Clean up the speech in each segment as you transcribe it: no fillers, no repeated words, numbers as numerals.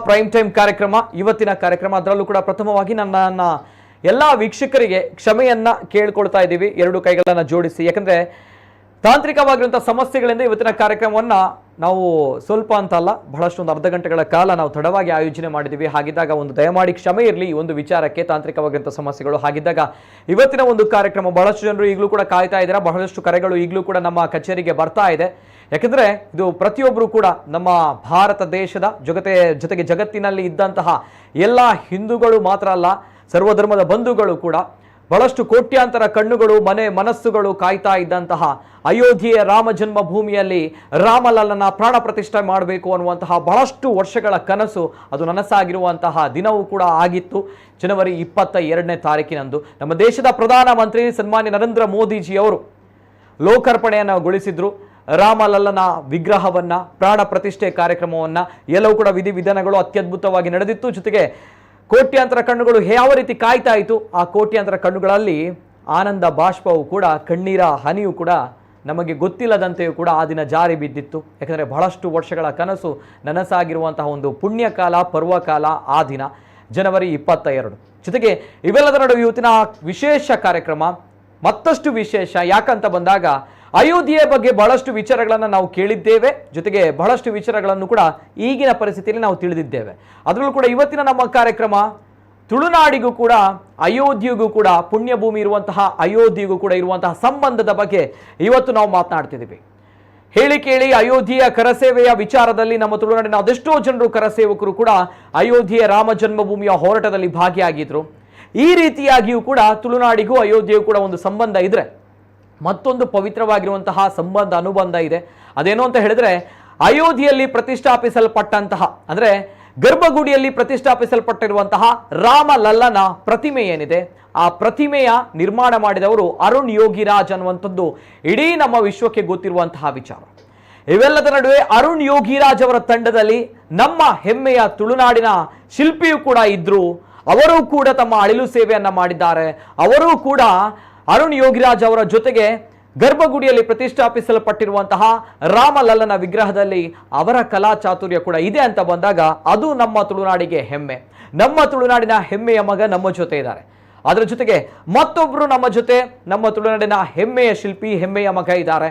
Prime time ಕಾರ್ಯಕ್ರಮ ಇವತ್ತಿನ ಕಾರ್ಯಕ್ರಮ. ಅದರಲ್ಲೂ ಕೂಡ ಪ್ರಥಮವಾಗಿ ನನ್ನ ಎಲ್ಲ ವೀಕ್ಷಕರಿಗೆ ಕ್ಷಮೆಯನ್ನ ಕೇಳ್ಕೊಳ್ತಾ ಇದ್ದೀವಿ, ಎರಡು ಕೈಗಳನ್ನ ಜೋಡಿಸಿ. ಯಾಕಂದ್ರೆ ತಾಂತ್ರಿಕವಾಗಿರುವಂತಹ ಸಮಸ್ಯೆಗಳಿಂದ ಇವತ್ತಿನ ಕಾರ್ಯಕ್ರಮವನ್ನ ನಾವು ಸ್ವಲ್ಪ ಅಂತ ಅಲ್ಲ, ಬಹಳಷ್ಟು ಒಂದು ಅರ್ಧ ಗಂಟೆಗಳ ಕಾಲ ನಾವು ತಡವಾಗಿ ಆಯೋಜನೆ ಮಾಡಿದ್ದೀವಿ. ಹಾಗಿದ್ದಾಗ ಒಂದು ದಯಮಾಡಿ ಕ್ಷಮೆ ಇರಲಿ ಈ ಒಂದು ವಿಚಾರಕ್ಕೆ, ತಾಂತ್ರಿಕವಾಗಿರುವಂತಹ ಸಮಸ್ಯೆಗಳು. ಹಾಗಿದ್ದಾಗ ಇವತ್ತಿನ ಒಂದು ಕಾರ್ಯಕ್ರಮ ಬಹಳಷ್ಟು ಜನರು ಈಗಲೂ ಕೂಡ ಕಾಯ್ತಾ ಇದ್ದೀರಾ, ಬಹಳಷ್ಟು ಕರೆಗಳು ಈಗಲೂ ಕೂಡ ನಮ್ಮ ಕಚೇರಿಗೆ ಬರ್ತಾ ಇದೆ. ಯಾಕಂದ್ರೆ ಇದು ಪ್ರತಿಯೊಬ್ಬರು ಕೂಡ ನಮ್ಮ ಭಾರತ ದೇಶದ ಜೊತೆಗೆ ಜಗತ್ತಿನಲ್ಲಿ ಇದ್ದಂತಹ ಎಲ್ಲ ಹಿಂದೂಗಳು ಮಾತ್ರ ಅಲ್ಲ, ಸರ್ವಧರ್ಮದ ಬಂಧುಗಳು ಕೂಡ ಬಹಳಷ್ಟು ಕೋಟ್ಯಾಂತರ ಕಣ್ಣುಗಳು ಮನಸ್ಸುಗಳು ಕಾಯ್ತಾ ಇದ್ದಂತಹ ಅಯೋಧ್ಯೆಯ ರಾಮ ಜನ್ಮಭೂಮಿಯಲ್ಲಿ ರಾಮಲಲ್ಲನ ಪ್ರಾಣ ಪ್ರತಿಷ್ಠೆ ಮಾಡಬೇಕು ಅನ್ನುವಂತಹ ಬಹಳಷ್ಟು ವರ್ಷಗಳ ಕನಸು ಅದು ನನಸಾಗಿರುವಂತಹ ದಿನವೂ ಕೂಡ ಆಗಿತ್ತು. ಜನವರಿ 22ನೇ ತಾರೀಕಿನಂದು ನಮ್ಮ ದೇಶದ ಪ್ರಧಾನಮಂತ್ರಿ ಸನ್ಮಾನ್ಯ ನರೇಂದ್ರ ಮೋದಿಜಿಯವರು ಲೋಕಾರ್ಪಣೆಯನ್ನುಗೊಳಿಸಿದ್ರು ರಾಮಲಲ್ಲನ ವಿಗ್ರಹವನ್ನ, ಪ್ರಾಣ ಪ್ರತಿಷ್ಠೆ ಕಾರ್ಯಕ್ರಮವನ್ನ. ಎಲ್ಲವೂ ಕೂಡ ವಿಧಿವಿಧಾನಗಳು ಅತ್ಯದ್ಭುತವಾಗಿ ನಡೆದಿತ್ತು. ಜೊತೆಗೆ ಕೋಟ್ಯಾಂತರ ಕಣ್ಣುಗಳು ಯಾವ ರೀತಿ ಕಾಯ್ತಾ ಇತ್ತು, ಆ ಕೋಟ್ಯಾಂತರ ಕಣ್ಣುಗಳಲ್ಲಿ ಆನಂದ ಬಾಷ್ಪವು ಕೂಡ, ಕಣ್ಣೀರ ಹನಿಯು ಕೂಡ ನಮಗೆ ಗೊತ್ತಿಲ್ಲದಂತೆಯೂ ಕೂಡ ಆ ದಿನ ಜಾರಿ ಬಿದ್ದಿತ್ತು. ಯಾಕಂದರೆ ಬಹಳಷ್ಟು ವರ್ಷಗಳ ಕನಸು ನನಸಾಗಿರುವಂತಹ ಒಂದು ಪುಣ್ಯಕಾಲ, ಪರ್ವಕಾಲ ಆ ದಿನ ಜನವರಿ 22. ಜೊತೆಗೆ ಇವೆಲ್ಲದರ ನಡುವೆ ಇವತ್ತಿನ ವಿಶೇಷ ಕಾರ್ಯಕ್ರಮ ಮತ್ತಷ್ಟು ವಿಶೇಷ. ಯಾಕಂತ ಬಂದಾಗ ಅಯೋಧ್ಯೆಯ ಬಗ್ಗೆ ಬಹಳಷ್ಟು ವಿಚಾರಗಳನ್ನು ನಾವು ಕೇಳಿದ್ದೇವೆ, ಜೊತೆಗೆ ಬಹಳಷ್ಟು ವಿಚಾರಗಳನ್ನು ಕೂಡ ಈಗಿನ ಪರಿಸ್ಥಿತಿಯಲ್ಲಿ ನಾವು ತಿಳಿದಿದ್ದೇವೆ. ಅದರಲ್ಲೂ ಕೂಡ ಇವತ್ತಿನ ನಮ್ಮ ಕಾರ್ಯಕ್ರಮ ತುಳುನಾಡಿಗೂ ಕೂಡ ಅಯೋಧ್ಯೆಗೂ ಕೂಡ, ಪುಣ್ಯಭೂಮಿ ಇರುವಂತಹ ಅಯೋಧ್ಯೆಗೂ ಕೂಡ ಇರುವಂತಹ ಸಂಬಂಧದ ಬಗ್ಗೆ ಇವತ್ತು ನಾವು ಮಾತನಾಡ್ತಿದ್ದೀವಿ. ಹೇಳಿ ಕೇಳಿ ಅಯೋಧ್ಯೆಯ ಕರಸೇವೆಯ ವಿಚಾರದಲ್ಲಿ ನಮ್ಮ ತುಳುನಾಡಿನ ಅದೆಷ್ಟೋ ಜನರು ಕರಸೇವಕರು ಕೂಡ ಅಯೋಧ್ಯೆಯ ರಾಮ ಜನ್ಮಭೂಮಿಯ ಹೋರಾಟದಲ್ಲಿ ಭಾಗಿಯಾಗಿದ್ರು. ಈ ರೀತಿಯಾಗಿಯೂ ಕೂಡ ತುಳುನಾಡಿಗೂ ಅಯೋಧ್ಯೆಗೂ ಕೂಡ ಒಂದು ಸಂಬಂಧ ಇದ್ರೆ, ಮತ್ತೊಂದು ಪವಿತ್ರವಾಗಿರುವಂತಹ ಸಂಬಂಧ ಅನುಬಂಧ ಇದೆ. ಅದೇನು ಅಂತ ಹೇಳಿದ್ರೆ, ಅಯೋಧ್ಯೆಯಲ್ಲಿ ಪ್ರತಿಷ್ಠಾಪಿಸಲ್ಪಟ್ಟಂತಹ ಅಂದ್ರೆ ಗರ್ಭಗುಡಿಯಲ್ಲಿ ಪ್ರತಿಷ್ಠಾಪಿಸಲ್ಪಟ್ಟಿರುವಂತಹ ರಾಮಲಲ್ಲನ ಪ್ರತಿಮೆ ಏನಿದೆ, ಆ ಪ್ರತಿಮೆಯ ನಿರ್ಮಾಣ ಮಾಡಿದವರು ಅರುಣ್ ಯೋಗಿರಾಜ್ ಅನ್ನುವಂಥದ್ದು ಇಡೀ ನಮ್ಮ ವಿಶ್ವಕ್ಕೆ ಗೊತ್ತಿರುವಂತಹ ವಿಚಾರ. ಇವೆಲ್ಲದ ನಡುವೆ ಅರುಣ್ ಯೋಗಿರಾಜ್ ಅವರ ತಂಡದಲ್ಲಿ ನಮ್ಮ ಹೆಮ್ಮೆಯ ತುಳುನಾಡಿನ ಶಿಲ್ಪಿಯೂ ಕೂಡ ಇದ್ರು. ಅವರೂ ಕೂಡ ತಮ್ಮ ಅಳಿಲು ಸೇವೆಯನ್ನ ಮಾಡಿದ್ದಾರೆ. ಅವರೂ ಕೂಡ ಅರುಣ್ ಯೋಗಿರಾಜ್ ಅವರ ಜೊತೆಗೆ ಗರ್ಭಗುಡಿಯಲ್ಲಿ ಪ್ರತಿಷ್ಠಾಪಿಸಲ್ಪಟ್ಟಿರುವಂತಹ ರಾಮಲಲ್ಲನ ವಿಗ್ರಹದಲ್ಲಿ ಅವರ ಕಲಾ ಚಾತುರ್ಯ ಕೂಡ ಇದೆ ಅಂತ ಬಂದಾಗ ಅದು ನಮ್ಮ ತುಳುನಾಡಿಗೆ ಹೆಮ್ಮೆ. ನಮ್ಮ ತುಳುನಾಡಿನ ಹೆಮ್ಮೆಯ ಮಗ ನಮ್ಮ ಜೊತೆ ಇದ್ದಾರೆ. ಅದರ ಜೊತೆಗೆ ಮತ್ತೊಬ್ಬರು ನಮ್ಮ ಜೊತೆ ನಮ್ಮ ತುಳುನಾಡಿನ ಹೆಮ್ಮೆಯ ಶಿಲ್ಪಿ, ಹೆಮ್ಮೆಯ ಮಗ ಇದ್ದಾರೆ,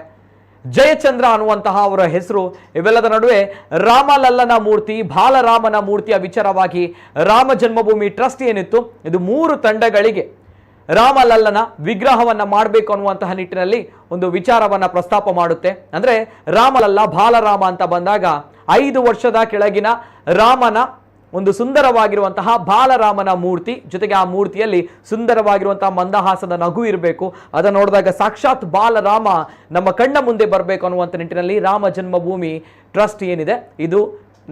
ಜಯಚಂದ್ರ ಅನ್ನುವಂತಹ ಅವರ ಹೆಸರು. ಇವೆಲ್ಲದ ನಡುವೆ ರಾಮಲಲ್ಲನ ಮೂರ್ತಿ, ಬಾಲರಾಮನ ಮೂರ್ತಿಯ ವಿಚಾರವಾಗಿ ರಾಮ ಜನ್ಮಭೂಮಿ ಟ್ರಸ್ಟ್ ಏನಿತ್ತು, ಇದು 3 ತಂಡಗಳಿಗೆ ರಾಮಲಲ್ಲನ ವಿಗ್ರಹವನ್ನ ಮಾಡಬೇಕು ಅನ್ನುವಂತಹ ನಿಟ್ಟಿನಲ್ಲಿ ಒಂದು ವಿಚಾರವನ್ನ ಪ್ರಸ್ತಾಪ ಮಾಡುತ್ತೆ. ಅಂದ್ರೆ ರಾಮಲಲ್ಲ ಬಾಲರಾಮ ಅಂತ ಬಂದಾಗ 5 ವರ್ಷದ ಕೆಳಗಿನ ರಾಮನ ಒಂದು ಸುಂದರವಾಗಿರುವಂತಹ ಬಾಲರಾಮನ ಮೂರ್ತಿ, ಜೊತೆಗೆ ಆ ಮೂರ್ತಿಯಲ್ಲಿ ಸುಂದರವಾಗಿರುವಂತಹ ಮಂದಹಾಸದ ನಗು ಇರಬೇಕು. ಅದನ್ನು ನೋಡಿದಾಗ ಸಾಕ್ಷಾತ್ ಬಾಲರಾಮ ನಮ್ಮ ಕಣ್ಣ ಮುಂದೆ ಬರಬೇಕು ಅನ್ನುವಂಥ ನಿಟ್ಟಿನಲ್ಲಿ ರಾಮ ಜನ್ಮಭೂಮಿ ಟ್ರಸ್ಟ್ ಏನಿದೆ ಇದು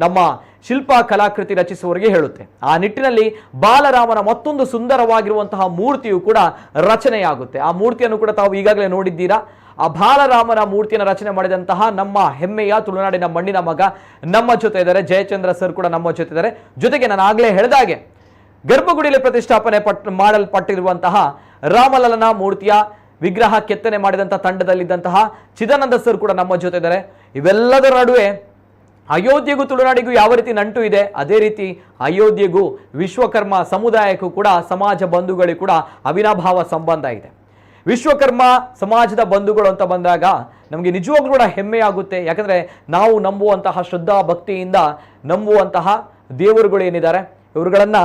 ನಮ್ಮ ಶಿಲ್ಪ ಕಲಾಕೃತಿ ರಚಿಸುವವರಿಗೆ ಹೇಳುತ್ತೆ. ಆ ನಿಟ್ಟಿನಲ್ಲಿ ಬಾಲರಾಮನ ಮತ್ತೊಂದು ಸುಂದರವಾಗಿರುವಂತಹ ಮೂರ್ತಿಯು ಕೂಡ ರಚನೆಯಾಗುತ್ತೆ. ಆ ಮೂರ್ತಿಯನ್ನು ಕೂಡ ತಾವು ಈಗಾಗಲೇ ನೋಡಿದ್ದೀರಾ. ಆ ಬಾಲರಾಮನ ಮೂರ್ತಿಯನ್ನು ರಚನೆ ಮಾಡಿದಂತಹ ನಮ್ಮ ಹೆಮ್ಮೆಯ ತುಳುನಾಡಿನ ಮಣ್ಣಿನ ಮಗ ನಮ್ಮ ಜೊತೆ ಇದ್ದಾರೆ, ಜಯಚಂದ್ರ ಸರ್ ಕೂಡ ನಮ್ಮ ಜೊತೆ ಇದ್ದಾರೆ. ಜೊತೆಗೆ ನಾನು ಆಗಲೇ ಹೇಳಿದಾಗೆ ಗರ್ಭಗುಡಿಯಲ್ಲಿ ಪ್ರತಿಷ್ಠಾಪನೆ ಮಾಡಲ್ಪಟ್ಟಿರುವಂತಹ ರಾಮಲಲ್ಲನ ಮೂರ್ತಿಯ ವಿಗ್ರಹ ಕೆತ್ತನೆ ಮಾಡಿದಂತಹ ತಂಡದಲ್ಲಿದ್ದಂತಹ ಚಿದಾನಂದ ಸರ್ ಕೂಡ ನಮ್ಮ ಜೊತೆ ಇದ್ದಾರೆ. ಇವೆಲ್ಲದರ ನಡುವೆ ಅಯೋಧ್ಯೆಗೂ ತುಳುನಾಡಿಗೂ ಯಾವ ರೀತಿ ನಂಟು ಇದೆ, ಅದೇ ರೀತಿ ಅಯೋಧ್ಯೆಗೂ ವಿಶ್ವಕರ್ಮ ಸಮುದಾಯಕ್ಕೂ ಕೂಡ, ಸಮಾಜ ಬಂಧುಗಳಿಗೂ ಕೂಡ ಅವಿನಾಭಾವ ಸಂಬಂಧ ಇದೆ. ವಿಶ್ವಕರ್ಮ ಸಮಾಜದ ಬಂಧುಗಳು ಅಂತ ಬಂದಾಗ ನಮಗೆ ನಿಜವಾಗ್ಲೂ ಕೂಡ ಹೆಮ್ಮೆ ಆಗುತ್ತೆ. ಯಾಕಂದ್ರೆ ನಾವು ನಂಬುವಂತಹ ಶ್ರದ್ಧಾ ಭಕ್ತಿಯಿಂದ ನಂಬುವಂತಹ ದೇವರುಗಳು ಏನಿದ್ದಾರೆ, ಇವುಗಳನ್ನ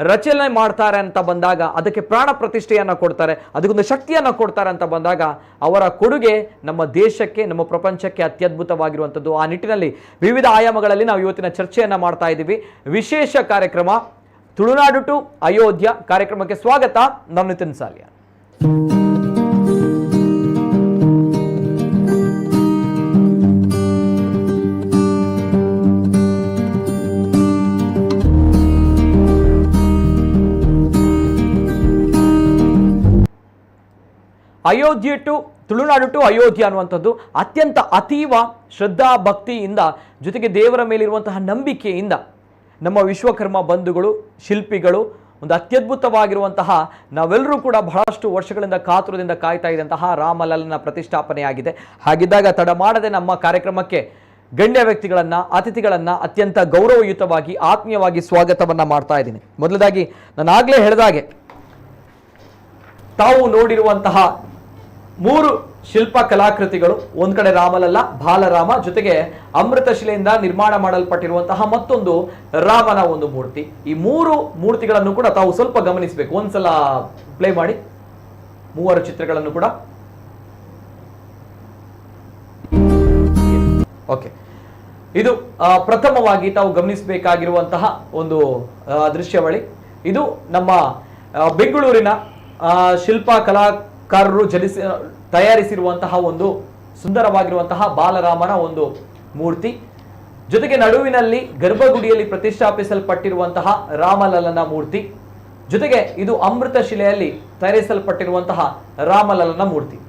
ರಚನೆ ಮಾಡ್ತಾರೆ ಅಂತ ಬಂದಾಗ ಅದಕ್ಕೆ ಪ್ರಾಣ ಪ್ರತಿಷ್ಠೆಯನ್ನ ಕೊಡ್ತಾರೆ, ಅದಕ್ಕೊಂದು ಶಕ್ತಿಯನ್ನ ಕೊಡ್ತಾರೆ ಅಂತ ಬಂದಾಗ ಅವರ ಕೊಡುಗೆ ನಮ್ಮ ದೇಶಕ್ಕೆ, ನಮ್ಮ ಪ್ರಪಂಚಕ್ಕೆ ಅತ್ಯದ್ಭುತವಾಗಿರುವಂಥದ್ದು. ಆ ನಿಟ್ಟಿನಲ್ಲಿ ವಿವಿಧ ಆಯಾಮಗಳಲ್ಲಿ ನಾವು ಇವತ್ತಿನ ಚರ್ಚೆಯನ್ನ ಮಾಡ್ತಾ ಇದ್ದೀವಿ. ವಿಶೇಷ ಕಾರ್ಯಕ್ರಮ ತುಳುನಾಡು ಟು ಅಯೋಧ್ಯ ಕಾರ್ಯಕ್ರಮಕ್ಕೆ ಸ್ವಾಗತ. ನಾನು ನಿತಿನ್ ಸಾಲಿಯಾ. ಅಯೋಧ್ಯೆ ಟು ತುಳುನಾಡು ಟು ಅಯೋಧ್ಯೆ ಅನ್ನುವಂಥದ್ದು ಅತ್ಯಂತ ಅತೀವ ಶ್ರದ್ಧಾ ಭಕ್ತಿಯಿಂದ, ಜೊತೆಗೆ ದೇವರ ಮೇಲಿರುವಂತಹ ನಂಬಿಕೆಯಿಂದ ನಮ್ಮ ವಿಶ್ವಕರ್ಮ ಬಂಧುಗಳು, ಶಿಲ್ಪಿಗಳು ಒಂದು ಅತ್ಯದ್ಭುತವಾಗಿರುವಂತಹ, ನಾವೆಲ್ಲರೂ ಕೂಡ ಬಹಳಷ್ಟು ವರ್ಷಗಳಿಂದ ಕಾತುರದಿಂದ ಕಾಯ್ತಾ ಇದ್ದಂತಹ ರಾಮಲಲ್ಲನ ಪ್ರತಿಷ್ಠಾಪನೆಯಾಗಿದೆ. ಹಾಗಿದ್ದಾಗ ತಡ ಮಾಡದೆ ನಮ್ಮ ಕಾರ್ಯಕ್ರಮಕ್ಕೆ ಗಣ್ಯ ವ್ಯಕ್ತಿಗಳನ್ನ ಅತಿಥಿಗಳನ್ನ ಅತ್ಯಂತ ಗೌರವಯುತವಾಗಿ ಆತ್ಮೀಯವಾಗಿ ಸ್ವಾಗತವನ್ನ ಮಾಡ್ತಾ ಇದ್ದೀನಿ. ಮೊದಲದಾಗಿ ನಾನು ಆಗ್ಲೇ ಹೇಳಿದಾಗೆ ತಾವು ನೋಡಿರುವಂತಹ 3 ಶಿಲ್ಪ ಕಲಾಕೃತಿಗಳು, ಒಂದ್ ಕಡೆ ರಾಮಲಲ್ಲ ಬಾಲರಾಮ, ಜೊತೆಗೆ ಅಮೃತ ಶಿಲೆಯಿಂದ ನಿರ್ಮಾಣ ಮಾಡಲ್ಪಟ್ಟಿರುವಂತಹ ಮತ್ತೊಂದು ರಾಮನ ಒಂದು ಮೂರ್ತಿ. ಈ 3 ಮೂರ್ತಿಗಳನ್ನು ಕೂಡ ತಾವು ಸ್ವಲ್ಪ ಗಮನಿಸಬೇಕು. ಒಂದ್ಸಲ ಪ್ಲೇ ಮಾಡಿ 3 ಚಿತ್ರಗಳನ್ನು ಕೂಡ. ಓಕೆ, ಇದು ಪ್ರಥಮವಾಗಿ ತಾವು ಗಮನಿಸಬೇಕಾಗಿರುವಂತಹ ಒಂದು ದೃಶ್ಯಾವಳಿ. ಇದು ನಮ್ಮ ಬೆಂಗಳೂರಿನ ಶಿಲ್ಪ ಕಲಾಕಾರರು ತಯಾರಿಸಿರುವಂತಹ ಒಂದು ಸುಂದರವಾಗಿರುವಂತಹ ಬಾಲರಾಮನ ಒಂದು ಮೂರ್ತಿ, ಜೊತೆಗೆ ನಡುವಿನಲ್ಲಿ ಗರ್ಭಗುಡಿಯಲ್ಲಿ ಪ್ರತಿಷ್ಠಾಪಿಸಲ್ಪಟ್ಟಿರುವಂತಹ ರಾಮಲಲ್ಲನ ಮೂರ್ತಿ, ಜೊತೆಗೆ ಇದು ಅಮೃತ ಶಿಲೆಯಲ್ಲಿ ತಯಾರಿಸಲ್ಪಟ್ಟಿರುವಂತಹ ರಾಮಲಲ್ಲನ ಮೂರ್ತಿ.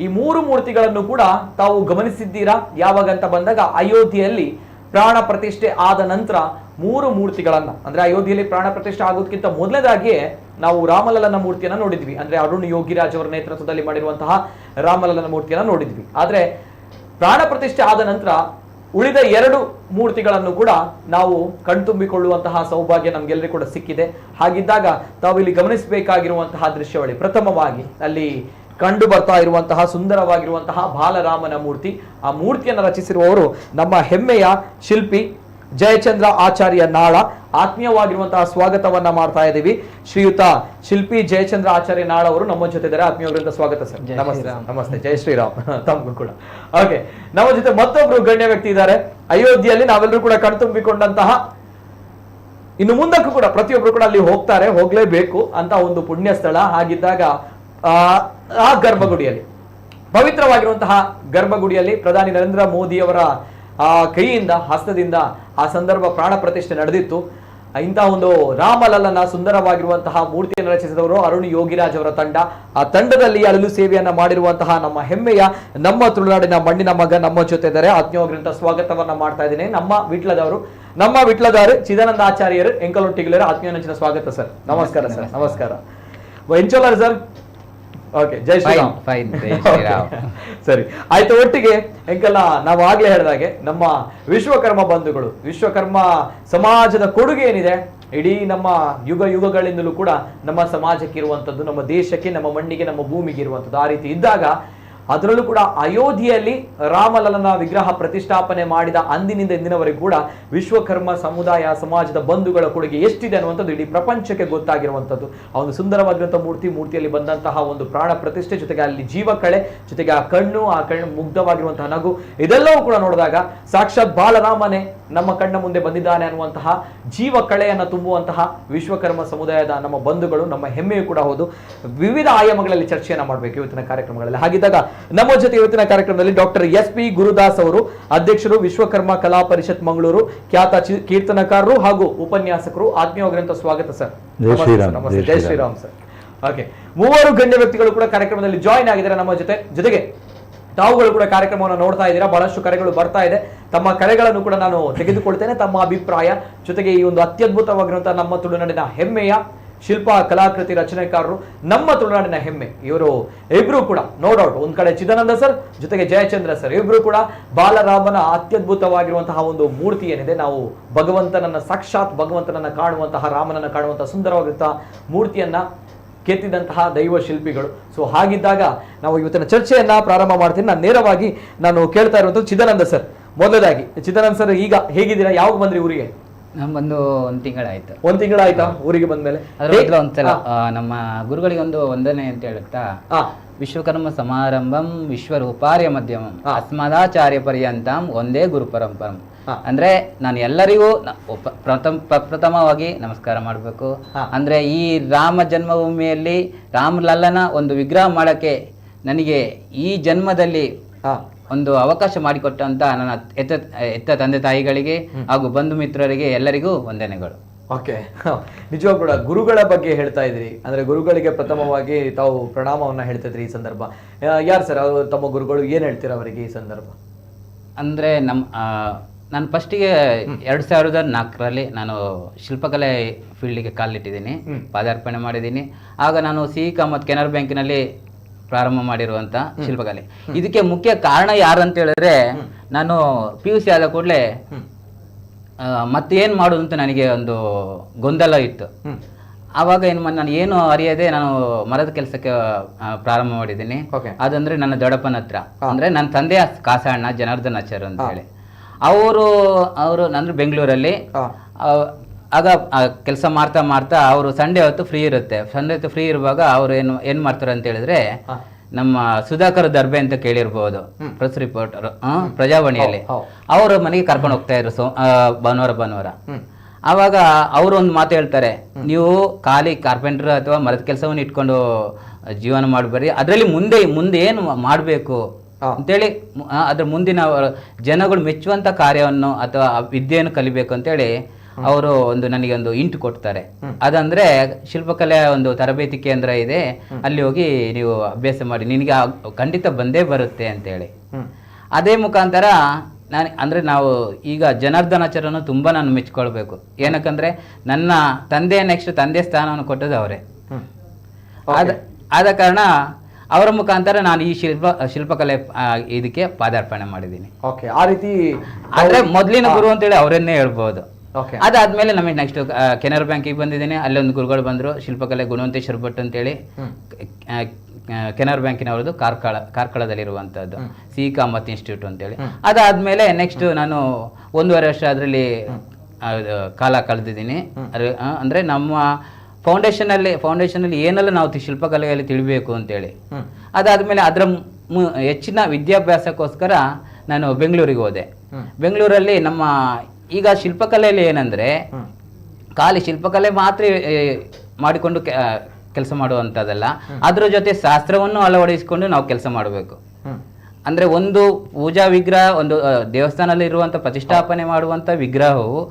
ಈ 3 ಮೂರ್ತಿಗಳನ್ನು ಕೂಡ ತಾವು ಗಮನಿಸಿದ್ದೀರಾ? ಯಾವಾಗಂತ ಬಂದಾಗ ಅಯೋಧ್ಯೆಯಲ್ಲಿ ಪ್ರಾಣ ಪ್ರತಿಷ್ಠೆ ಆದ ನಂತರ 3 ಮೂರ್ತಿಗಳನ್ನ, ಅಂದ್ರೆ ಅಯೋಧ್ಯೆಯಲ್ಲಿ ಪ್ರಾಣ ಪ್ರತಿಷ್ಠೆ ಆಗೋದಕ್ಕಿಂತ ಮೊದಲನೇದಾಗಿಯೇ ನಾವು ರಾಮಲಲ್ಲನ ಮೂರ್ತಿಯನ್ನ ನೋಡಿದ್ವಿ. ಅಂದ್ರೆ ಅರುಣ್ ಯೋಗಿರಾಜ್ ಅವರ ನೇತೃತ್ವದಲ್ಲಿ ಮಾಡಿರುವಂತಹ ರಾಮಲಲ್ಲನ ಮೂರ್ತಿಯನ್ನ ನೋಡಿದ್ವಿ. ಆದ್ರೆ ಪ್ರಾಣ ಪ್ರತಿಷ್ಠೆ ಆದ ನಂತರ ಉಳಿದ 2 ಮೂರ್ತಿಗಳನ್ನು ಕೂಡ ನಾವು ಕಣ್ತುಂಬಿಕೊಳ್ಳುವಂತಹ ಸೌಭಾಗ್ಯ ನಮ್ಗೆಲ್ಲರಿಗೂ ಕೂಡ ಸಿಕ್ಕಿದೆ. ಹಾಗಿದ್ದಾಗ ತಾವು ಇಲ್ಲಿ ಗಮನಿಸಬೇಕಾಗಿರುವಂತಹ ದೃಶ್ಯಾವಳಿ, ಪ್ರಥಮವಾಗಿ ಅಲ್ಲಿ ಕಂಡು ಬರ್ತಾ ಇರುವಂತಹ ಸುಂದರವಾಗಿರುವಂತಹ ಬಾಲರಾಮನ ಮೂರ್ತಿ. ಆ ಮೂರ್ತಿಯನ್ನು ರಚಿಸಿರುವವರು ನಮ್ಮ ಹೆಮ್ಮೆಯ ಶಿಲ್ಪಿ ಜಯಚಂದ್ರ ಆಚಾರ್ಯ ನಾಳ. ಆತ್ಮೀಯವಾಗಿರುವಂತಹ ಸ್ವಾಗತವನ್ನ ಮಾಡ್ತಾ ಇದ್ದೀವಿ. ಶ್ರೀಯುತ ಶಿಲ್ಪಿ ಜಯಚಂದ್ರ ಆಚಾರ್ಯ ನಾಳ ಅವರು ನಮ್ಮ ಜೊತೆ ಇದ್ದಾರೆ. ಆತ್ಮೀಯವಾಗಿರುವಂತಹ ಸ್ವಾಗತ ಸರ್. ನಮಸ್ತೆ. ನಮಸ್ತೆ, ಜೈ ಶ್ರೀರಾಮ್ ತಮಗೂ ಕೂಡ. ಓಕೆ, ನಮ್ಮ ಜೊತೆ ಮತ್ತೊಬ್ರು ಗಣ್ಯ ವ್ಯಕ್ತಿ ಇದ್ದಾರೆ. ಅಯೋಧ್ಯೆಯಲ್ಲಿ ನಾವೆಲ್ಲರೂ ಕೂಡ ಕಣ್ತುಂಬಿಕೊಂಡಂತಹ, ಇನ್ನು ಮುಂದಕ್ಕೂ ಕೂಡ ಪ್ರತಿಯೊಬ್ರು ಕೂಡ ಅಲ್ಲಿ ಹೋಗ್ತಾರೆ, ಹೋಗ್ಲೇಬೇಕು ಅಂತ ಒಂದು ಪುಣ್ಯ ಸ್ಥಳ. ಹಾಗಿದ್ದಾಗ ಆ ಗರ್ಭಗುಡಿಯಲ್ಲಿ, ಪವಿತ್ರವಾಗಿರುವಂತಹ ಗರ್ಭಗುಡಿಯಲ್ಲಿ ಪ್ರಧಾನಿ ನರೇಂದ್ರ ಮೋದಿ ಅವರ ಕೈಯಿಂದ, ಹಸ್ತದಿಂದ ಆ ಸಂದರ್ಭ ಪ್ರಾಣ ಪ್ರತಿಷ್ಠೆ ನಡೆದಿತ್ತು. ಇಂತಹ ಒಂದು ರಾಮಲಲ್ಲನ ಸುಂದರವಾಗಿರುವಂತಹ ಮೂರ್ತಿಯನ್ನು ರಚಿಸಿದವರು ಅರುಣ್ ಯೋಗಿರಾಜ್ ಅವರ ತಂಡ. ಆ ತಂಡದಲ್ಲಿ ಅಳಲು ಸೇವೆಯನ್ನ ಮಾಡಿರುವಂತಹ ನಮ್ಮ ಹೆಮ್ಮೆಯ, ನಮ್ಮ ತುಳುನಾಡಿನ ಮಣ್ಣಿನ ಮಗ ನಮ್ಮ ಜೊತೆ ಇದ್ದಾರೆ. ಆತ್ಮೀಯವಾಗಿರುವಂತಹ ಸ್ವಾಗತವನ್ನ ಮಾಡ್ತಾ ಇದ್ದೀನಿ. ನಮ್ಮ ವಿಟ್ಲದವರು ಚಿದಾನಂದ ಆಚಾರ್ಯರು ಎಂಕಲೊಟ್ಟಿಗಿಲ್ಲರು. ಆತ್ಮೀಯ ನೆಚ್ಚಿನ ಸ್ವಾಗತ ಸರ್. ನಮಸ್ಕಾರ ಸರ್. ನಮಸ್ಕಾರ. ಎಂಚೋಲರ್ ಸರ್. ಓಕೆ, ಜೈ ಶ್ರೀರಾಮ್. ಸರಿ, ಆಯ್ತು. ಒಟ್ಟಿಗೆ ಎಂಕಲ್ಲ ನಾವು ಆಗ್ಲೇ ಹೇಳಿದಾಗೆ ನಮ್ಮ ವಿಶ್ವಕರ್ಮ ಬಂಧುಗಳು, ವಿಶ್ವಕರ್ಮ ಸಮಾಜದ ಕೊಡುಗೆ ಏನಿದೆ ಇಡೀ ನಮ್ಮ ಯುಗಗಳಿಂದಲೂ ಕೂಡ ನಮ್ಮ ಸಮಾಜಕ್ಕೆ ಇರುವಂತದ್ದು, ನಮ್ಮ ದೇಶಕ್ಕೆ, ನಮ್ಮ ಮಣ್ಣಿಗೆ, ನಮ್ಮ ಭೂಮಿಗೆ ಇರುವಂತದ್ದು. ಆ ರೀತಿ ಇದ್ದಾಗ ಅದರಲ್ಲೂ ಕೂಡ ಅಯೋಧ್ಯೆಯಲ್ಲಿ ರಾಮಲಲ್ಲನ ವಿಗ್ರಹ ಪ್ರತಿಷ್ಠಾಪನೆ ಮಾಡಿದ ಅಂದಿನಿಂದ ಇಂದಿನವರೆಗೂ ಕೂಡ ವಿಶ್ವಕರ್ಮ ಸಮುದಾಯ ಸಮಾಜದ ಬಂಧುಗಳ ಕೊಡುಗೆ ಎಷ್ಟಿದೆ ಅನ್ನುವಂಥದ್ದು ಇಡೀ ಪ್ರಪಂಚಕ್ಕೆ ಗೊತ್ತಾಗಿರುವಂಥದ್ದು. ಆ ಒಂದು ಸುಂದರವಾಗಿರುವಂತಹ ಮೂರ್ತಿಯಲ್ಲಿ ಬಂದಂತಹ ಒಂದು ಪ್ರಾಣ ಪ್ರತಿಷ್ಠೆ, ಜೊತೆಗೆ ಅಲ್ಲಿ ಜೀವಕಳೆ, ಜೊತೆಗೆ ಆ ಕಣ್ಣು ಮುಗ್ಧವಾಗಿರುವಂತಹ ನಗು, ಇದೆಲ್ಲವೂ ಕೂಡ ನೋಡಿದಾಗ ಸಾಕ್ಷಾತ್ ಬಾಲರಾಮನೇ ನಮ್ಮ ಕಣ್ಣ ಮುಂದೆ ಬಂದಿದ್ದಾನೆ ಅನ್ನುವಂತಹ ಜೀವ ಕಳೆಯನ್ನು ತುಂಬುವಂತಹ ವಿಶ್ವಕರ್ಮ ಸಮುದಾಯದ ನಮ್ಮ ಬಂಧುಗಳು ನಮ್ಮ ಹೆಮ್ಮೆಯೂ ಕೂಡ ಹೌದು. ವಿವಿಧ ಆಯಾಮಗಳಲ್ಲಿ ಚರ್ಚೆಯನ್ನ ಮಾಡಬೇಕು ಇವತ್ತಿನ ಕಾರ್ಯಕ್ರಮಗಳಲ್ಲಿ. ಹಾಗಿದ್ದಾಗ ನಮ್ಮ ಜೊತೆ ಇವತ್ತಿನ ಕಾರ್ಯಕ್ರಮದಲ್ಲಿ ಡಾಕ್ಟರ್ SP ಗುರುದಾಸ್ ಅವರು, ಅಧ್ಯಕ್ಷರು ವಿಶ್ವಕರ್ಮ ಕಲಾ ಪರಿಷತ್ ಮಂಗಳೂರು, ಖ್ಯಾತ ಕೀರ್ತನಕಾರರು ಹಾಗೂ ಉಪನ್ಯಾಸಕರು. ಆತ್ಮೀಯವಾಗಿರುವಂತಹ ಸ್ವಾಗತ ಸರ್. ನಮಸ್ತೆ. ಜೈ ಶ್ರೀರಾಮ್ ಸರ್. ಓಕೆ, 3 ಗಣ್ಯ ವ್ಯಕ್ತಿಗಳು ಕೂಡ ಕಾರ್ಯಕ್ರಮದಲ್ಲಿ ಜಾಯಿನ್ ಆಗಿದ್ದಾರೆ ನಮ್ಮ ಜೊತೆಗೆ ತಾವುಗಳು ಕೂಡ ಕಾರ್ಯಕ್ರಮವನ್ನು ನೋಡ್ತಾ ಇದ್ದೀರಾ. ಬಹಳಷ್ಟು ಕರೆಗಳು ಬರ್ತಾ ಇದೆ. ತಮ್ಮ ಕರೆಗಳನ್ನು ಕೂಡ ನಾನು ತೆಗೆದುಕೊಳ್ತೇನೆ. ತಮ್ಮ ಅಭಿಪ್ರಾಯ, ಜೊತೆಗೆ ಈ ಒಂದು ಅತ್ಯದ್ಭುತವಾಗಿರುವಂತಹ ನಮ್ಮ ತುಳುನಾಡಿನ ಹೆಮ್ಮೆಯ ಶಿಲ್ಪ ಕಲಾಕೃತಿ ರಚನೆಕಾರರು, ನಮ್ಮ ತುಳುನಾಡಿನ ಹೆಮ್ಮೆ ಇವರು ಇಬ್ರು ಕೂಡ ನೋ ಡೌಟ್. ಒಂದ್ ಕಡೆ ಚಿದಾನಂದ ಸರ್, ಜೊತೆಗೆ ಜಯಚಂದ್ರ ಸರ್, ಇಬ್ರು ಕೂಡ ಬಾಲರಾಮನ ಅತ್ಯದ್ಭುತವಾಗಿರುವಂತಹ ಒಂದು ಮೂರ್ತಿ ಏನಿದೆ, ನಾವು ಸಾಕ್ಷಾತ್ ಭಗವಂತನನ್ನ ಕಾಣುವಂತಹ, ರಾಮನನ್ನ ಕಾಣುವಂತಹ ಸುಂದರವಾಗಿರುವಂತಹ ಮೂರ್ತಿಯನ್ನ ಕೆತ್ತಿದಂತಹ ದೈವ ಶಿಲ್ಪಿಗಳು. ಸೊ ಹಾಗಿದ್ದಾಗ ನಾವು ಇವತ್ತಿನ ಚರ್ಚೆಯನ್ನ ಪ್ರಾರಂಭ ಮಾಡ್ತೀನಿ. ನಾನು ನೇರವಾಗಿ ಕೇಳ್ತಾ ಇರುವಂತದ್ದು ಚಿದಾನಂದ ಸರ್. ಮೊದಲದಾಗಿ ಚಿದಾನಂದ ಸರ್, ಈಗ ಹೇಗಿದ್ದೀರಾ? ಯಾವಾಗ ಬಂದ್ರಿ ಊರಿಗೆ? ಬಂದು 1 ತಿಂಗಳಾಯ್ತು. 1 ತಿಂಗಳಾಯ್ತಾ ಊರಿಗೆ ಬಂದ್ಮೇಲೆ? ಒಂದ್ಸಲ ನಮ್ಮ ಗುರುಗಳಿಗೆ ಒಂದು ವಂದನೆ ಅಂತ ಹೇಳುತ್ತಾ, ವಿಶ್ವಕರ್ಮ ಸಮಾರಂಭಂ ವಿಶ್ವರೂಪಾರ್ಯ ಮಧ್ಯಮಂ ಅಸ್ಮದಾಚಾರ್ಯ ಪರ್ಯಂತಂ ಒಂದೇ ಗುರು ಪರಂಪರಂ. ಅಂದ್ರೆ ನಾನು ಎಲ್ಲರಿಗೂ ಪ್ರಥಮವಾಗಿ ನಮಸ್ಕಾರ ಮಾಡಬೇಕು. ಅಂದ್ರೆ ಈ ರಾಮ ಜನ್ಮಭೂಮಿಯಲ್ಲಿ ರಾಮಲಲ್ಲನ ಒಂದು ವಿಗ್ರಹ ಮಾಡಕ್ಕೆ ನನಗೆ ಈ ಜನ್ಮದಲ್ಲಿ ಒಂದು ಅವಕಾಶ ಮಾಡಿಕೊಟ್ಟಂತ ನನ್ನ ಎತ್ತ ತಂದೆ ತಾಯಿಗಳಿಗೆ ಹಾಗೂ ಬಂಧು ಮಿತ್ರರಿಗೆ ಎಲ್ಲರಿಗೂ ವಂದನೆಗಳು. ಓಕೆ, ನಿಜವಾಗ ಕೂಡ ಗುರುಗಳ ಬಗ್ಗೆ ಹೇಳ್ತಾ ಇದ್ರಿ. ಅಂದ್ರೆ ಗುರುಗಳಿಗೆ ಪ್ರಥಮವಾಗಿ ತಾವು ಪ್ರಣಾಮವನ್ನ ಹೇಳ್ತಾ ಇದ್ರಿ. ಈ ಸಂದರ್ಭ ಯಾರು ಸರ್ ತಮ್ಮ ಗುರುಗಳು? ಏನ್ ಹೇಳ್ತೀರಾ ಅವರಿಗೆ ಈ ಸಂದರ್ಭ? ಅಂದ್ರೆ ನಾನು ಫಸ್ಟಿಗೆ 2004ರಲ್ಲಿ ನಾನು ಶಿಲ್ಪಕಲೆ ಫೀಲ್ಡಿಗೆ ಕಾಲಿಟ್ಟಿದ್ದೀನಿ, ಪಾದಾರ್ಪಣೆ ಮಾಡಿದ್ದೀನಿ. ಆಗ ನಾನು ಸಿಇ ಮತ್ತು ಕೆನರಾ ಬ್ಯಾಂಕಿನಲ್ಲಿ ಪ್ರಾರಂಭ ಮಾಡಿರುವಂತ ಶಿಲ್ಪಕಲೆ. ಇದಕ್ಕೆ ಮುಖ್ಯ ಕಾರಣ ಯಾರು ಅಂತ ಹೇಳಿದ್ರೆ ನಾನು PUC ಆದ ಕೂಡಲೇ ಮತ್ತೇನು ಮಾಡೋದು ಅಂತ ನನಗೆ ಒಂದು ಗೊಂದಲ ಇತ್ತು. ಆವಾಗ ನಾನು ಏನು ಅರಿಯದೆ ನಾನು ಮರದ ಕೆಲಸಕ್ಕೆ ಪ್ರಾರಂಭ ಮಾಡಿದ್ದೀನಿ. ಅದಂದ್ರೆ ನನ್ನ ದೊಡ್ಡಪ್ಪನ ಹತ್ರ, ಅಂದ್ರೆ ನನ್ನ ತಂದೆಯ ಕಾಸಣ್ಣ ಜನಾರ್ದನ್ ಆಚಾರ್ ಅಂತ ಹೇಳಿ. ಅವರು ಅಂದ್ರೆ ಬೆಂಗಳೂರಲ್ಲಿ ಆಗ ಕೆಲಸ ಮಾಡ್ತಾ ಅವರು ಸಂಡೇ ಹೊತ್ತು ಫ್ರೀ ಇರುತ್ತೆ. ಸಂಡೇ ಹೊತ್ತು ಫ್ರೀ ಇರುವಾಗ ಅವ್ರು ಏನ್ ಮಾಡ್ತಾರೆ ಅಂತ ಹೇಳಿದ್ರೆ, ನಮ್ಮ ಸುಧಾಕರ್ ದರ್ಬೆ ಅಂತ ಕೇಳಿರ್ಬೋದು, ಪ್ರೆಸ್ ರಿಪೋರ್ಟರ್ ಪ್ರಜಾವಾಣಿಯಲ್ಲಿ, ಅವ್ರ ಮನೆಗೆ ಕರ್ಕೊಂಡು ಹೋಗ್ತಾ ಇದ್ರು ಭಾನುವಾರ. ಆವಾಗ ಅವರು ಒಂದು ಮಾತು ಹೇಳ್ತಾರೆ, ನೀವು ಖಾಲಿ ಕಾರ್ಪೆಂಟರ್ ಅಥವಾ ಮರದ ಕೆಲಸವನ್ನು ಇಟ್ಕೊಂಡು ಜೀವನ ಮಾಡಬೇಡಿ, ಅದರಲ್ಲಿ ಮುಂದೆ ಏನು ಮಾಡಬೇಕು ಅಂತೇಳಿ, ಅದ್ರ ಮುಂದಿನ ಜನಗಳು ಮೆಚ್ಚುವಂತ ಕಾರ್ಯವನ್ನು ಅಥವಾ ವಿದ್ಯೆಯನ್ನು ಕಲಿಬೇಕು ಅಂತೇಳಿ ಅವರು ನನಗೆ ಒಂದು ಇಂಟು ಕೊಡ್ತಾರೆ. ಅದಂದ್ರೆ ಶಿಲ್ಪಕಲೆ ಒಂದು ತರಬೇತಿ ಕೇಂದ್ರ ಇದೆ, ಅಲ್ಲಿ ಹೋಗಿ ನೀವು ಅಭ್ಯಾಸ ಮಾಡಿ, ನಿನಗೆ ಖಂಡಿತ ಬಂದೇ ಬರುತ್ತೆ ಅಂತೇಳಿ. ಅದೇ ಮುಖಾಂತರ ನಾವು ಈಗ ಜನಾರ್ದನಾಚಾರ್ಯನು ತುಂಬಾ ನಾನು ಮೆಚ್ಕೊಳ್ಬೇಕು. ಏನಕ್ಕಂದ್ರೆ ನನ್ನ ತಂದೆ ಸ್ಥಾನವನ್ನು ಕೊಟ್ಟದ್ದು ಅವರೇ. ಆದ ಕಾರಣ ಅವರ ಮುಖಾಂತರ ನಾನು ಈ ಶಿಲ್ಪಕಲೆ ಇದಕ್ಕೆ ಪಾದಾರ್ಪಣೆ ಮಾಡಿದ್ದೀನಿ. ಆ ರೀತಿ ಆದ್ರೆ ಮೊದಲಿನ ಗುರು ಅಂತೇಳಿ ಅವರನ್ನೇ ಹೇಳ್ಬೋದು. ಅದಾದ್ಮೇಲೆ ನಮಗೆ ನೆಕ್ಸ್ಟ್ ಕೆನರಾ ಬ್ಯಾಂಕಿಗೆ ಬಂದಿದ್ದೀನಿ. ಅಲ್ಲಿ ಒಂದು ಗುರುಗಳು ಬಂದರು, ಶಿಲ್ಪಕಲೆ ಗುಣವಂತೇಶ್ವರ ಭಟ್ ಅಂತೇಳಿ, ಕೆನರಾ ಬ್ಯಾಂಕಿನವ್ರದ್ದು ಕಾರ್ಕಳದಲ್ಲಿರುವಂಥದ್ದು, ಸಿ ಕಾಮತ್ ಇನ್ಸ್ಟಿಟ್ಯೂಟ್ ಅಂತೇಳಿ. ಅದಾದ್ಮೇಲೆ ನೆಕ್ಸ್ಟ್ ನಾನು 1.5 ವರ್ಷ ಅದರಲ್ಲಿ ಕಾಲ ಕಳೆದಿದ್ದೀನಿ. ಅಂದ್ರೆ ನಮ್ಮ ಫೌಂಡೇಶನ್ ಅಲ್ಲಿ ಏನೆಲ್ಲ ನಾವು ಶಿಲ್ಪಕಲೆಯಲ್ಲಿ ತಿಳಿಬೇಕು ಅಂತೇಳಿ. ಅದಾದ್ಮೇಲೆ ಅದರ ಹೆಚ್ಚಿನ ವಿದ್ಯಾಭ್ಯಾಸಕ್ಕೋಸ್ಕರ ನಾನು ಬೆಂಗಳೂರಿಗೆ ಹೋದೆ. ಬೆಂಗಳೂರಲ್ಲಿ ನಮ್ಮ ಈಗ ಶಿಲ್ಪಕಲೆಯಲ್ಲಿ ಏನಂದ್ರೆ ಖಾಲಿ ಶಿಲ್ಪಕಲೆ ಮಾತ್ರ ಮಾಡಿಕೊಂಡು ಕೆಲಸ ಮಾಡುವಂಥದ್ದಲ್ಲ, ಅದ್ರ ಜೊತೆ ಶಾಸ್ತ್ರವನ್ನು ಅಳವಡಿಸಿಕೊಂಡು ನಾವು ಕೆಲಸ ಮಾಡಬೇಕು. ಅಂದ್ರೆ ಒಂದು ಪೂಜಾ ವಿಗ್ರಹ, ಒಂದು ದೇವಸ್ಥಾನದಲ್ಲಿ ಇರುವಂತ ಪ್ರತಿಷ್ಠಾಪನೆ ಮಾಡುವಂತ ವಿಗ್ರಹವು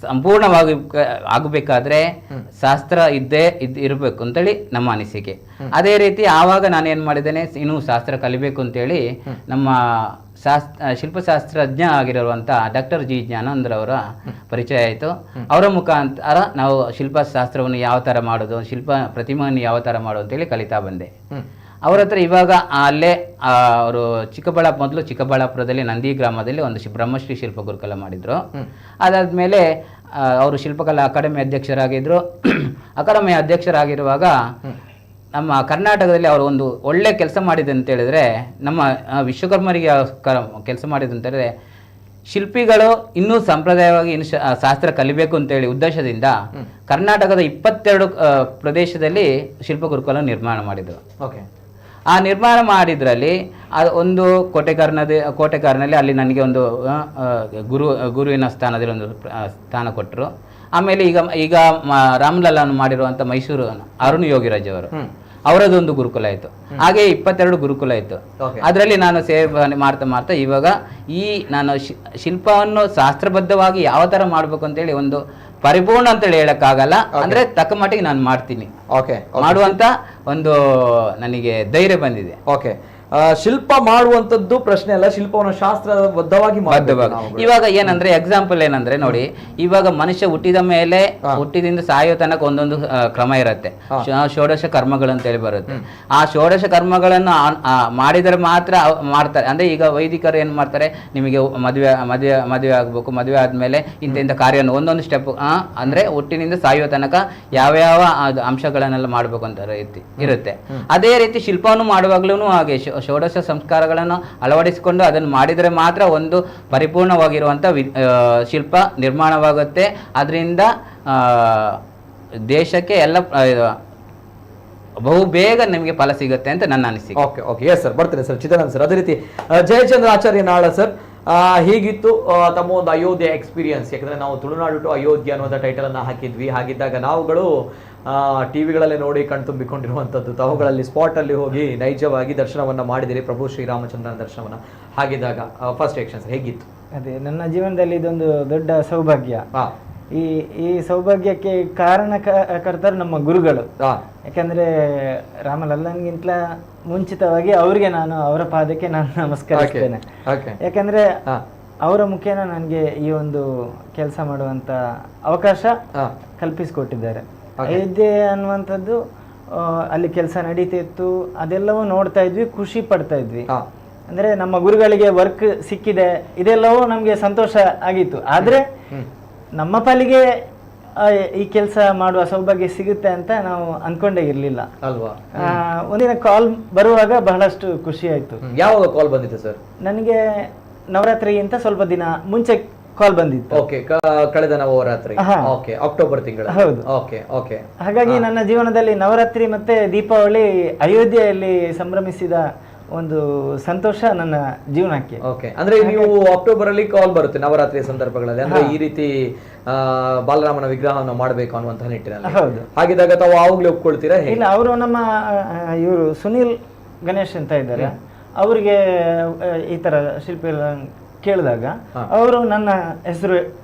ಸಂಪೂರ್ಣವಾಗಿ ಆಗಬೇಕಾದ್ರೆ ಶಾಸ್ತ್ರ ಇರಬೇಕು ಅಂತೇಳಿ ನಮ್ಮ ಅನಿಸಿಕೆ. ಅದೇ ರೀತಿ ಆವಾಗ ನಾನೇನ್ ಮಾಡಿದ್ದೇನೆ, ಇನ್ನು ಶಾಸ್ತ್ರ ಕಲಿಬೇಕು ಅಂತೇಳಿ ನಮ್ಮ ಶಿಲ್ಪಶಾಸ್ತ್ರಜ್ಞ ಆಗಿರುವಂತ ಡಾಕ್ಟರ್ ಜಿ ಜ್ಞಾನಂದ್ರ ಅವರ ಪರಿಚಯ ಆಯಿತು. ಅವರ ಮುಖಾಂತರ ನಾವು ಶಿಲ್ಪಶಾಸ್ತ್ರವನ್ನು ಯಾವ ತರ ಮಾಡೋದು, ಶಿಲ್ಪ ಪ್ರತಿಮೆಯನ್ನು ಯಾವ ತರ ಮಾಡೋದು ಅಂತೇಳಿ ಕಲಿತಾ ಬಂದೆ. ಅವ್ರ ಹತ್ರ ಇವಾಗ ಅಲ್ಲೇ ಅವರು ಮೊದಲು ಚಿಕ್ಕಬಳ್ಳಾಪುರದಲ್ಲಿ ನಂದಿ ಗ್ರಾಮದಲ್ಲಿ ಒಂದು ಬ್ರಹ್ಮಶ್ರೀ ಶಿಲ್ಪ ಗುರುಕುಲ ಮಾಡಿದ್ರು. ಅದಾದ್ಮೇಲೆ ಅವರು ಶಿಲ್ಪಕಲಾ ಅಕಾಡೆಮಿ ಅಧ್ಯಕ್ಷರಾಗಿದ್ರು. ಅಕಾಡೆಮಿ ಅಧ್ಯಕ್ಷರಾಗಿರುವಾಗ ನಮ್ಮ ಕರ್ನಾಟಕದಲ್ಲಿ ಅವರು ಒಂದು ಒಳ್ಳೆ ಕೆಲಸ ಮಾಡಿದೆ ಅಂತ ಹೇಳಿದ್ರೆ, ನಮ್ಮ ವಿಶ್ವಕರ್ಮರಿಗೆ ಕೆಲಸ ಮಾಡಿದೆ ಅಂತ ಹೇಳಿದ್ರೆ, ಶಿಲ್ಪಿಗಳು ಇನ್ನೂ ಸಂಪ್ರದಾಯವಾಗಿ ಶಾಸ್ತ್ರ ಕಲಿಬೇಕು ಅಂತೇಳಿ ಉದ್ದೇಶದಿಂದ ಕರ್ನಾಟಕದ 22 ಪ್ರದೇಶದಲ್ಲಿ ಶಿಲ್ಪ ಗುರುಕುಲ ನಿರ್ಮಾಣ ಮಾಡಿದ್ರು. ಆ ನಿರ್ಮಾಣ ಮಾಡಿದ್ರಲ್ಲಿ ಒಂದು ಕೋಟೆಕಾರ್ನಲ್ಲಿ ಅಲ್ಲಿ ನನಗೆ ಒಂದು ಗುರುವಿನ ಸ್ಥಾನದಲ್ಲಿ ಒಂದು ಸ್ಥಾನ ಕೊಟ್ಟರು. ಆಮೇಲೆ ಈಗ ರಾಮಲಲ್ಲನ್ನು ಮಾಡಿರುವಂತ ಮೈಸೂರು ಅರುಣ್ ಯೋಗಿರಾಜ್ ಅವರದೊಂದು ಗುರುಕುಲ ಇತ್ತು. ಹಾಗೆ 22 ಗುರುಕುಲ ಇತ್ತು. ಅದರಲ್ಲಿ ನಾನು ಸೇವೆ ಮಾಡ್ತಾ ಇವಾಗ ನಾನು ಶಿಲ್ಪವನ್ನು ಶಾಸ್ತ್ರಬದ್ಧವಾಗಿ ಯಾವ ತರ ಮಾಡ್ಬೇಕು ಅಂತೇಳಿ ಒಂದು ಪರಿಪೂರ್ಣ ಅಂತೇಳಿ ಹೇಳಕ್ಕಾಗಲ್ಲ, ಅಂದ್ರೆ ತಕ್ಕ ಮಟ್ಟಿಗೆ ನಾನು ಮಾಡ್ತೀನಿ ಮಾಡುವಂತ ಒಂದು ನನಗೆ ಧೈರ್ಯ ಬಂದಿದೆ. ಶಿಲ್ಪ ಮಾಡುವಂತದ್ದು ಪ್ರಶ್ನೆ ಅಲ್ಲ, ಶಿಲ್ಪವನ್ನು ಶಾಸ್ತ್ರಬದ್ಧವಾಗಿ ಇವಾಗ ಏನಂದ್ರೆ ಎಕ್ಸಾಂಪಲ್ ಏನಂದ್ರೆ ನೋಡಿ, ಇವಾಗ ಮನುಷ್ಯ ಹುಟ್ಟಿದಿಂದ ಸಾಯೋ ತನಕ ಒಂದೊಂದು ಕ್ರಮ ಇರುತ್ತೆ. ಷೋಡಶ ಕರ್ಮಗಳು ಅಂತ ಹೇಳಿ ಬರುತ್ತೆ. ಆ ಷೋಡಶ ಕರ್ಮಗಳನ್ನು ಮಾಡಿದರೆ ಮಾತ್ರ ಮಾಡ್ತಾರೆ. ಅಂದ್ರೆ ಈಗ ವೈದಿಕರು ಏನ್ ಮಾಡ್ತಾರೆ, ನಿಮಗೆ ಮದುವೆ ಆಗ್ಬೇಕು, ಮದುವೆ ಆದ್ಮೇಲೆ ಇಂಥ ಕಾರ್ಯವನ್ನು ಒಂದೊಂದು ಸ್ಟೆಪ್ ಅಂದ್ರೆ ಹುಟ್ಟಿನಿಂದ ಸಾಯೋ ತನಕ ಯಾವ ಅಂಶಗಳನ್ನೆಲ್ಲ ಮಾಡ್ಬೇಕು ಅಂತ ಇರುತ್ತೆ. ಅದೇ ರೀತಿ ಶಿಲ್ಪವನ್ನು ಮಾಡುವಾಗ್ಲೂ ಹಾಗೆ ಷೋಡಶ ಸಂಸ್ಕಾರಗಳನ್ನು ಅಳವಡಿಸಿಕೊಂಡು ಅದನ್ನು ಮಾಡಿದರೆ ಮಾತ್ರ ಒಂದು ಪರಿಪೂರ್ಣವಾಗಿರುವಂಥ ಶಿಲ್ಪ ನಿರ್ಮಾಣವಾಗುತ್ತೆ. ಅದರಿಂದ ದೇಶಕ್ಕೆ ಎಲ್ಲ ಬಹು ಬೇಗ ನಿಮಗೆ ಫಲ ಸಿಗುತ್ತೆ ಅಂತ ನನ್ನ ಅನಿಸಿಕೆ. ಎಸ್ ಸರ್, ಬರ್ತೀನಿ ಸರ್. ಚಿದಾನಂದ ಸರ್, ಅದೇ ರೀತಿ ಜಯಚಂದ್ರ ಆಚಾರ್ಯ ನಾಳ ಸರ್, ಹೀಗಿತ್ತು ತಮ್ಮ ಒಂದು ಅಯೋಧ್ಯೆ ಎಕ್ಸ್ಪೀರಿಯನ್ಸ್. ಯಾಕಂದ್ರೆ ನಾವು ತುಳುನಾಡು ಟು ಅಯೋಧ್ಯೆ ಅನ್ನುವಂಥ ಟೈಟಲ್ ಅನ್ನ ಹಾಕಿದ್ವಿ. ಹಾಗಿದ್ದಾಗ ನಾವುಗಳು ಟಿವಿಗಳಲ್ಲೇ ನೋಡಿ ಕಣ್ತುಂಬಿಕೊಂಡಿರುವಂಥದ್ದು, ತಾವುಗಳಲ್ಲಿ ಸ್ಪಾಟ್ ಅಲ್ಲಿ ಹೋಗಿ ನೈಜವಾಗಿ ದರ್ಶನವನ್ನ ಮಾಡಿದಿರಿ, ಪ್ರಭು ಶ್ರೀರಾಮಚಂದ್ರನ ದರ್ಶನವನ್ನ. ಹಾಗಿದ್ದಾಗ ಫಸ್ಟ್ ರಿಯಾಕ್ಷನ್ಸ್ ಹೇಗಿತ್ತು? ಅದೇ ನನ್ನ ಜೀವನದಲ್ಲಿ ಇದೊಂದು ದೊಡ್ಡ ಸೌಭಾಗ್ಯ. ಈ ಸೌಭಾಗ್ಯಕ್ಕೆ ಕಾರಣಕರ್ತರು ನಮ್ಮ ಗುರುಗಳು. ಯಾಕಂದ್ರೆ ರಾಮಲಲ್ಲನ್ಗಿಂತ ಮುಂಚಿತವಾಗಿ ಅವರಿಗೆ ಅವರ ಪಾದಕ್ಕೆ ನಾನು ನಮಸ್ಕರಿಸ್ತೇನೆ. ಯಾಕಂದ್ರೆ ಅವರ ಮುಖೇನ ನನಗೆ ಈ ಒಂದು ಕೆಲಸ ಮಾಡುವಂತ ಅವಕಾಶ ಕಲ್ಪಿಸಿಕೊಟ್ಟಿದ್ದಾರೆ. ಅಯೋಧ್ಯೆ ಅನ್ನುವಂಥದ್ದು ಅಲ್ಲಿ ಕೆಲಸ ನಡೀತಿತ್ತು, ಅದೆಲ್ಲವೂ ನೋಡ್ತಾ ಇದ್ವಿ, ಖುಷಿ ಪಡ್ತಾ ಇದ್ವಿ. ಅಂದ್ರೆ ನಮ್ಮ ಗುರುಗಳಿಗೆ ವರ್ಕ್ ಸಿಕ್ಕಿದೆ, ಇದೆಲ್ಲವೂ ನಮ್ಗೆ ಸಂತೋಷ ಆಗಿತ್ತು. ಆದ್ರೆ ನಮ್ಮ ಪಾಲಿಗೆ ಈ ಕೆಲಸ ಮಾಡುವ ಸೌಭಾಗ್ಯ ಸಿಗುತ್ತೆ ಅಂತ ನಾವು ಅನ್ಕೊಂಡೇ ಇರ್ಲಿಲ್ಲ ಅಲ್ವಾ. ಒಂದಿನ ಕಾಲ್ ಬರುವಾಗ ಬಹಳಷ್ಟು ಖುಷಿ ಆಯ್ತು. ಯಾವಾಗ ಕಾಲ್ ಬಂದಿತ್ತು ಸರ್? ನನಗೆ ನವರಾತ್ರಿಗಿಂತ ಸ್ವಲ್ಪ ದಿನ ಮುಂಚೆ ಕಾಲ್ ಬಂದಿತ್ತು. ಓಕೆ, ಕಳೆದ ನವರಾತ್ರಿ. ಓಕೆ, ಅಕ್ಟೋಬರ್ ತಿಂಗಳು. ಹೌದು. Okay okay. ಹಾಗಾಗಿ ನನ್ನ ಜೀವನದಲ್ಲಿ ನವರಾತ್ರಿ ಮತ್ತೆ ದೀಪಾವಳಿ ಅಯೋಧ್ಯೆಯಲ್ಲಿ ಸಂಭ್ರಮಿಸಿದ ಒಂದು ಸಂತೋಷ ನನ್ನ ಜೀವನಕ್ಕೆ. ಓಕೆ, ಅಂದ್ರೆ ನೀವು ಅಕ್ಟೋಬರ್ ಅಲ್ಲಿ ಕಾಲ್ ಬರುತ್ತೆ ನವರಾತ್ರಿಯ ಸಂದರ್ಭಗಳಲ್ಲಿ, ಅಂದ್ರೆ ಈ ರೀತಿ ಬಾಲರಾಮನ ವಿಗ್ರಹವನ್ನು ಮಾಡಬೇಕು ಅನ್ನುವಂತಹ ನಿಟ್ಟಿನಲ್ಲಿ. ಹೌದು. ಹಾಗಿದ್ದಾಗ ತಾವು ಆವಾಗ್ಲೇ ಒಪ್ಕೊಳ್ತೀರಾ? ಇಲ್ಲ, ಅವರು ನಮ್ಮ ಇವರು ಸುನಿಲ್ ಗಣೇಶ್ ಅಂತ ಇದ್ದಾರೆ, ಅವರಿಗೆ ಈ ತರ ಶಿಲ್ಪಿ ಕೇಳಿದಾಗ ಅವರು ನನ್ನ ಹೆಸರು,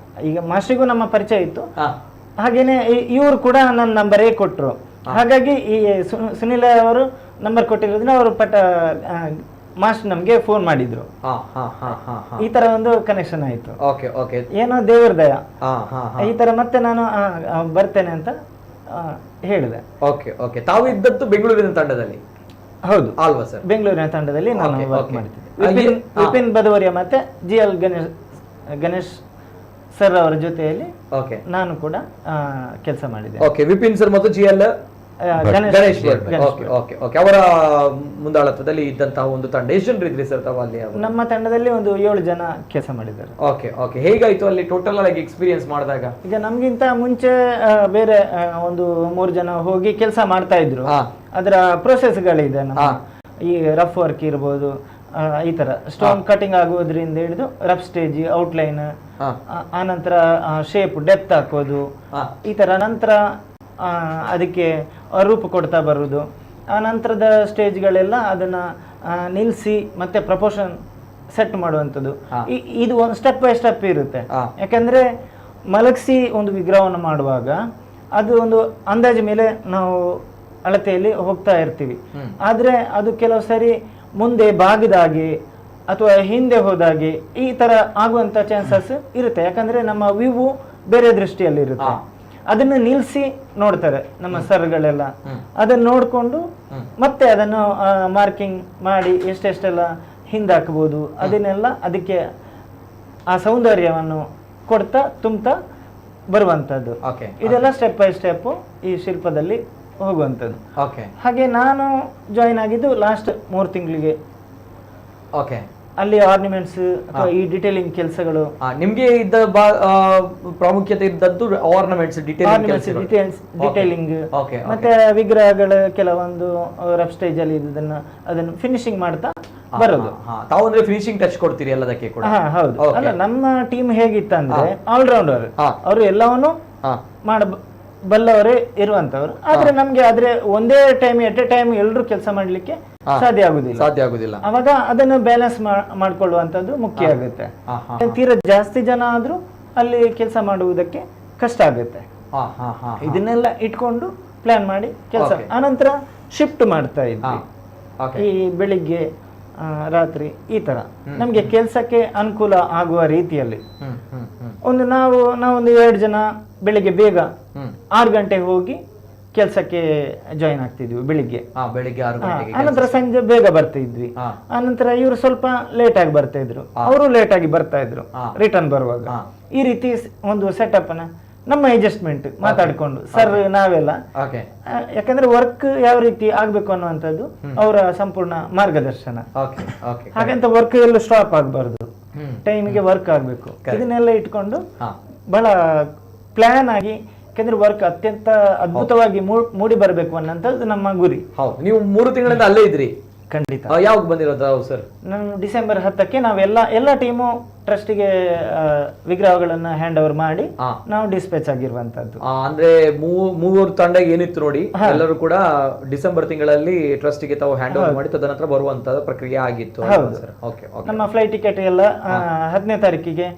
ಈಗ ಮಾಸ್ಟ್ರಿಗೂ ನಮ್ಮ ಪರಿಚಯ ಇತ್ತು, ಹಾಗೇನೆ ಇವರು ಕೂಡ ನನ್ನ ನಂಬರೇ ಕೊಟ್ರು. ಹಾಗಾಗಿ ಈ ಸುನಿಲ್ ಅವರು ನಂಬರ್ ಕೊಟ್ಟಿರೋದ್ರಿಂದ ಅವರು ಮಾಸ್ಟರ್ ನಮ್ಗೆ ಫೋನ್ ಮಾಡಿದ್ರು. ಈ ತರ ಒಂದು ಕನೆಕ್ಷನ್ ಆಯ್ತು. ಏನೋ ದೇವರ ದಯ. ಈ ತರ ಮತ್ತೆ ನಾನು ಬರ್ತೇನೆ ಅಂತ ಹೇಳಿದೆ. Okay okay. ತಾವು ಇದ್ದದ್ದು ಬೆಂಗಳೂರಿನ ತಂಡದಲ್ಲಿ? ಹೌದು ಅಲ್ವಾ ಸರ್? ಬೆಂಗಳೂರಿನ ತಂಡದಲ್ಲಿ ನಾನು ವರ್ಕ್ ಮಾಡ್ತಿದ್ದೆ. ವಿಪಿನ್ ಬದವರಿಯ ಮತ್ತೆ GL ಗಣೇಶ್ ಸರ್ ಅವರ ಜೊತೆಯಲ್ಲಿ ನಾನು ಕೂಡ ಕೆಲಸ ಮಾಡಿದ್ದೆ. ಓಕೆ, ವಿಪಿನ್ ಸರ್ ಮತ್ತು GL ಗಣೇಶ್ ಅವರ ಮುಂದಾಳತ್ವದಲ್ಲಿ ಇದ್ದಂತಹ ಒಂದು ತಂಡ. ಎಷ್ಟು ಜನರು ಇದ್ರಿ ಸರ್ ತಾವು ಅಲ್ಲಿ? ನಮ್ಮ ತಂಡದಲ್ಲಿ ಒಂದು 7 ಜನ ಕೆಲಸ ಮಾಡಿದ್ದಾರೆ. Okay okay. ಹೇಗಾಯ್ತು ಅಲ್ಲಿ ಟೋಟಲ್ ಆಗಿ ಎಕ್ಸ್ಪೀರಿಯನ್ಸ್ ಮಾಡಿದಾಗ? ಈಗ ನಮ್ಗಿಂತ ಮುಂಚೆ ಬೇರೆ ಒಂದು 3 ಜನ ಹೋಗಿ ಕೆಲಸ ಮಾಡ್ತಾ ಇದ್ರು. ಅದರ ಪ್ರೋಸೆಸ್ಗಳಿದೆ. ಈ ರಫ್ ವರ್ಕ್ ಇರ್ಬೋದು, ಈ ತರ ಸ್ಟೋನ್ ಕಟಿಂಗ್ ಆಗುವುದರಿಂದ ಹಿಡಿದು ರಫ್ ಸ್ಟೇಜ್, ಔಟ್ಲೈನ್, ಆನಂತರ ಶೇಪ್ ಡೆಪ್ತ್ ಹಾಕೋದು, ಈ ತರ ನಂತರ ಅದಕ್ಕೆ ರೂಪ ಕೊಡ್ತಾ ಬರುವುದು, ಆ ನಂತರದ ಸ್ಟೇಜ್ಗಳೆಲ್ಲ ಅದನ್ನ ನಿಲ್ಲಿಸಿ ಮತ್ತೆ ಪ್ರಪೋರ್ಷನ್ ಸೆಟ್ ಮಾಡುವಂಥದ್ದು. ಇದು ಒಂದು ಸ್ಟೆಪ್ ಬೈ ಸ್ಟೆಪ್ ಇರುತ್ತೆ. ಯಾಕಂದ್ರೆ ಮಲಗಿಸಿ ಒಂದು ವಿಗ್ರಹವನ್ನು ಮಾಡುವಾಗ ಅದು ಒಂದು ಅಂದಾಜು ಮೇಲೆ ನಾವು ಅಳತೆಯಲ್ಲಿ ಹೋಗ್ತಾ ಇರ್ತೀವಿ. ಆದ್ರೆ ಅದು ಕೆಲವು ಸರಿ ಮುಂದೆ ಬಾಗಿದಾಗೆ ಅಥವಾ ಹಿಂದೆ ಹೋದಾಗೆ ಈ ತರ ಆಗುವಂತ ಚಾನ್ಸಸ್ ಇರುತ್ತೆ. ಯಾಕಂದ್ರೆ ನಮ್ಮ ವ್ಯೂ ಬೇರೆ ದೃಷ್ಟಿಯಲ್ಲಿ ಇರುತ್ತೆ. ಅದನ್ನು ನಿಲ್ಲಿಸಿ ನೋಡ್ತಾರೆ ನಮ್ಮ ಸರ್ಗಳೆಲ್ಲ. ಅದನ್ನು ನೋಡ್ಕೊಂಡು ಮತ್ತೆ ಅದನ್ನು ಮಾರ್ಕಿಂಗ್ ಮಾಡಿ ಎಷ್ಟೆಷ್ಟೆಲ್ಲ ಹಿಂದಾಕಬಹುದು ಅದನ್ನೆಲ್ಲ ಅದಕ್ಕೆ ಆ ಸೌಂದರ್ಯವನ್ನು ಕೊಡ್ತಾ ತುಂಬ್ತಾ ಬರುವಂತದ್ದು. ಇದೆಲ್ಲ ಸ್ಟೆಪ್ ಬೈ ಸ್ಟೆಪ್ ಈ ಶಿಲ್ಪದಲ್ಲಿ ಹೋಗುವಂಥದ್ದು. ಹಾಗೆ ನಾನು ಜಾಯಿನ್ ಆಗಿದ್ದು ಲಾಸ್ಟ್ 3 ತಿಂಗಳಿಗೆ. ಅಲ್ಲಿ ಆರ್ನಿಮೆಂಟ್ಸ್ ಅಥವಾ ಈ ಡಿಟೇಲಿಂಗ್ ಕೆಲಸಗಳು ನಿಮ್ಗೆ ಇದ್ದ ಪ್ರಾಮುಖ್ಯತೆ ಇದ್ದದ್ದು ಆರ್ನಮೆಂಟ್ಸ್, ಡಿಟೇಲಿಂಗ್ ಮತ್ತೆ ವಿಗ್ರಹಗಳ ಕೆಲವೊಂದು ರಫ್ ಸ್ಟೇಜ್ ಅಲ್ಲಿ ಅದನ್ನು ಫಿನಿಶಿಂಗ್ ಮಾಡ್ತಾ ಬರೋದು. ತಾವು ಅಂದ್ರೆ ಫಿನಿಶಿಂಗ್ ಟಚ್ ಕೊಡ್ತೀರಿ ಎಲ್ಲದಕ್ಕೆ ಕೂಡ? ಹೌದು. ಅಲ್ಲ, ನಮ್ಮ ಟೀಮ್ ಹೇಗಿತ್ತಂದ್ರೆ ಆಲ್ರೌಂಡರ್, ಅವರು ಎಲ್ಲವನ್ನು ಬಲ್ಲವರೇ ಇರುವಂತವ್ರು. ಆದ್ರೆ ನಮ್ಗೆ ಒಂದೇ ಟೈಮ್ ಎಟ್ ಎ ಟೈಮ್ ಎಲ್ಲರೂ ಕೆಲಸ ಮಾಡ್ಲಿಕ್ಕೆ ಸಾಧ್ಯ ಆಗುದಿಲ್ಲ. ಅವಾಗ ಅದನ್ನು ಬ್ಯಾಲೆನ್ಸ್ ಮಾಡ್ಕೊಳ್ಳುವಂತದ್ದು ಮುಖ್ಯ ಆಗುತ್ತೆ. ತೀರಾ ಜಾಸ್ತಿ ಜನ ಆದ್ರೂ ಅಲ್ಲಿ ಕೆಲಸ ಮಾಡುವುದಕ್ಕೆ ಕಷ್ಟ ಆಗುತ್ತೆ. ಇದನ್ನೆಲ್ಲ ಇಟ್ಕೊಂಡು ಪ್ಲಾನ್ ಮಾಡಿ ಕೆಲಸ ಆನಂತರ ಶಿಫ್ಟ್ ಮಾಡ್ತಾ ಇದ್ವಿ. ಈ ಬೆಳಿಗ್ಗೆ ರಾತ್ರಿ ಈ ತರ ನಮ್ಗೆ ಕೆಲ್ಸಕ್ಕೆ ಅನುಕೂಲ ಆಗುವ ರೀತಿಯಲ್ಲಿ ನಾವೊಂದು 2 ಜನ ಬೆಳಿಗ್ಗೆ ಬೇಗ 6 ಗಂಟೆಗೆ ಹೋಗಿ ಕೆಲಸಕ್ಕೆ ಜಾಯಿನ್ ಆಗ್ತಿದ್ವಿ ಬೆಳಿಗ್ಗೆ. ಆನಂತರ ಸಂಜೆ ಬೇಗ ಬರ್ತಾ ಇದ್ವಿ. ಆನಂತರ ಇವರು ಸ್ವಲ್ಪ ಲೇಟ್ ಆಗಿ ಬರ್ತಾ ಇದ್ರು, ಅವರು ಲೇಟ್ ಆಗಿ ಬರ್ತಾ ಇದ್ರು ರಿಟರ್ನ್ ಬರುವಾಗ. ಈ ರೀತಿ ಒಂದು ಸೆಟಪ್ ನಮ್ಮ ಅಡ್ಜಸ್ಟ್ಮೆಂಟ್ ಮಾತಾಡ್ಕೊಂಡು ಸರ್ ನಾವೆಲ್ಲ, ಯಾಕಂದ್ರೆ ವರ್ಕ್ ಯಾವ ರೀತಿ ಆಗ್ಬೇಕು ಅನ್ನುವಂಥದ್ದು ಅವರ ಸಂಪೂರ್ಣ ಮಾರ್ಗದರ್ಶನ. ಹಾಗಂತ ವರ್ಕ್ ಎಲ್ಲ ಸ್ಟಾಪ್ ಆಗ್ಬಾರ್ದು, ಟೈಮಿಗೆ ವರ್ಕ್ ಆಗ್ಬೇಕು. ಇದನ್ನೆಲ್ಲ ಇಟ್ಕೊಂಡು ಬಹಳ ಪ್ಲಾನ್ ಆಗಿ, ಯಾಕಂದ್ರೆ ವರ್ಕ್ ಅತ್ಯಂತ ಅದ್ಭುತವಾಗಿ ಮೂಡಿ ಬರಬೇಕು ಅನ್ನೋಂಥದ್ದು ನಮ್ಮ ಗುರಿ. ನೀವು 3 ತಿಂಗಳಿಂದ ಅಲ್ಲೇ ಇದ್ರಿ? ಖಂಡಿತ. ಯಾವಾಗ ಬಂದಿರೋದು ಸರ್? ನಾನು ಡಿಸೆಂಬರ್ 10ಕ್ಕೆ ನಾವೆಲ್ಲ ಟೀಮು ಟ್ರಸ್ಟಿಗೆ ವಿಗ್ರಹಗಳನ್ನ ಹ್ಯಾಂಡ್ ಓವರ್ ಮಾಡಿ ನಾವು ಡಿಸ್ಪ್ಯಾಚ್ ಆಗಿರುವಂತದ್ದು. ಅಂದ್ರೆ 3 ತಂಡ ಏನಿತ್ತು ನೋಡಿ, ಎಲ್ಲರೂ ಕೂಡ ಡಿಸೆಂಬರ್ ತಿಂಗಳಲ್ಲಿ ಟ್ರಸ್ಟಿಗೆ ತಾವು ಹ್ಯಾಂಡ್ ಓವರ್ ಮಾಡಿ ತದನಂತರ ಬರುವಂತ ಪ್ರಕ್ರಿಯೆ ಆಗಿತ್ತು. ನಮ್ಮ ಫ್ಲೈಟ್ ಟಿಕೆಟ್ ಎಲ್ಲ 10ನೇ ತಾರೀಕಿಗೆ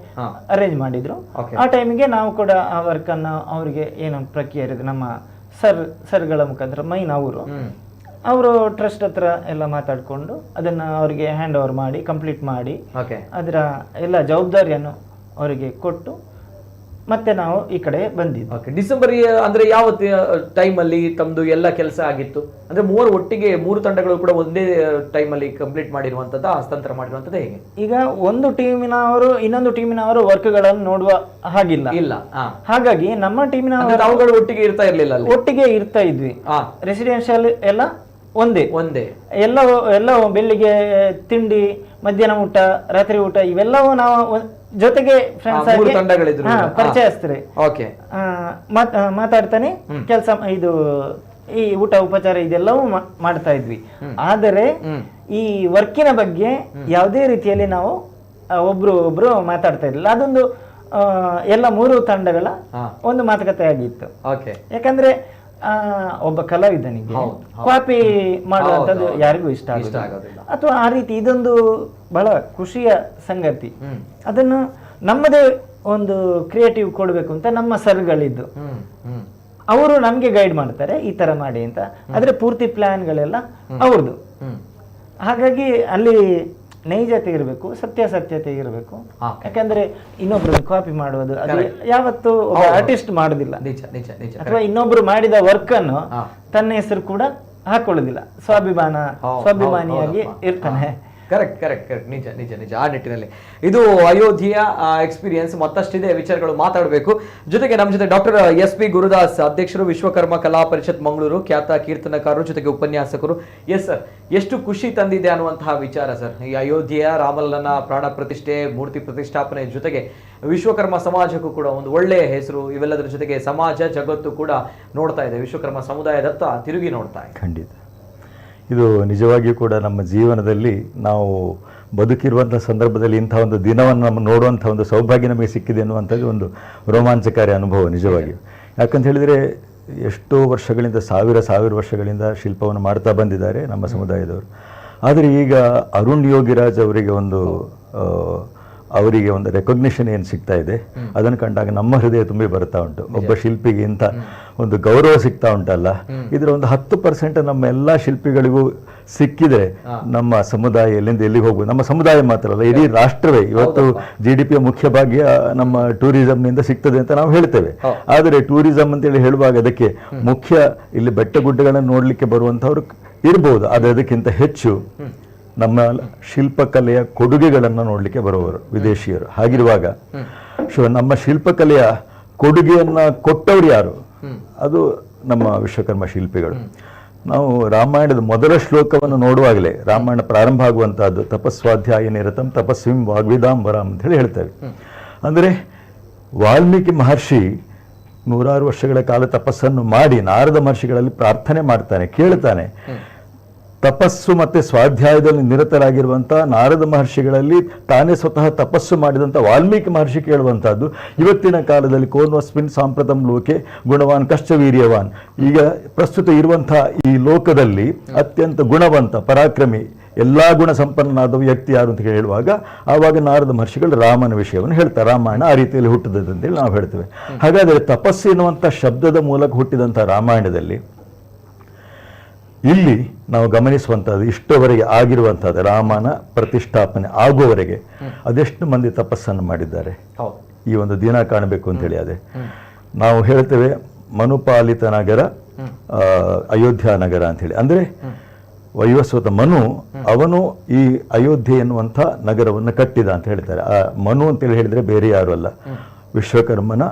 ಅರೇಂಜ್ ಮಾಡಿದ್ರು. ಆ ಟೈಮಿಗೆ ನಾವು ಕೂಡ ಆ ವರ್ಕ್ ಅನ್ನ ಅವರಿಗೆ ಏನು ಪ್ರಕ್ರಿಯೆ ಇರುತ್ತೆ ನಮ್ಮ ಸರ್ಗಳ ಮುಖಾಂತರ ಮೈನ್ ಅವರು ಟ್ರಸ್ಟ್ ಹತ್ರ ಎಲ್ಲ ಮಾತಾಡ್ಕೊಂಡು ಅದನ್ನ ಅವರಿಗೆ ಹ್ಯಾಂಡ್ ಓವರ್ ಮಾಡಿ ಕಂಪ್ಲೀಟ್ ಮಾಡಿ ಅದರ ಎಲ್ಲ ಜವಾಬ್ದಾರಿಯನ್ನು ಅವರಿಗೆ ಕೊಟ್ಟು ಮತ್ತೆ ನಾವು ಈ ಕಡೆ ಬಂದಿದ್ದು. ಓಕೆ, ಡಿಸೆಂಬರ್ ಅಂದ್ರೆ ಯಾವ ಟೈಮಲ್ಲಿ ತಮ್ದು ಎಲ್ಲ ಕೆಲಸ ಆಗಿತ್ತು? ಅಂದ್ರೆ ಒಟ್ಟಿಗೆ 3 ತಂಡಗಳು ಕೂಡ ಒಂದೇ ಟೈಮಲ್ಲಿ ಕಂಪ್ಲೀಟ್ ಮಾಡಿರುವಂತದ್ದು, ಹಸ್ತಾಂತರ ಮಾಡಿರುವಂತದ್ದು ಹೇಗೆ? ಈಗ ಒಂದು ಟೀಮಿನವರು ಇನ್ನೊಂದು ಟೀಮಿನವರು ವರ್ಕ್ಗಳನ್ನು ನೋಡುವ ಹಾಗಿಲ್ಲ ಇಲ್ಲ. ಹಾಗಾಗಿ ನಮ್ಮ ಟೀಮಿನವರು ನಾವುಗಳು ಒಟ್ಟಿಗೆ ಇರ್ತಾ ಇರ್ಲಿಲ್ಲ, ಒಟ್ಟಿಗೆ ಇರ್ತಾ ಇದ್ವಿ. ರೆಸಿಡೆನ್ಷಿಯಲ್ ಎಲ್ಲ ಒಂದೇ. ಎಲ್ಲ ಬೆಳಿಗ್ಗೆ ತಿಂಡಿ, ಮಧ್ಯಾಹ್ನ ಊಟ, ರಾತ್ರಿ ಊಟ ಇವೆಲ್ಲವೂ ನಾವು ಜೊತೆಗೆ ಫ್ರೆಂಡ್ಸ್ ಆಗಿ ಪರಿಚಯಸ್ತಾರೆ. ಮಾತಾಡ್ತಾನೆ ಕೆಲಸ ಇದು ಈ ಊಟ ಉಪಚಾರ ಇದೆಲ್ಲವೂ ಮಾಡ್ತಾ ಇದ್ವಿ. ಆದರೆ ಈ ವರ್ಕಿನ ಬಗ್ಗೆ ಯಾವುದೇ ರೀತಿಯಲ್ಲಿ ನಾವು ಒಬ್ರು ಮಾತಾಡ್ತಾ ಇರ್ಲಿಲ್ಲ. ಅದೊಂದು ಎಲ್ಲ 3 ತಂಡಗಳ ಒಂದು ಮಾತುಕತೆ ಆಗಿತ್ತು. ಯಾಕಂದ್ರೆ ಒಬ್ಬ ಕಲಾವಿದನಿಗೆ ಕಾಪಿ ಮಾಡುವಂಥದ್ದು ಯಾರಿಗೂ ಇಷ್ಟ ಆಗೋದಿಲ್ಲ, ಅಥವಾ ಆ ರೀತಿ ಇದೊಂದು ಬಹಳ ಖುಷಿಯ ಸಂಗತಿ. ಅದನ್ನು ನಮ್ಮದೇ ಒಂದು ಕ್ರಿಯೇಟಿವ್ ಕೊಡಬೇಕು ಅಂತ ನಮ್ಮ ಸರ್ಗಳಿದ್ದು, ಅವರು ನಮ್ಗೆ ಗೈಡ್ ಮಾಡ್ತಾರೆ ಈ ತರ ಮಾಡಿ ಅಂತ. ಆದ್ರೆ ಪೂರ್ತಿ ಪ್ಲಾನ್ಗಳೆಲ್ಲ ಅವ್ರದ್ದು. ಹಾಗಾಗಿ ಅಲ್ಲಿ ನೈಜತೆ ಇರಬೇಕು, ಸತ್ಯಾಸತ್ಯತೆ ಇರಬೇಕು. ಯಾಕಂದ್ರೆ ಇನ್ನೊಬ್ರು ಕಾಪಿ ಮಾಡುವುದು ಅದು ಯಾವತ್ತು ಆರ್ಟಿಸ್ಟ್ ಮಾಡುದಿಲ್ಲ, ಅಥವಾ ಇನ್ನೊಬ್ರು ಮಾಡಿದ ವರ್ಕ್ ಅನ್ನು ತನ್ನ ಹೆಸರು ಕೂಡ ಹಾಕೊಳ್ಳುದಿಲ್ಲ. ಸ್ವಾಭಿಮಾನಿಯಾಗಿ ಇರ್ತಾನೆ. ಕರೆಕ್ಟ್, ನಿಜ. ಆ ನಿಟ್ಟಿನಲ್ಲಿ ಇದು ಅಯೋಧ್ಯೆಯ ಎಕ್ಸ್ಪೀರಿಯನ್ಸ್. ಮತ್ತಷ್ಟಿದೆ ವಿಚಾರಗಳು ಮಾತಾಡಬೇಕು. ಜೊತೆಗೆ ನಮ್ಮ ಜೊತೆ ಡಾಕ್ಟರ್ SP ಗುರುದಾಸ್, ಅಧ್ಯಕ್ಷರು ವಿಶ್ವಕರ್ಮ ಕಲಾ ಪರಿಷತ್ ಮಂಗಳೂರು, ಖ್ಯಾತ ಕೀರ್ತನಕಾರರು, ಜೊತೆಗೆ ಉಪನ್ಯಾಸಕರು. ಎಸ್ ಸರ್, ಎಷ್ಟು ಖುಷಿ ತಂದಿದೆ ಅನ್ನುವಂತಹ ವಿಚಾರ ಸರ್, ಈ ಅಯೋಧ್ಯೆಯ ರಾಮಲಲ್ಲನ ಪ್ರಾಣ ಪ್ರತಿಷ್ಠೆ, ಮೂರ್ತಿ ಪ್ರತಿಷ್ಠಾಪನೆ ಜೊತೆಗೆ ವಿಶ್ವಕರ್ಮ ಸಮಾಜಕ್ಕೂ ಕೂಡ ಒಂದು ಒಳ್ಳೆಯ ಹೆಸರು. ಇವೆಲ್ಲದರ ಜೊತೆಗೆ ಸಮಾಜ ಜಗತ್ತು ಕೂಡ ನೋಡ್ತಾ ಇದೆ, ವಿಶ್ವಕರ್ಮ ಸಮುದಾಯದತ್ತ ತಿರುಗಿ ನೋಡ್ತಾ ಇದೆ. ಖಂಡಿತ ಇದು ನಿಜವಾಗಿಯೂ ಕೂಡ ನಮ್ಮ ಜೀವನದಲ್ಲಿ ನಾವು ಬದುಕಿರುವಂಥ ಸಂದರ್ಭದಲ್ಲಿ ಇಂಥ ಒಂದು ದಿನವನ್ನು ನಮ್ಮ ನೋಡುವಂಥ ಒಂದು ಸೌಭಾಗ್ಯ ನಮಗೆ ಸಿಕ್ಕಿದೆ ಅನ್ನುವಂಥದ್ದು ಒಂದು ರೋಮಾಂಚಕಾರಿ ಅನುಭವ ನಿಜವಾಗಿಯೂ. ಯಾಕಂತ ಹೇಳಿದರೆ ಎಷ್ಟೋ ವರ್ಷಗಳಿಂದ ಸಾವಿರ ವರ್ಷಗಳಿಂದ ಶಿಲ್ಪವನ್ನು ಮಾಡ್ತಾ ಬಂದಿದ್ದಾರೆ ನಮ್ಮ ಸಮುದಾಯದವರು. ಆದರೆ ಈಗ ಅರುಣ್ ಯೋಗಿರಾಜ್ ಅವರಿಗೆ ಒಂದು ರೆಕಗ್ನಿಷನ್ ಏನು ಸಿಗ್ತಾ ಇದೆ, ಅದನ್ನು ಕಂಡಾಗ ನಮ್ಮ ಹೃದಯ ತುಂಬಿ ಬರ್ತಾ ಉಂಟು. ಒಬ್ಬ ಶಿಲ್ಪಿಗೆ ಇಂಥ ಒಂದು ಗೌರವ ಸಿಗ್ತಾ ಉಂಟಲ್ಲ, ಇದರ ಒಂದು 10% ನಮ್ಮ ಎಲ್ಲ ಶಿಲ್ಪಿಗಳಿಗೂ ಸಿಕ್ಕಿದ್ರೆ ನಮ್ಮ ಸಮುದಾಯ ಎಲ್ಲಿಂದ ಎಲ್ಲಿಗೆ ಹೋಗ್ಬೋದು. ನಮ್ಮ ಸಮುದಾಯ ಮಾತ್ರ ಅಲ್ಲ, ಇಡೀ ರಾಷ್ಟ್ರವೇ ಇವತ್ತು GDPಯ ಮುಖ್ಯ ಭಾಗ್ಯ ನಮ್ಮ ಟೂರಿಸಂನಿಂದ ಸಿಗ್ತದೆ ಅಂತ ನಾವು ಹೇಳ್ತೇವೆ. ಆದರೆ ಟೂರಿಸಂ ಅಂತೇಳಿ ಹೇಳುವಾಗ ಅದಕ್ಕೆ ಮುಖ್ಯ ಇಲ್ಲಿ ಬೆಟ್ಟ ಗುಡ್ಡಗಳನ್ನು ನೋಡಲಿಕ್ಕೆ ಬರುವಂಥವ್ರು ಇರ್ಬೋದು, ಆದರೆ ಅದಕ್ಕಿಂತ ಹೆಚ್ಚು ನಮ್ಮ ಶಿಲ್ಪಕಲೆಯ ಕೊಡುಗೆಗಳನ್ನು ನೋಡಲಿಕ್ಕೆ ಬರುವವರು ವಿದೇಶಿಯರು. ಹಾಗಿರುವಾಗ ನಮ್ಮ ಶಿಲ್ಪಕಲೆಯ ಕೊಡುಗೆಯನ್ನು ಕೊಟ್ಟವರು ಯಾರು? ಅದು ನಮ್ಮ ವಿಶ್ವಕರ್ಮ ಶಿಲ್ಪಿಗಳು. ನಾವು ರಾಮಾಯಣದ ಮೊದಲ ಶ್ಲೋಕವನ್ನು ನೋಡುವಾಗಲೇ, ರಾಮಾಯಣ ಪ್ರಾರಂಭ ಆಗುವಂತಹದ್ದು ತಪಸ್ವಾಧ್ಯಾಯ ನಿರತಂ ತಪಸ್ವಿಂ ವಾಗ್ವಿದಾಂಬರಂ ಅಂತ ಹೇಳಿ ಹೇಳ್ತೇವೆ. ಅಂದರೆ ವಾಲ್ಮೀಕಿ ಮಹರ್ಷಿ 100 ವರ್ಷಗಳ ಕಾಲ ತಪಸ್ಸನ್ನು ಮಾಡಿ ನಾರದ ಮಹರ್ಷಿಗಳಲ್ಲಿ ಪ್ರಾರ್ಥನೆ ಮಾಡ್ತಾನೆ, ಕೇಳ್ತಾನೆ. ತಪಸ್ಸು ಮತ್ತು ಸ್ವಾಧ್ಯಾಯದಲ್ಲಿ ನಿರತರಾಗಿರುವಂಥ ನಾರದ ಮಹರ್ಷಿಗಳಲ್ಲಿ ತಾನೇ ಸ್ವತಃ ತಪಸ್ಸು ಮಾಡಿದಂಥ ವಾಲ್ಮೀಕಿ ಮಹರ್ಷಿ ಕೇಳುವಂಥದ್ದು, ಇವತ್ತಿನ ಕಾಲದಲ್ಲಿ ಕೋನ್ವಸ್ಮಿನ್ ಸಾಂಪ್ರತಂ ಲೋಕೆ ಗುಣವಾನ್ ಕಶ್ಚ ವೀರ್ಯವಾನ್. ಈಗ ಪ್ರಸ್ತುತ ಇರುವಂಥ ಈ ಲೋಕದಲ್ಲಿ ಅತ್ಯಂತ ಗುಣವಂತ, ಪರಾಕ್ರಮಿ, ಎಲ್ಲ ಗುಣ ಸಂಪನ್ನನಾದ ವ್ಯಕ್ತಿ ಯಾರು ಅಂತ ಹೇಳುವಾಗ ಆವಾಗ ನಾರದ ಮಹರ್ಷಿಗಳು ರಾಮನ ವಿಷಯವನ್ನು ಹೇಳ್ತಾರೆ. ರಾಮಾಯಣ ಆ ರೀತಿಯಲ್ಲಿ ಹುಟ್ಟಿದದ್ದು ಅಂತೇಳಿ ನಾವು ಹೇಳ್ತೇವೆ. ಹಾಗಾದರೆ ತಪಸ್ಸು ಎನ್ನುವಂಥ ಶಬ್ದದ ಮೂಲಕ ಹುಟ್ಟಿದಂಥ ರಾಮಾಯಣದಲ್ಲಿ ಇಲ್ಲಿ ನಾವು ಗಮನಿಸುವಂಥದ್ದು ಇಷ್ಟವರೆಗೆ ಆಗಿರುವಂಥದ್ದು, ರಾಮನ ಪ್ರತಿಷ್ಠಾಪನೆ ಆಗುವವರೆಗೆ ಅದೆಷ್ಟು ಮಂದಿ ತಪಸ್ಸನ್ನು ಮಾಡಿದ್ದಾರೆ ಈ ಒಂದು ದಿನ ಕಾಣಬೇಕು ಅಂತೇಳಿ. ಅದೇ ನಾವು ಹೇಳ್ತೇವೆ ಮನುಪಾಲಿತ ನಗರ ಅಯೋಧ್ಯ ನಗರ ಅಂಥೇಳಿ. ಅಂದರೆ ವೈವಸ್ವತ ಮನು ಅವನು ಈ ಅಯೋಧ್ಯೆ ಎನ್ನುವಂಥ ನಗರವನ್ನು ಕಟ್ಟಿದ ಅಂತ ಹೇಳ್ತಾರೆ. ಆ ಮನು ಅಂತೇಳಿ ಹೇಳಿದರೆ ಬೇರೆ ಯಾರು ಅಲ್ಲ, ವಿಶ್ವಕರ್ಮನ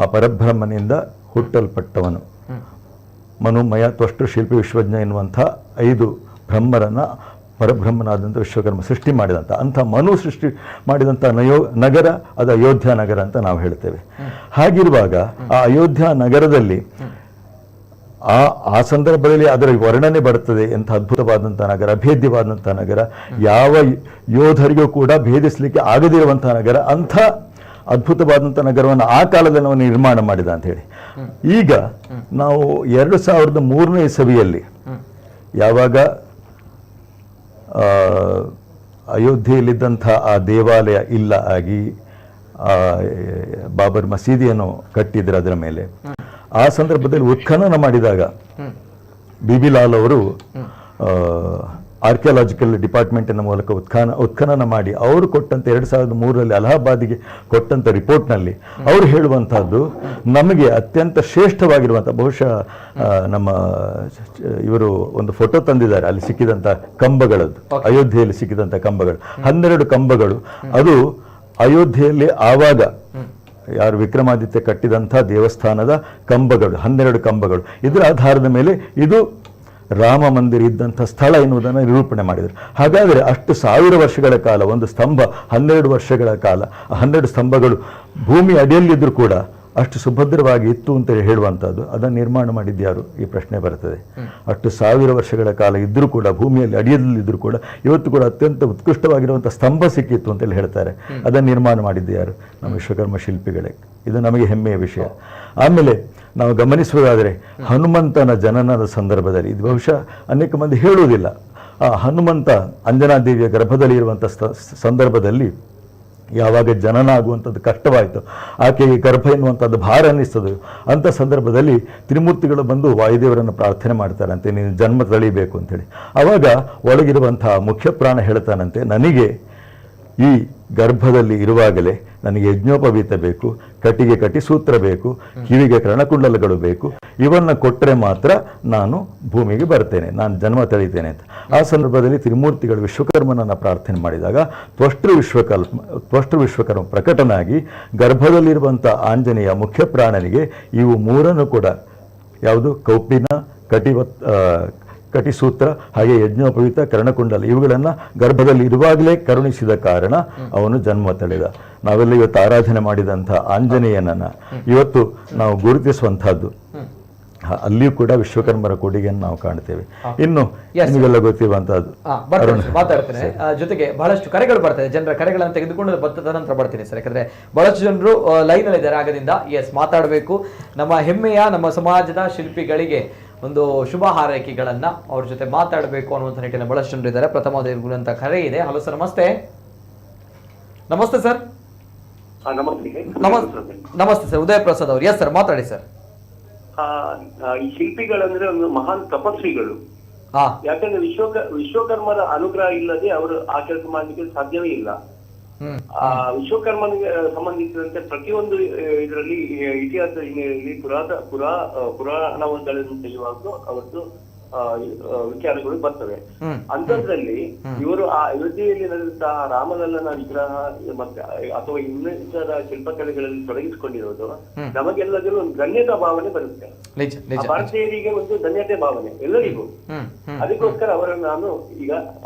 ಆ ಪರಬ್ರಹ್ಮನಿಂದ ಹುಟ್ಟಲ್ಪಟ್ಟವನು. ಮನುಮಯ ತ್ವಷ್ಟು ಶಿಲ್ಪಿ ವಿಶ್ವಜ್ಞ ಎನ್ನುವಂಥ 5 ಬ್ರಹ್ಮರನ್ನು ಪರಬ್ರಹ್ಮನಾದಂಥ ವಿಶ್ವಕರ್ಮ ಸೃಷ್ಟಿ ಮಾಡಿದಂಥ ಅಂಥ ಮನು ಸೃಷ್ಟಿ ಮಾಡಿದಂಥ ನಗರ ಅದು ಅಯೋಧ್ಯ ನಗರ ಅಂತ ನಾವು ಹೇಳ್ತೇವೆ. ಹಾಗಿರುವಾಗ ಆ ಅಯೋಧ್ಯ ನಗರದಲ್ಲಿ ಆ ಸಂದರ್ಭದಲ್ಲಿ ಅದರ ವರ್ಣನೆ ಬರ್ತದೆ. ಎಂಥ ಅದ್ಭುತವಾದಂಥ ನಗರ, ಅಭೇದ್ಯವಾದಂಥ ನಗರ, ಯಾವ ಯೋಧರಿಗೂ ಕೂಡ ಭೇದಿಸಲಿಕ್ಕೆ ಆಗದಿರುವಂಥ ನಗರ, ಅಂಥ ಅದ್ಭುತವಾದಂಥ ನಗರವನ್ನು ಆ ಕಾಲದಲ್ಲಿ ನಾವು ನಿರ್ಮಾಣ ಮಾಡಿದ ಅಂತ ಹೇಳಿ. ಈಗ ನಾವು 2003ನೇ ಇಸವಿಯಲ್ಲಿ ಯಾವಾಗ ಅಯೋಧ್ಯೆಯಲ್ಲಿದ್ದಂಥ ಆ ದೇವಾಲಯ ಇಲ್ಲ ಆಗಿ ಬಾಬರ್ ಮಸೀದಿಯನ್ನು ಕಟ್ಟಿದ್ರು ಅದರ ಮೇಲೆ, ಆ ಸಂದರ್ಭದಲ್ಲಿ ಉತ್ಖನನ ಮಾಡಿದಾಗ ಬಿಬಿಲಾಲ್ ಅವರು ಆರ್ಕಿಯಾಲಜಿಕಲ್ ಡಿಪಾರ್ಟ್ಮೆಂಟಿನ ಮೂಲಕ ಉತ್ಖನನ ಮಾಡಿ ಅವರು ಕೊಟ್ಟಂತೆ 2003ರಲ್ಲಿ ಅಲಹಾಬಾದಿಗೆ ಕೊಟ್ಟಂಥ ರಿಪೋರ್ಟ್ನಲ್ಲಿ ಅವರು ಹೇಳುವಂತಹದ್ದು ನಮಗೆ ಅತ್ಯಂತ ಶ್ರೇಷ್ಠವಾಗಿರುವಂಥ, ಬಹುಶಃ ನಮ್ಮ ಇವರು ಒಂದು ಫೋಟೋ ತಂದಿದ್ದಾರೆ ಅಲ್ಲಿ ಸಿಕ್ಕಿದಂಥ ಕಂಬಗಳದ್ದು, ಅಯೋಧ್ಯೆಯಲ್ಲಿ ಸಿಕ್ಕಿದಂಥ ಕಂಬಗಳು 12 ಕಂಬಗಳು. ಅದು ಅಯೋಧ್ಯೆಯಲ್ಲಿ ಆವಾಗ ಯಾರು ವಿಕ್ರಮಾದಿತ್ಯ ಕಟ್ಟಿದಂಥ ದೇವಸ್ಥಾನದ ಕಂಬಗಳು, 12 ಕಂಬಗಳು. ಇದರ ಆಧಾರದ ಮೇಲೆ ಇದು ರಾಮ ಮಂದಿರ ಇದ್ದಂಥ ಸ್ಥಳ ಎನ್ನುವುದನ್ನು ನಿರೂಪಣೆ ಮಾಡಿದರು. ಹಾಗಾದರೆ ಅಷ್ಟು 1000 ವರ್ಷಗಳ ಕಾಲ ಒಂದು ಸ್ತಂಭ 12 ವರ್ಷಗಳ ಕಾಲ 12 ಸ್ತಂಭಗಳು ಭೂಮಿ ಅಡಿಯಲ್ಲಿದ್ದರೂ ಕೂಡ ಅಷ್ಟು ಸುಭದ್ರವಾಗಿ ಇತ್ತು ಅಂತ ಹೇಳುವಂಥದ್ದು, ಅದನ್ನು ನಿರ್ಮಾಣ ಮಾಡಿದ್ಯಾರು ಈ ಪ್ರಶ್ನೆ ಬರ್ತದೆ. ಅಷ್ಟು 1000 ವರ್ಷಗಳ ಕಾಲ ಇದ್ದರೂ ಕೂಡ ಭೂಮಿಯಲ್ಲಿ ಅಡಿಯಲ್ಲಿದ್ದರೂ ಕೂಡ ಇವತ್ತು ಕೂಡ ಅತ್ಯಂತ ಉತ್ಕೃಷ್ಟವಾಗಿರುವಂಥ ಸ್ತಂಭ ಸಿಕ್ಕಿತ್ತು ಅಂತೇಳಿ ಹೇಳ್ತಾರೆ. ಅದನ್ನು ನಿರ್ಮಾಣ ಮಾಡಿದ್ಯಾರು? ನಮ್ಮ ವಿಶ್ವಕರ್ಮ ಶಿಲ್ಪಿಗಳೇ. ಇದು ನಮಗೆ ಹೆಮ್ಮೆಯ ವಿಷಯ. ಆಮೇಲೆ ನಾವು ಗಮನಿಸುವುದಾದರೆ ಹನುಮಂತನ ಜನನದ ಸಂದರ್ಭದಲ್ಲಿ, ಇದು ಬಹುಶಃ ಅನೇಕ ಮಂದಿ ಹೇಳುವುದಿಲ್ಲ, ಆ ಹನುಮಂತ ಅಂಜನಾದೇವಿಯ ಗರ್ಭದಲ್ಲಿ ಇರುವಂಥ ಸಂದರ್ಭದಲ್ಲಿ ಯಾವಾಗ ಜನನ ಆಗುವಂಥದ್ದು ಕಷ್ಟವಾಯಿತು, ಆಕೆಗೆ ಗರ್ಭ ಎನ್ನುವಂಥದ್ದು ಭಾರ ಅನ್ನಿಸ್ತದೆ. ಅಂಥ ಸಂದರ್ಭದಲ್ಲಿ ತ್ರಿಮೂರ್ತಿಗಳು ಬಂದು ವಾಯುದೇವರನ್ನು ಪ್ರಾರ್ಥನೆ ಮಾಡ್ತಾರಂತೆ, ನೀನು ಜನ್ಮ ತಳಿಬೇಕು ಅಂತೇಳಿ. ಆವಾಗ ಒಳಗಿರುವಂಥ ಮುಖ್ಯ ಪ್ರಾಣ ಹೇಳ್ತಾನಂತೆ, ನನಗೆ ಈ ಗರ್ಭದಲ್ಲಿ ಇರುವಾಗಲೇ ನನಗೆ ಯಜ್ಞೋಪವೀತ ಬೇಕು, ಕಟಿಗೆ ಕಟಿಸೂತ್ರ ಬೇಕು, ಕಿವಿಗೆ ಕರ್ಣಕುಂಡಲಗಳು ಬೇಕು, ಇವನ್ನು ಕೊಟ್ಟರೆ ಮಾತ್ರ ನಾನು ಭೂಮಿಗೆ ಬರ್ತೇನೆ, ನಾನು ಜನ್ಮ ತಳಿತೇನೆ ಅಂತ. ಆ ಸಂದರ್ಭದಲ್ಲಿ ತ್ರಿಮೂರ್ತಿಗಳು ವಿಶ್ವಕರ್ಮನನ್ನು ಪ್ರಾರ್ಥನೆ ಮಾಡಿದಾಗ ತ್ವಷ್ಟೃ ವಿಶ್ವಕರ್ಮ ಪ್ರಕಟನಾಗಿ ಗರ್ಭದಲ್ಲಿರುವಂಥ ಆಂಜನೇಯ ಮುಖ್ಯ ಪ್ರಾಣನಿಗೆ ಇವು ಮೂರನ್ನು ಕೂಡ, ಯಾವುದು ಕೌಪಿನ, ಕಟಿಸೂತ್ರ ಹಾಗೆ ಯಜ್ಞೋಪವೀತ, ಕರ್ಣಕುಂಡಲ, ಇವುಗಳನ್ನು ಗರ್ಭದಲ್ಲಿ ಇರುವಾಗಲೇ ಕರುಣಿಸಿದ ಕಾರಣ ಅವನು ಜನ್ಮ ತಳೆದ. ನಾವೆಲ್ಲ ಇವತ್ತು ಆರಾಧನೆ ಮಾಡಿದಂಥ ಆಂಜನೇಯನನ್ನು ಇವತ್ತು ನಾವು ಗುರುತಿಸುವಂತಹದ್ದು, ಅಲ್ಲಿಯೂ ಕೂಡ ವಿಶ್ವಕರ್ಮರ ಕೊಡುಗೆಯನ್ನು ನಾವು ಕಾಣ್ತೇವೆ. ಇನ್ನು ನಿಮಗೆಲ್ಲ ಗೊತ್ತಿರುವಂತಹದ್ದು ಮಾತಾಡ್ತೇನೆ. ಜೊತೆಗೆ ಬಹಳಷ್ಟು ಕರೆಗಳು ಬರ್ತದೆ, ಜನರ ಕರೆಗಳನ್ನು ತೆಗೆದುಕೊಂಡು ಬರ್ತದ ನಂತರ ಬರ್ತೀನಿ ಸರ್. ಯಾಕಂದ್ರೆ ಬಹಳಷ್ಟು ಜನರು ಲೈನ್ ಅಲ್ಲಿ ಇದ್ದಾರೆ. ಆಗದಿಂದ ಮಾತಾಡಬೇಕು. ನಮ್ಮ ಹೆಮ್ಮೆಯ ನಮ್ಮ ಸಮಾಜದ ಶಿಲ್ಪಿಗಳಿಗೆ ಒಂದು ಶುಭ ಹಾರೈಕೆಗಳನ್ನ ಅವ್ರ ಜೊತೆ ಮಾತಾಡಬೇಕು ಅನ್ನುವಂಥ ನಿಟ್ಟಿನ ಬಹಳಷ್ಟು ಜನರು ಇದ್ದಾರೆ. ಪ್ರಥಮ ಅಂತ ಕರೆ ಇದೆ. ಹಲೋ ಸರ್, ನಮಸ್ತೆ. ನಮಸ್ತೆ ಸರ್. ನಮಸ್ತೆ ಸರ್, ಉದಯ ಪ್ರಸಾದ್ ಅವರು. ಎಸ್ ಸರ್, ಮಾತಾಡಿ ಸರ್. ಈ ಶಿಲ್ಪಿಗಳಂದ್ರೆ ಒಂದು ಮಹಾನ್ ತಪಸ್ವಿಗಳು. ಯಾಕಂದ್ರೆ ವಿಶ್ವಕರ್ಮರ ಅನುಗ್ರಹ ಇಲ್ಲದೆ ಅವರು ಆ ಕೆಲಸ ಮಾಡ್ಲಿಕ್ಕೆ ಸಾಧ್ಯವೇ ಇಲ್ಲ. ವಿಶ್ವಕರ್ಮನಿಗೆ ಸಂಬಂಧಿಸಿದಂತೆ ಪ್ರತಿಯೊಂದು ಇದರಲ್ಲಿ ಇತಿಹಾಸ ಹಿನ್ನೆಲೆಯಲ್ಲಿ ಪುರಾಣಗಳನ್ನು ತೆಗೆಯುವಾಗ ಅವತ್ತು ವಿಚಾರಗಳು ಬರ್ತವೆ. ಅಂತದ್ರಲ್ಲಿ ಇವರು ಆ ಅಯೋಧ್ಯೆಯಲ್ಲಿ ನಡೆದಂತಹ ರಾಮಲಲ್ಲನ ವಿಗ್ರಹ ಮತ್ತೆ ಅಥವಾ ಇನ್ನಿತರ ಶಿಲ್ಪಕಲೆಗಳಲ್ಲಿ ತೊಡಗಿಸಿಕೊಂಡಿರೋದು ನಮಗೆಲ್ಲದೂ ಒಂದು ಧನ್ಯತಾ ಭಾವನೆ ಬರುತ್ತೆ. ಭಾರತೀಯರಿಗೆ ಒಂದು ಧನ್ಯತೆ ಭಾವನೆ ಎಲ್ಲರಿಗೂ. ಅದಕ್ಕೋಸ್ಕರ ಅವರನ್ನು ನಾನು ಈಗ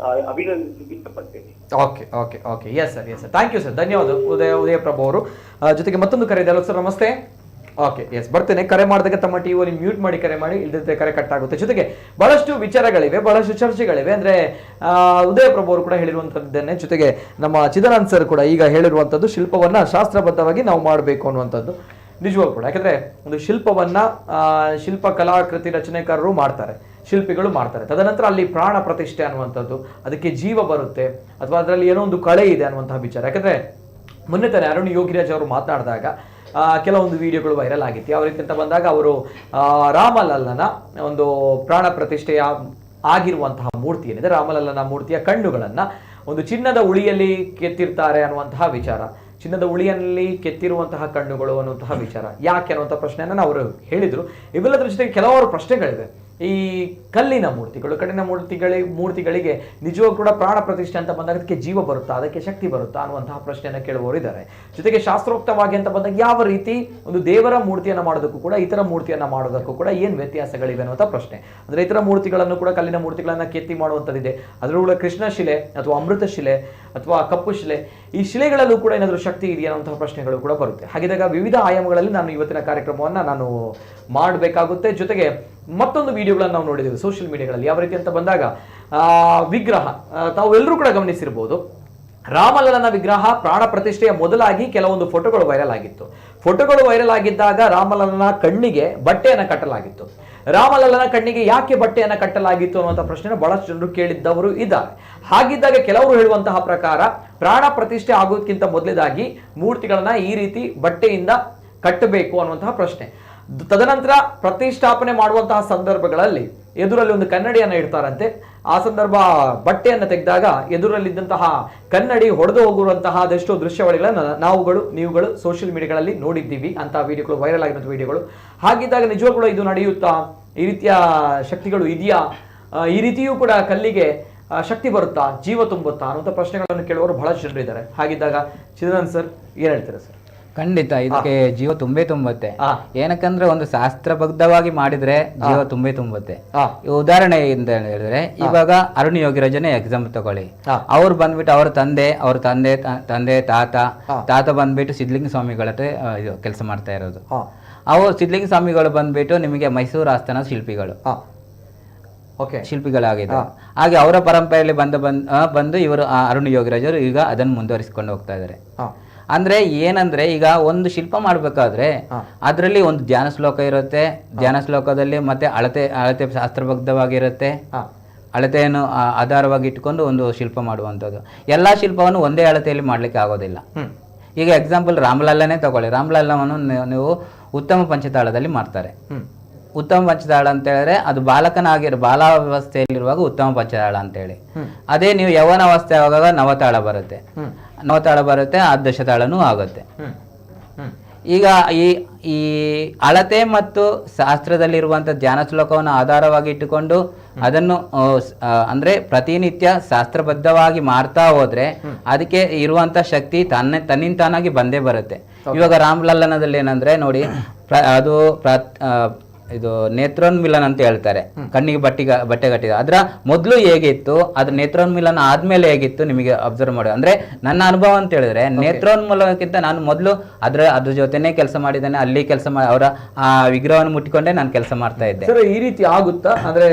ಅಭಿನಂದಿಸಲಿಕ್ಕೆ ಇಷ್ಟಪಡ್ತೇನೆ. Okay okay okay, yes sir, yes sir, thank you sir, ಧನ್ಯವಾದ ಉದಯ ಪ್ರಭು ಅವರು. ಜೊತೆಗೆ ಮತ್ತೊಂದು ಕರೆ ಇದೆ. ಅಲ್ಲ ಸರ್, ನಮಸ್ತೆ. ಓಕೆ, ಎಸ್, ಬರ್ತೇನೆ. ಕರೆ ಮಾಡಿದಾಗ ತಮ್ಮ ಟಿವಿಯಲ್ಲಿ ಮ್ಯೂಟ್ ಮಾಡಿ ಕರೆ ಮಾಡಿ, ಇಲ್ಲದಿದ್ದರೆ ಕರೆ ಕಟ್ ಆಗುತ್ತೆ. ಜೊತೆಗೆ ಬಹಳಷ್ಟು ವಿಚಾರಗಳಿವೆ, ಬಹಳಷ್ಟು ಚರ್ಚೆಗಳಿವೆ. ಅಂದ್ರೆ ಉದಯ ಪ್ರಭು ಅವರು ಕೂಡ ಹೇಳಿರುವಂಥದ್ದೇನೆ. ಜೊತೆಗೆ ನಮ್ಮ ಚಿದಾನಂದ್ ಸರ್ ಕೂಡ ಈಗ ಹೇಳಿರುವಂಥದ್ದು ಶಿಲ್ಪವನ್ನ ಶಾಸ್ತ್ರಬದ್ಧವಾಗಿ ನಾವು ಮಾಡಬೇಕು ಅನ್ನುವಂಥದ್ದು ನಿಜವಾಗ್ಲೂ ಕೂಡ. ಯಾಕಂದ್ರೆ ಒಂದು ಶಿಲ್ಪವನ್ನ ಶಿಲ್ಪ ಕಲಾಕೃತಿ ರಚನೆಕಾರರು ಮಾಡ್ತಾರೆ, ಶಿಲ್ಪಿಗಳು ಮಾಡ್ತಾರೆ. ತದನಂತರ ಅಲ್ಲಿ ಪ್ರಾಣ ಪ್ರತಿಷ್ಠೆ ಅನ್ನುವಂಥದ್ದು, ಅದಕ್ಕೆ ಜೀವ ಬರುತ್ತೆ ಅಥವಾ ಅದರಲ್ಲಿ ಏನೋ ಒಂದು ಕಳೆ ಇದೆ ಅನ್ನುವಂತಹ ವಿಚಾರ. ಯಾಕಂದ್ರೆ ಮೊನ್ನೆ ತಾನೆ ಅರುಣ್ ಯೋಗಿರಾಜ್ ಅವರು ಮಾತನಾಡಿದಾಗ ಕೆಲವೊಂದು ವಿಡಿಯೋಗಳು ವೈರಲ್ ಆಗಿತ್ತು. ಯಾವ ರೀತಿ ಅಂತ ಬಂದಾಗ ಅವರು ರಾಮಲಲ್ಲನ ಒಂದು ಪ್ರಾಣ ಪ್ರತಿಷ್ಠೆಯ ಆಗಿರುವಂತಹ ಮೂರ್ತಿ ಏನಿದೆ, ರಾಮಲಲ್ಲನ ಮೂರ್ತಿಯ ಕಣ್ಣುಗಳನ್ನ ಒಂದು ಚಿನ್ನದ ಉಳಿಯಲ್ಲಿ ಕೆತ್ತಿರ್ತಾರೆ ಅನ್ನುವಂತಹ ವಿಚಾರ. ಚಿನ್ನದ ಉಳಿಯಲ್ಲಿ ಕೆತ್ತಿರುವಂತಹ ಕಣ್ಣುಗಳು ಅನ್ನುವಂತಹ ವಿಚಾರ ಯಾಕೆ ಅನ್ನುವಂಥ ಪ್ರಶ್ನೆಯನ್ನು ಅವರು ಹೇಳಿದರು. ಇವೆಲ್ಲದರ ಜೊತೆಗೆ ಕೆಲವಾರು ಪ್ರಶ್ನೆಗಳಿವೆ. ಈ ಕಲ್ಲಿನ ಮೂರ್ತಿಗಳು, ಕಣ್ಣಿನ ಮೂರ್ತಿಗಳಿಗೆ ನಿಜವಾಗೂ ಕೂಡ ಪ್ರಾಣ ಪ್ರತಿಷ್ಠೆ ಅಂತ ಬಂದಾಗ ಅದಕ್ಕೆ ಜೀವ ಬರುತ್ತಾ, ಅದಕ್ಕೆ ಶಕ್ತಿ ಬರುತ್ತಾ ಅನ್ನುವಂತಹ ಪ್ರಶ್ನೆಯನ್ನು ಕೇಳುವವರು ಇದ್ದಾರೆ. ಜೊತೆಗೆ ಶಾಸ್ತ್ರೋಕ್ತವಾಗಿ ಅಂತ ಬಂದಾಗ ಯಾವ ರೀತಿ ಒಂದು ದೇವರ ಮೂರ್ತಿಯನ್ನು ಮಾಡೋದಕ್ಕೂ ಕೂಡ ಇತರ ಮೂರ್ತಿಯನ್ನು ಮಾಡೋದಕ್ಕೂ ಕೂಡ ಏನು ವ್ಯತ್ಯಾಸಗಳಿವೆ ಅನ್ನುವಂಥ ಪ್ರಶ್ನೆ. ಅಂದರೆ ಇತರ ಮೂರ್ತಿಗಳನ್ನು ಕೂಡ, ಕಲ್ಲಿನ ಮೂರ್ತಿಗಳನ್ನು ಕೆತ್ತಿ ಮಾಡುವಂಥದ್ದಿದೆ, ಅದರಲ್ಲೂ ಕೂಡ ಕೃಷ್ಣ ಶಿಲೆ ಅಥವಾ ಅಮೃತ ಶಿಲೆ ಅಥವಾ ಕಪ್ಪು ಶಿಲೆ, ಈ ಶಿಲೆಗಳಲ್ಲೂ ಕೂಡ ಏನಾದರೂ ಶಕ್ತಿ ಇದೆಯಾ ಅನ್ನುವಂತಹ ಪ್ರಶ್ನೆಗಳು ಕೂಡ ಬರುತ್ತೆ. ಹಾಗಿದ್ದಾಗ ವಿವಿಧ ಆಯಾಮಗಳಲ್ಲಿ ನಾನು ಇವತ್ತಿನ ಕಾರ್ಯಕ್ರಮವನ್ನು ನಾನು ಮಾಡಬೇಕಾಗುತ್ತೆ. ಜೊತೆಗೆ ಮತ್ತೊಂದು ವಿಡಿಯೋಗಳನ್ನು ನಾವು ನೋಡಿದ್ದೇವೆ ಸೋಷಿಯಲ್ ಮೀಡಿಯಾಗಳಲ್ಲಿ. ಯಾವ ರೀತಿ ಅಂತ ಬಂದಾಗ ವಿಗ್ರಹ ತಾವೆಲ್ಲರೂ ಕೂಡ ಗಮನಿಸಿರ್ಬೋದು, ರಾಮಲಲ್ಲನ ವಿಗ್ರಹ ಪ್ರಾಣ ಪ್ರತಿಷ್ಠೆಯ ಮೊದಲಾಗಿ ಕೆಲವೊಂದು ಫೋಟೋಗಳು ವೈರಲ್ ಆಗಿತ್ತು. ಫೋಟೋಗಳು ವೈರಲ್ ಆಗಿದ್ದಾಗ ರಾಮಲಲ್ಲನ ಕಣ್ಣಿಗೆ ಬಟ್ಟೆಯನ್ನು ಕಟ್ಟಲಾಗಿತ್ತು. ರಾಮಲಲ್ಲನ ಕಣ್ಣಿಗೆ ಯಾಕೆ ಬಟ್ಟೆಯನ್ನು ಕಟ್ಟಲಾಗಿತ್ತು ಅನ್ನುವಂಥ ಪ್ರಶ್ನೆ ಬಹಳಷ್ಟು ಜನರು ಕೇಳಿದ್ದವರು ಇದ್ದಾರೆ. ಹಾಗಿದ್ದಾಗ ಕೆಲವರು ಹೇಳುವಂತಹ ಪ್ರಕಾರ ಪ್ರಾಣ ಪ್ರತಿಷ್ಠೆ ಆಗೋದಕ್ಕಿಂತ ಮೊದಲೇದಾಗಿ ಮೂರ್ತಿಗಳನ್ನ ಈ ರೀತಿ ಬಟ್ಟೆಯಿಂದ ಕಟ್ಟಬೇಕು ಅನ್ನುವಂತಹ ಪ್ರಶ್ನೆ. ತದನಂತರ ಪ್ರತಿಷ್ಠಾಪನೆ ಮಾಡುವಂತಹ ಸಂದರ್ಭಗಳಲ್ಲಿ ಎದುರಲ್ಲಿ ಒಂದು ಕನ್ನಡಿಯನ್ನು ಇಡ್ತಾರಂತೆ. ಆ ಸಂದರ್ಭ ಬಟ್ಟೆಯನ್ನು ತೆಗೆದಾಗ ಎದುರಲ್ಲಿದ್ದಂತಹ ಕನ್ನಡಿ ಹೊಡೆದು ಹೋಗುವಂತಹ ಅದೆಷ್ಟೋ ದೃಶ್ಯಾವಳಿಗಳನ್ನ ನೀವುಗಳು ಸೋಷಿಯಲ್ ಮೀಡಿಯಾಗಳಲ್ಲಿ ನೋಡಿದ್ದೀವಿ ಅಂತ ವಿಡಿಯೋಗಳು, ವೈರಲ್ ಆಗಿರೋ ವಿಡಿಯೋಗಳು. ಹಾಗಿದ್ದಾಗ ನಿಜವಾಗ್ಲೂ ಇದು ನಡೆಯುತ್ತಾ? ಈ ರೀತಿಯ ಶಕ್ತಿಗಳು ಇದೆಯಾ? ಈ ರೀತಿಯೂ ಕೂಡ ಕಲ್ಲಿಗೆ ಶಕ್ತಿ ಬರುತ್ತಾ, ಜೀವ ತುಂಬುತ್ತಾ ಅನ್ನುವಂಥ ಪ್ರಶ್ನೆಗಳನ್ನು ಕೇಳುವವರು ಬಹಳಷ್ಟು ಜನರು ಇದ್ದಾರೆ. ಹಾಗಿದ್ದಾಗ ಚಿದಾನಂದ್ ಸರ್ ಏನ್ ಹೇಳ್ತೀರಾ ಸರ್? ಖಂಡಿತ ಇದಕ್ಕೆ ಜೀವ ತುಂಬುತ್ತೆ. ಏನಕ್ಕಂದ್ರೆ ಒಂದು ಶಾಸ್ತ್ರಬದ್ಧವಾಗಿ ಮಾಡಿದ್ರೆ ಜೀವ ತುಂಬುತ್ತೆ. ಉದಾಹರಣೆ ಅಂತ ಹೇಳಿದ್ರೆ ಇವಾಗ ಅರುಣ್ ಯೋಗಿರಾಜನೇ ಎಕ್ಸಾಂಪಲ್ ತಗೊಳ್ಳಿ. ಅವ್ರು ಬಂದ್ಬಿಟ್ಟು ಅವ್ರ ತಂದೆ ತಾತ ಬಂದ್ಬಿಟ್ಟು ಸಿದ್ಧಲಿಂಗ ಸ್ವಾಮಿಗಳ ಕೆಲಸ ಮಾಡ್ತಾ ಇರೋದು. ಅವ್ರು ಸಿದ್ಧಲಿಂಗ ಸ್ವಾಮಿಗಳು ಬಂದ್ಬಿಟ್ಟು ನಿಮಗೆ ಮೈಸೂರು ಆಸ್ಥಾನ ಶಿಲ್ಪಿಗಳಾಗಿದ್ದಾರೆ. ಹಾಗೆ ಅವರ ಪರಂಪರೆಯಲ್ಲಿ ಬಂದು ಇವರು ಅರುಣ್ ಯೋಗಿರಾಜರು ಈಗ ಅದನ್ನು ಮುಂದುವರಿಸಿಕೊಂಡು ಹೋಗ್ತಾ ಇದ್ದಾರೆ. ಅಂದ್ರೆ ಏನಂದ್ರೆ ಈಗ ಒಂದು ಶಿಲ್ಪ ಮಾಡ್ಬೇಕಾದ್ರೆ ಅದರಲ್ಲಿ ಒಂದು ಧ್ಯಾನ ಶ್ಲೋಕ ಇರುತ್ತೆ. ಧ್ಯಾನ ಶ್ಲೋಕದಲ್ಲಿ ಮತ್ತೆ ಅಳತೆ ಶಾಸ್ತ್ರಬದ್ಧವಾಗಿರುತ್ತೆ. ಅಳತೆಯನ್ನು ಆಧಾರವಾಗಿ ಇಟ್ಕೊಂಡು ಒಂದು ಶಿಲ್ಪ ಮಾಡುವಂಥದ್ದು. ಎಲ್ಲಾ ಶಿಲ್ಪವನ್ನು ಒಂದೇ ಅಳತೆಯಲ್ಲಿ ಮಾಡ್ಲಿಕ್ಕೆ ಆಗೋದಿಲ್ಲ. ಈಗ ಎಕ್ಸಾಂಪಲ್ ರಾಮಲಲ್ಲನೇ ತಗೊಳ್ಳಿ. ರಾಮಲಲ್ಲವನ್ನು ನೀವು ಉತ್ತಮ ಪಂಚತಾಳದಲ್ಲಿ ಮಾಡ್ತಾರೆ. ಉತ್ತಮ ಪಂಚತಾಳ ಅಂತ ಹೇಳಿದ್ರೆ ಅದು ಬಾಲಾವಸ್ಥೆಯಲ್ಲಿರುವಾಗ ಉತ್ತಮ ಪಂಚತಾಳ ಅಂತ ಹೇಳಿ. ಅದೇ ನೀವು ಯೌವನಾವಸ್ಥೆ ಆಗುವಾಗ ನವತಾಳ ಬರುತ್ತೆ, ದಶತಾಳನೂ ಆಗುತ್ತೆ. ಈಗ ಈ ಅಳತೆ ಮತ್ತು ಶಾಸ್ತ್ರದಲ್ಲಿರುವಂಥ ಧ್ಯಾನ ಶ್ಲೋಕವನ್ನು ಆಧಾರವಾಗಿ ಇಟ್ಟುಕೊಂಡು ಅದನ್ನು ಅಂದ್ರೆ ಪ್ರತಿನಿತ್ಯ ಶಾಸ್ತ್ರಬದ್ಧವಾಗಿ ಮಾಡ್ತಾ ಹೋದ್ರೆ ಅದಕ್ಕೆ ಇರುವಂತ ಶಕ್ತಿ ತನ್ನಿಂತಾನಾಗಿ ಬಂದೇ ಬರುತ್ತೆ. ಇವಾಗ ರಾಮಲಲ್ಲನದಲ್ಲಿ ಏನಂದ್ರೆ ನೋಡಿ, ಅದು ಇದು ನೇತ್ರೋನ್ಮಿಲನ ಅಂತ ಹೇಳ್ತಾರೆ. ಕಣ್ಣಿಗೆ ಬಟ್ಟೆ ಕಟ್ಟಿದ ಅದ್ರ ಮೊದಲು ಹೇಗಿತ್ತು, ಅದು ನೇತ್ರೋನ್ಮಿಲನ ಆದ್ಮೇಲೆ ಹೇಗಿತ್ತು ನಿಮಗೆ ಅಬ್ಸರ್ವ್ ಮಾಡಿ. ಅಂದ್ರೆ ನನ್ನ ಅನುಭವ ಅಂತ ಹೇಳಿದ್ರೆ ನೇತ್ರೋನ್ಮಿಲನಕ್ಕಿಂತ ನಾನು ಮೊದಲು ಅದ್ರ ಜೊತೆನೆ ಕೆಲಸ ಮಾಡಿದ್ದೇನೆ. ಅಲ್ಲಿ ಕೆಲಸ ಮಾಡಿ ಅವರ ಆ ವಿಗ್ರಹವನ್ನು ಮುಟ್ಟಿಕೊಂಡೆ ನಾನು ಕೆಲಸ ಮಾಡ್ತಾ ಇದ್ದೆ. ಸರ್ ಈ ರೀತಿ ಆಗುತ್ತಾ? ಅಂದ್ರೆ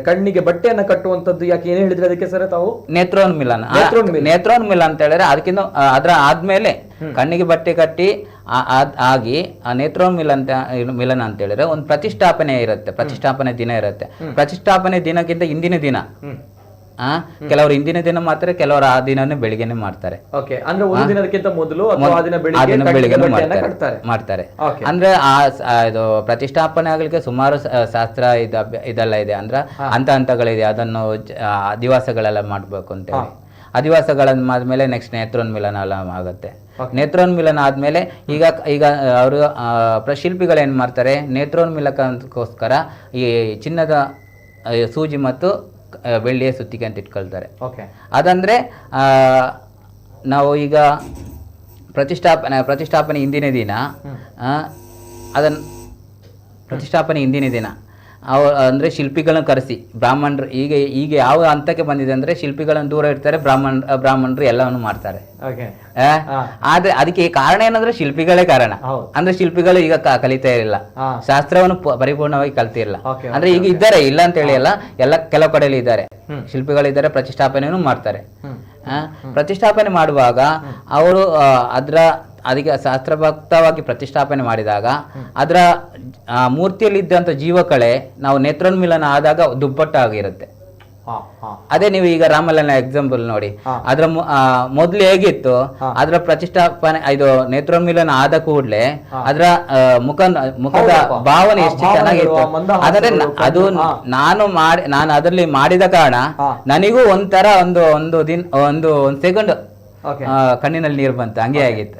ಕಣ್ಣಿಗೆ ಬಟ್ಟೆಯನ್ನ ಕಟ್ಟುವಂತದ್ದು ಯಾಕೆ, ಏನ್ ಹೇಳಿದ್ರೆ ಅದಕ್ಕೆ ಸರ್ ತಾವು? ನೇತ್ರೋನ್ಮಿಲನ ಅಂತ ಹೇಳಿದ್ರೆ ಅದಕ್ಕಿಂತ ಅದ್ರ ಆದ್ಮೇಲೆ ಕಣ್ಣಿಗೆ ಬಟ್ಟೆ ಕಟ್ಟಿ ಆಗಿ ಆ ನೇತ್ರೋನ್ಮಿಲನ ಅಂತ ಹೇಳಿದ್ರೆ ಒಂದು ಪ್ರತಿಷ್ಠಾಪನೆ ಇರುತ್ತೆ. ಪ್ರತಿಷ್ಠಾಪನೆ ದಿನ ಇರುತ್ತೆ. ಪ್ರತಿಷ್ಠಾಪನೆ ದಿನಕ್ಕಿಂತ ಹಿಂದಿನ ದಿನ ಕೆಲವರು ಹಿಂದಿನ ದಿನ ಮಾಡ್ತಾರೆ, ಕೆಲವರು ಆ ದಿನನೇ ಬೆಳಿಗ್ಗೆನೆ ಮಾಡ್ತಾರೆ. ಅಂದ್ರೆ ಒಂದು ದಿನಕ್ಕಿಂತ ಮೊದಲು ಬೆಳಿಗ್ಗೆ ಮಾಡ್ತಾರೆ. ಅಂದ್ರೆ ಇದು ಪ್ರತಿಷ್ಠಾಪನೆ ಆಗ್ಲಿಕ್ಕೆ ಸುಮಾರು ಶಾಸ್ತ್ರ ಇದೆಲ್ಲ ಇದೆ. ಅಂದ್ರೆ ಹಂತಗಳಿದೆ. ಅದನ್ನು ದಿವಸಗಳೆಲ್ಲ ಮಾಡ್ಬೇಕು ಅಂತ ಹೇಳಿ ಆದ್ಮೇಲೆ ನೆಕ್ಸ್ಟ್ ನೇತ್ರೋನ್ಮಿಲನ ಎಲ್ಲ ಆಗುತ್ತೆ. ನೇತ್ರೋನ್ಮಿಲನ ಆದ್ಮೇಲೆ ಈಗ ಅವರು ಶಿಲ್ಪಿಗಳು ಏನ್ ಮಾಡ್ತಾರೆ, ನೇತ್ರೋನ್ಮಿಲನಕ್ಕೋಸ್ಕರ ಈ ಚಿನ್ನದ ಸೂಜಿ ಮತ್ತು ಬೆಳ್ಳಿಯ ಸುತ್ತಿಗೆ ಅಂತ ಇಟ್ಕೊಳ್ತಾರೆ. ಅದಂದ್ರೆ ನಾವು ಈಗ ಪ್ರತಿಷ್ಠಾಪನೆ ಹಿಂದಿನ ದಿನ ಅಂದ್ರೆ ಶಿಲ್ಪಿಗಳನ್ನ ಕರೆಸಿ ಬ್ರಾಹ್ಮಣರು ಈಗ ಯಾವ ಹಂತಕ್ಕೆ ಬಂದಿದೆ ಅಂದ್ರೆ ಶಿಲ್ಪಿಗಳನ್ನು ದೂರ ಇಡ್ತಾರೆ, ಬ್ರಾಹ್ಮಣರು ಎಲ್ಲವನ್ನು ಮಾಡ್ತಾರೆ. ಆದ್ರೆ ಅದಕ್ಕೆ ಕಾರಣ ಏನಂದ್ರೆ ಶಿಲ್ಪಿಗಳೇ ಕಾರಣ. ಅಂದ್ರೆ ಶಿಲ್ಪಿಗಳು ಈಗ ಕಲಿತಾ ಇರಲಿಲ್ಲ, ಶಾಸ್ತ್ರವನ್ನು ಪರಿಪೂರ್ಣವಾಗಿ ಕಲ್ತಿರಲಿಲ್ಲ. ಅಂದ್ರೆ ಈಗ ಇದ್ದಾರೆ, ಇಲ್ಲ ಅಂತ ಹೇಳಿ ಎಲ್ಲ ಕೆಲವು ಕಡೆಯಲ್ಲಿ ಇದ್ದಾರೆ ಶಿಲ್ಪಿಗಳಿದ್ದಾರೆ, ಪ್ರತಿಷ್ಠಾಪನೆಯನ್ನು ಮಾಡ್ತಾರೆ. ಪ್ರತಿಷ್ಠಾಪನೆ ಮಾಡುವಾಗ ಅವರು ಅದಕ್ಕೆ ಶಾಸ್ತ್ರಭಕ್ತವಾಗಿ ಪ್ರತಿಷ್ಠಾಪನೆ ಮಾಡಿದಾಗ ಅದರ ಮೂರ್ತಿಯಲ್ಲಿ ಇದ್ದಂಥ ಜೀವಕಳೆ ನಾವು ನೇತ್ರೋನ್ಮಿಲನ ಆದಾಗ ದುಪ್ಪಟ್ಟಾಗಿರುತ್ತೆ. ಅದೇ ನೀವು ಈಗ ರಾಮಲಲ್ಲನ ಎಕ್ಸಾಂಪಲ್ ನೋಡಿ, ಅದ್ರ ಮೊದ್ಲು ಹೇಗಿತ್ತು, ಅದ್ರ ಪ್ರತಿಷ್ಠಾಪನೆ ಇದು ನೇತ್ರೋನ್ಮಿಲನ ಆದ ಕೂಡಲೇ ಅದರ ಮುಖದ ಭಾವನೆ ಎಷ್ಟು ಚೆನ್ನಾಗಿತ್ತು. ಆದರೆ ಅದು ನಾನು ಅದರಲ್ಲಿ ಮಾಡಿದ ಕಾರಣ ನನಗೂ ಒಂಥರ ಒಂದು ಸೆಕೆಂಡ್ ಕಣ್ಣಿನಲ್ಲಿ ನೀರು ಬಂತು, ಹಂಗೆ ಆಗಿತ್ತು.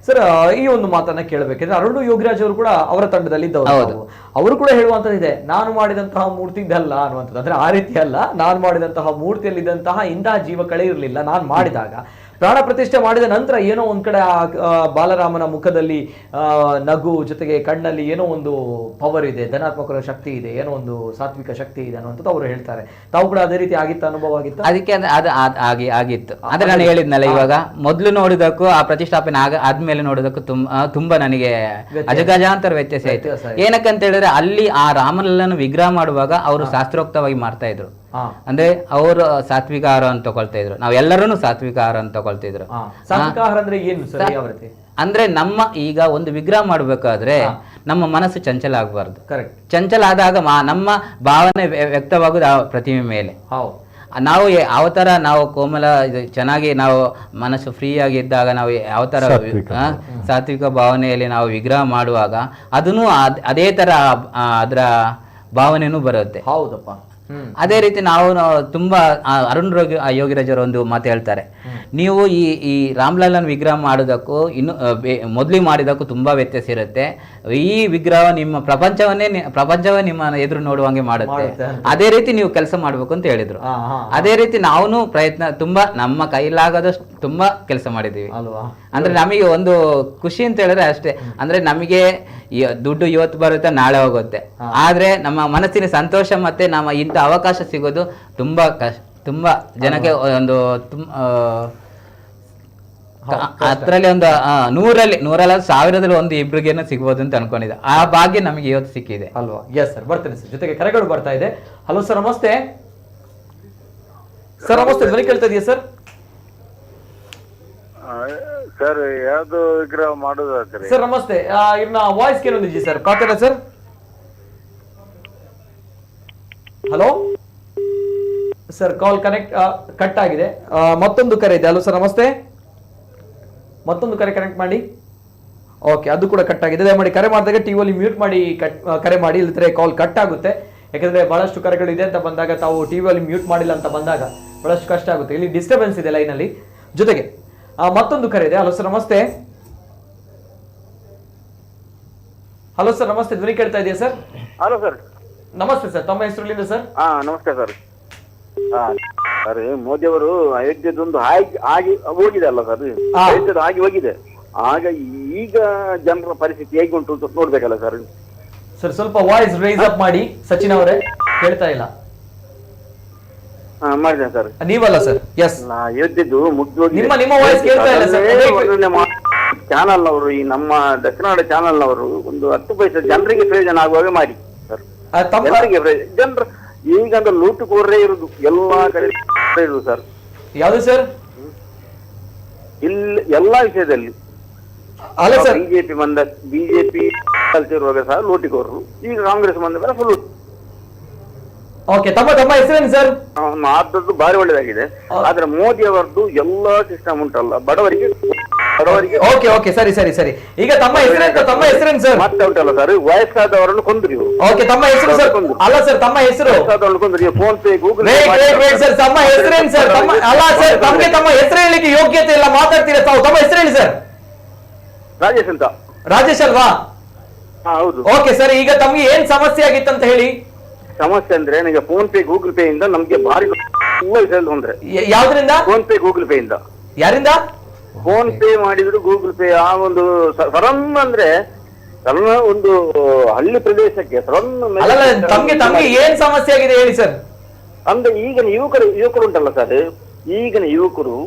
ಸರ್ ಈ ಒಂದು ಮಾತನ್ನ ಕೇಳಬೇಕಿದ್ರೆ ಅರುಣ್ ಯೋಗಿರಾಜ್ ಅವರು ಕೂಡ ಅವರ ತಂಡದಲ್ಲಿ ಇದ್ದವರು. ಅವರು ಕೂಡ ಹೇಳುವಂತದ್ದಿದೆ, ನಾನು ಮಾಡಿದಂತಹ ಮೂರ್ತಿ ಇದಲ್ಲ ಅನ್ನುವಂಥದ್ದು. ಅಂದ್ರೆ ಆ ರೀತಿ ಅಲ್ಲ, ನಾನು ಮಾಡಿದಂತಹ ಮೂರ್ತಿಯಲ್ಲಿ ಇದ್ದಂತಹ ಇಂತಹ ಜೀವಕಳೆ ಇರಲಿಲ್ಲ. ನಾನು ಮಾಡಿದಾಗ ಪ್ರಾಣ ಪ್ರತಿಷ್ಠೆ ಮಾಡಿದ ನಂತರ ಏನೋ ಒಂದ್ ಕಡೆ ಬಾಲರಾಮನ ಮುಖದಲ್ಲಿ ನಗು ಜೊತೆಗೆ ಕಣ್ಣಲ್ಲಿ ಏನೋ ಒಂದು ಪವರ್ ಇದೆ, ಧನಾತ್ಮಕ ಶಕ್ತಿ ಇದೆ, ಏನೋ ಒಂದು ಸಾತ್ವಿಕ ಶಕ್ತಿ ಇದೆ ಅನ್ನುವಂಥದ್ದು ಅವರು ಹೇಳ್ತಾರೆ. ತಾವು ಕೂಡ ಅದೇ ರೀತಿ ಆಗಿತ್ತು, ಅನುಭವ ಆಗಿತ್ತು? ಅದಕ್ಕೆ ಆಗಿತ್ತು. ಆದ್ರೆ ನಾನು ಹೇಳಿದ್ನಲ್ಲ, ಇವಾಗ ಮೊದಲು ನೋಡಿದಕ್ಕೂ ಆ ಪ್ರತಿಷ್ಠಾಪನೆ ಆದ್ಮೇಲೆ ನೋಡಿದಕ್ಕೂ ತುಂಬಾ ನನಗೆ ಅಜಗಜಾಂತರ ವ್ಯತ್ಯಾಸ ಆಯ್ತು. ಏನಕ್ಕಂತ ಹೇಳಿದ್ರೆ ಅಲ್ಲಿ ಆ ರಾಮನಲ್ಲನ್ನು ವಿಗ್ರಹ ಮಾಡುವಾಗ ಅವರು ಶಾಸ್ತ್ರೋಕ್ತವಾಗಿ ಮಾಡ್ತಾ ಇದ್ರು. ಅಂದ್ರೆ ಅವರು ಸಾತ್ವಿಕ ಆಹಾರ ಅಂತ ತಗೊಳ್ತಾ ಇದ್ರು, ನಾವೆಲ್ಲರೂ ಸಾತ್ವಿಕ ಆಹಾರ ಅಂತ ತಗೊಳ್ತಿದ್ರು. ಅಂದ್ರೆ ನಮ್ಮ ಈಗ ಒಂದು ವಿಗ್ರಹ ಮಾಡ್ಬೇಕಾದ್ರೆ ನಮ್ಮ ಮನಸ್ಸು ಚಂಚಲ ಆಗ್ಬಾರ್ದು. ಚಂಚಲ ಆದಾಗ ನಮ್ಮ ಭಾವನೆ ವ್ಯಕ್ತವಾಗುದು ಆ ಪ್ರತಿಮೆ ಮೇಲೆ. ನಾವು ಯಾವ ತರ ನಾವು ಕೋಮಲ ಚೆನ್ನಾಗಿ ನಾವು ಮನಸ್ಸು ಫ್ರೀ ಆಗಿದ್ದಾಗ ನಾವು ಯಾವ ತರ ಸಾತ್ವಿಕ ಭಾವನೆಯಲ್ಲಿ ನಾವು ವಿಗ್ರಹ ಮಾಡುವಾಗ ಅದನ್ನು ಅದೇ ತರ ಅದರ ಭಾವನೆನೂ ಬರುತ್ತೆ. ಹೌದಪ್ಪ. ಅದೇ ರೀತಿ ನಾವು ತುಂಬಾ ಅರುಣ್ ಯೋಗಿರಾಜ್ ಅವರು ಒಂದು ಮಾತು ಹೇಳ್ತಾರೆ, ನೀವು ಈ ರಾಮ್ಲಲ್ಲನ್ ವಿಗ್ರಹ ಮಾಡೋದಕ್ಕೂ ಇನ್ನು ಮೊದಲು ಮಾಡಿದಕ್ಕೂ ತುಂಬಾ ವ್ಯತ್ಯಾಸ ಇರುತ್ತೆ. ಈ ವಿಗ್ರಹ ನಿಮ್ಮ ಪ್ರಪಂಚವೇ ನಿಮ್ಮ ಎದುರು ನೋಡುವಂಗೆ ಮಾಡುತ್ತೆ. ಅದೇ ರೀತಿ ನೀವು ಕೆಲಸ ಮಾಡ್ಬೇಕು ಅಂತ ಹೇಳಿದ್ರು. ಅದೇ ರೀತಿ ನಾವು ಪ್ರಯತ್ನ ತುಂಬಾ ನಮ್ಮ ಕೈಲಾಗದಷ್ಟು ತುಂಬಾ ಕೆಲಸ ಮಾಡಿದೀವಿ. ಅಂದ್ರೆ ನಮಗೆ ಒಂದು ಖುಷಿ ಅಂತ ಹೇಳಿದ್ರೆ ಅಷ್ಟೇ. ಅಂದ್ರೆ ನಮಗೆ ದುಡ್ಡು ಇವತ್ತು ಬರುತ್ತೆ, ನಾಳೆ ಹೋಗುತ್ತೆ. ಆದ್ರೆ ನಮ್ಮ ಮನಸ್ಸಿನ ಸಂತೋಷ ಮತ್ತೆ ನಮ್ಮ ಇಂಥ ಅವಕಾಶ ಸಿಗೋದು ತುಂಬಾ ಜನಕ್ಕೆ ಒಂದು ಅದ್ರಲ್ಲಿ ಒಂದು 100ರಲ್ಲಿ 1000ರಲ್ಲಿ ಒಂದು ಇಬ್ರಿಗೇನೋ ಸಿಗ್ಬೋದು ಅಂತ ಅನ್ಕೊಂಡಿದ್ದೆ. ಆ ಭಾಗ್ಯ ನಮಗೆ ಇವತ್ತು ಸಿಕ್ಕಿದೆ ಅಲ್ವಾ? ಎಸ್ ಸರ್, ಬರ್ತೇನೆ ಸರ್. ಜೊತೆಗೆ ಕರೆಗಳು ಬರ್ತಾ ಇದೆ. ಹಲೋ ಸರ್, ನಮಸ್ತೆ. ಸರ್ ನಮಸ್ತೆ, ಧ್ವನಿ ಕೇಳ್ತಾ ಇದೆಯಾ ಸರ್? ಸರ್ ಯಾವ್ದು ವಿಗ್ರಹ ಮಾಡೋದಾದ್ರೆ ಸರ್ ನಮಸ್ತೆ, ಇನ್ನ ವಾಯ್ಸ್ ಕೇಳೋದಿದ್ಯಾ ಸರ್? ಕಾತಾರ sir. Hello sir, call cut ಆಗಿದೆ. ಮತ್ತೊಂದು ಕರೆ ಇದೆ. ಹಲೋ ಸರ್, ನಮಸ್ತೆ. ಮತ್ತೊಂದು ಕರೆ ಕನೆಕ್ಟ್ ಮಾಡಿ. ಓಕೆ, ಅದು ಕೂಡ ಕಟ್ ಆಗಿದೆ. ದಯಮಾಡಿ ಕರೆ ಮಾಡಿದಾಗ ಟಿವಿಯಲ್ಲಿ ಮ್ಯೂಟ್ ಮಾಡಿ ಕರೆ ಮಾಡಿ, ಇಲ್ಲದ್ರೆ ಕಾಲ್ ಕಟ್ ಆಗುತ್ತೆ. ಯಾಕಂದ್ರೆ ಬಹಳಷ್ಟು ಕರೆಗಳಿದೆ ಅಂತ ಬಂದಾಗ, ತಾವು ಟಿವಿಯಲ್ಲಿ ಮ್ಯೂಟ್ ಮಾಡಿಲ್ಲ ಅಂತ ಬಂದಾಗ ಬಹಳಷ್ಟು ಕಷ್ಟ ಆಗುತ್ತೆ. ಇಲ್ಲಿ ಡಿಸ್ಟರ್ಬೆನ್ಸ್ ಇದೆ ಲೈನಲ್ಲಿ. ಜೊತೆಗೆ ಮತ್ತೊಂದು ಕರೆ ಇದೆ. ಹಲೋ ಸರ್, ನಮಸ್ತೆ. ಹಲೋ ಸರ್, ನಮಸ್ತೆ. ಧ್ವನಿ ಕೇಳ್ತಾ ಇದೆಯಾ ಸರ್? Hello sir. ನಮಸ್ತೆ ಸರ್, ತಮ್ಮ ಹೆಸರುಲಿಂದ ಸರ್? ನಮಸ್ತೆ ಸರ್. ಸರ್, ಮೋದಿ ಅವರು ಅಯೋಧ್ಯದೊಂದು ಆಗಿ ಹೋಗಿದೆ ಅಲ್ಲ ಸರ್, ಅಯೋಧ್ಯದ ಆಗಿ ಹೋಗಿದೆ. ಆಗ ಈಗ ಜನರ ಪರಿಸ್ಥಿತಿ ಹೇಗೆ ಉಂಟು ಅಂತ ನೋಡ್ಬೇಕಲ್ಲ ಸರ್. ಸರ್, ಸ್ವಲ್ಪ ವಾಯ್ಸ್ ರೈಸ್ ಅಪ್ ಮಾಡಿ. ಸಚಿನ್ ಅವರೇ, ಕೇಳ್ತಾ ಇಲ್ಲ. ಮಾಡಿದೆ ಸರ್. ನೀವಲ್ಲ ಸರ್? ಎಸ್, ಅಯೋಧ್ಯದ್ದು ಮುಗ್ದು ನಿಮ್ಮ ವಾಯ್ಸ್ ಕೇಳ್ತಾ ಇಲ್ಲ ಸರ್. ಚಾನಲ್ ನವರು, ಈ ನಮ್ಮ ದಕ್ಷಿಣ ಕನ್ನಡ ಚಾನಲ್ ನವರು ಒಂದು 10 ಪೈಸೆ ಜನರಿಗೆ ಪ್ರಯೋಜನ ಆಗುವಾಗ ಮಾಡಿ ಸರ್. ಜನರು ಈಗ ಲೂಟುಕೋರೇ ಇರುದು ಎಲ್ಲಾ ಕಡೆ ಇರುದು ಸರ್. ಯಾವುದು ಸರ್? ಇಲ್ಲಿ ಎಲ್ಲಾ ವಿಷಯದಲ್ಲಿ ಅಲ್ಲ ಸರ್, ಬಿಜೆಪಿ ಕಲ್ತಿರುವಾಗ ಸಹ ಲೂಟಿಕೋರರು, ಈಗ ಕಾಂಗ್ರೆಸ್ ಬಂದ ಮೇಲೆ ಫುಲ್. ಓಕೆ, ತಮ್ಮ ಹೆಸರೇನು ಸರ್? ಆದದ್ದು ಬಾರಿ ಒಳ್ಳೇದಾಗಿದೆ. ಆದ್ರೆ ಮೋದಿ ಅವರದ್ದು ಎಲ್ಲಾ ಸಿಸ್ಟಮ್ ಉಂಟಲ್ಲ ಬಡವರಿಗೆ. ಓಕೆ ಓಕೆ, ಸರಿ ಸರಿ ಸರಿ. ಈಗ ತಮ್ಮ ಹೆಸರೇನು ಸರ್? ಮತ್ತೆ ಉಂಟಲ್ಲ ಸರ್, ವಯಸ್ಸಾದವರನ್ನು ಕೊಂದ್ರಿ. ಓಕೆ, ತಮ್ಮ ಹೆಸರು ಸರ್? ಅಲ್ಲ ಸರ್, ತಮ್ಮ ಹೆಸರು? ವಯಸ್ಸಾದವರನ್ನು ಕೊಂದ್ರಿ. ಫೋನ್ ಪೇ, ಗೂಗಲ್ ಸರ್, ತಮ್ಮ ಹೆಸರೇನು ಸರ್? ಅಲ್ಲ ಸರ್, ತಮಗೆ ತಮ್ಮ ಹೆಸರು ಹೇಳಲಿಕ್ಕೆ ಯೋಗ್ಯತೆ ಇಲ್ಲ, ಮಾತಾಡ್ತೀರಾ ತಾವು? ತಮ್ಮ ಹೆಸರೇನು ಸರ್? ರಾಜೇಶ್ ಅಂತ. ರಾಜೇಶ್ ಅಲ್ವಾ? ಹೌದು. ಓಕೆ ಸರ್, ಈಗ ತಮ್ಗೆ ಏನ್ ಸಮಸ್ಯೆ ಆಗಿತ್ತಂತ ಹೇಳಿ. ಸಮಸ್ಯೆ ಅಂದ್ರೆ ನನಗೆ ಫೋನ್ ಪೇ, ಗೂಗಲ್ ಪೇ ಇಂದ ನಮ್ಗೆ ಭಾರಿ ತೊಂದ್ರೆ. ಯಾವ್ದ್ರಿಂದ? ಫೋನ್ ಪೇ, ಗೂಗಲ್ ಪೇ ಇಂದ. ಯಾರಿಂದ? ಫೋನ್ ಪೇ ಮಾಡಿದ್ರು, ಗೂಗಲ್ ಪೇ. ಆ ಒಂದು ಸಡನ್ ಅಂದ್ರೆ ಸಡನ್ ಒಂದು ಹಳ್ಳಿ ಪ್ರದೇಶಕ್ಕೆ ಸಡನ್ ತಮ್ಗೆ ಏನ್ ಸಮಸ್ಯೆ ಆಗಿದೆ ಹೇಳಿ ಸರ್. ಅಂದ್ರೆ ಈಗಿನ ಯುವಕರು ಉಂಟಲ್ಲ ಸರ್, ಈಗಿನ ಯುವಕರು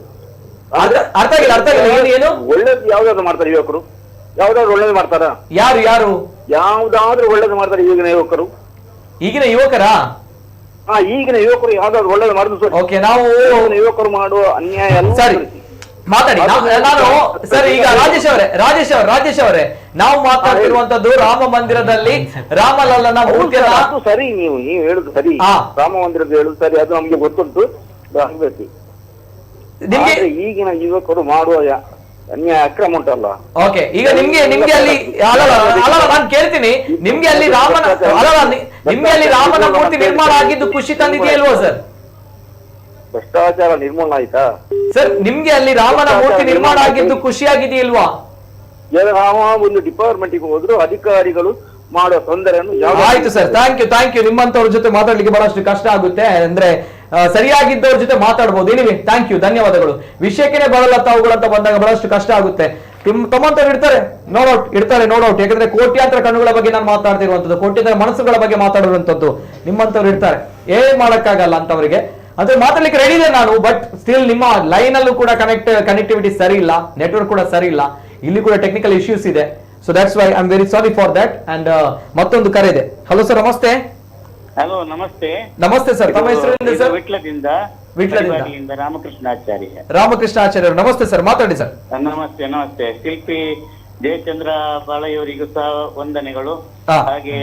ಅರ್ಥ ಆಗಿಲ್ಲ. ಏನು ಒಳ್ಳೇದು ಯಾವ್ದಾದ್ರು ಮಾಡ್ತಾರೆ ಯುವಕರು? ಯಾವ್ದಾದ್ರು ಒಳ್ಳೇದು ಮಾಡ್ತಾರ? ಯಾರು ಯಾವ್ದಾದ್ರು ಒಳ್ಳೇದು ಮಾಡ್ತಾರೆ ಈಗಿನ ಯುವಕರು? ಈಗಿನ ಯುವಕರಾ? ಈಗಿನ ಯುವಕರು ಯಾವ್ದಾದ್ರು ಒಳ್ಳೇದು ಮಾಡಿದ್ರು. ಓಕೆ, ನಾವು ಯುವಕರು ಮಾಡುವ ಅನ್ಯಾಯ ಸರಿ ಮಾತಾಡಿ. ನಾನು ಸರ್, ಈಗ ರಾಜೇಶ್ ಅವರೇ ನಾವು ಮಾತಾಡ್ತಿರುವಂತದ್ದು ರಾಮ ಮಂದಿರದಲ್ಲಿ ರಾಮಲಲ್ಲನ ಮೂರ್ತಿಯನ್ನ. ಸರಿ, ನೀವು ಹೇಳುದು ಸರಿ, ರಾಮ ಮಂದಿರದ ಹೇಳುದು ಸರಿ, ಅದು ನಮ್ಗೆ ಗೊತ್ತುಂಟು. ಈಗಿನ ಯುವಕರು ಮಾಡುವ ಅನ್ಯಾಯ ಅಕ್ರಮ ಉಂಟಲ್ಲ. ಓಕೆ, ಈಗ ನಿಮ್ಗೆ ಅಲ್ಲಿ ನಾನು ಕೇಳ್ತೀನಿ, ನಿಮ್ಗೆ ಅಲ್ಲಿ ರಾಮನ ಮೂರ್ತಿ ನಿರ್ಮಾಣ ಆಗಿದ್ದು ಖುಷಿ ತಂದಿದೆಯಲ್ವಾ ಸರ್? ಭ್ರಷ್ಟಾಚಾರ ನಿರ್ಮೂಲನೆ ಆಯ್ತಾ ಸರ್? ನಿಮ್ಗೆ ಅಲ್ಲಿ ರಾಮನ ಮೂರ್ತಿ ನಿರ್ಮಾಣ ಆಗಿದ್ದು ಖುಷಿ ಆಗಿದೆಯಲ್ವಾ? ಯಾವ ಒಂದು ಡಿಪಾರ್ಟ್ಮೆಂಟ್ಗೆ ಹೋದ್ರು ಅಧಿಕಾರಿಗಳು ಮಾಡುವ ತೊಂದರೆಯನ್ನು. ಆಯ್ತು ಸರ್, ಥ್ಯಾಂಕ್ ಯು. ನಿಮ್ಮಂತವ್ರ ಜೊತೆ ಮಾತಾಡ್ಲಿಕ್ಕೆ ಬಹಳಷ್ಟು ಕಷ್ಟ ಆಗುತ್ತೆ. ಅಂದ್ರೆ ಸರಿಯಾಗಿದ್ದವ್ರ ಜೊತೆ ಮಾತಾಡ್ಬೋದು. ಏನಿವೆ, ಥ್ಯಾಂಕ್ ಯು, ಧನ್ಯವಾದಗಳು. ವಿಷಯಕ್ಕೆ ಬರಲ್ಲ ತಾವುಗಳಂತ ಬಂದಾಗ ಬಹಳಷ್ಟು ಕಷ್ಟ ಆಗುತ್ತೆ. ತಮ್ಮಂತವ್ರು ಇರ್ತಾರೆ, ನೋಡೌಟ್. ಯಾಕಂದ್ರೆ ಕೋಟ್ಯಾಂತರ ಕಣ್ಣುಗಳ ಬಗ್ಗೆ ನಾನು ಮಾತಾಡ್ತಿರುವಂತದ್ದು, ಕೋಟ್ಯಾಂತರ ಮನಸ್ಸುಗಳ ಬಗ್ಗೆ ಮಾತಾಡುವಂತದ್ದು ನಿಮ್ಮಂತವ್ರು ಇರ್ತಾರೆ. ಏನ್ ಮಾಡಕ್ಕಾಗಲ್ಲ ಅಂತವರಿಗೆ. ಅಂದ್ರೆ ಮಾತಾಡ್ಲಿಕ್ಕೆ ರೆಡಿ ಇದೆ ನಾನು, ಬಟ್ ಸ್ಟಿಲ್ ನಿಮ್ಮ ಲೈನ್ ಅಲ್ಲೂ ಕೂಡ ಕನೆಕ್ಟಿವಿಟಿ ಸರಿ ಇಲ್ಲ, ನೆಟ್ವರ್ಕ್ ಕೂಡ ಸರಿ ಇಲ್ಲ, ಇಲ್ಲಿ ಕೂಡ ಟೆಕ್ನಿಕಲ್ ಇಶ್ಯೂಸ್ ಇದೆ. So that's why I am very sorry for that. And ಮತ್ತೊಂದು ಕರೆ ಇದೆ. ಹಲೋ ಸರ್, ನಮಸ್ತೆ. ಹಲೋ, ನಮಸ್ತೆ. ನಮಸ್ತೆ ಸರ್, ತಮ್ಮ ಹೆಸರು ಸರ್? ವಿಟ್ಲದಿಂದ ರಾಮಕೃಷ್ಣ ಆಚಾರ್ಯ. ನಮಸ್ತೆ ಸರ್, ಮಾತಾಡಿ ಸರ್. ನಮಸ್ತೆ. ಶಿಲ್ಪಿ ಜಯಚಂದ್ರ ಬಾಳಯ್ಯವರಿಗೂ ಸಹ ವಂದನೆಗಳು. ಹಾಗೆ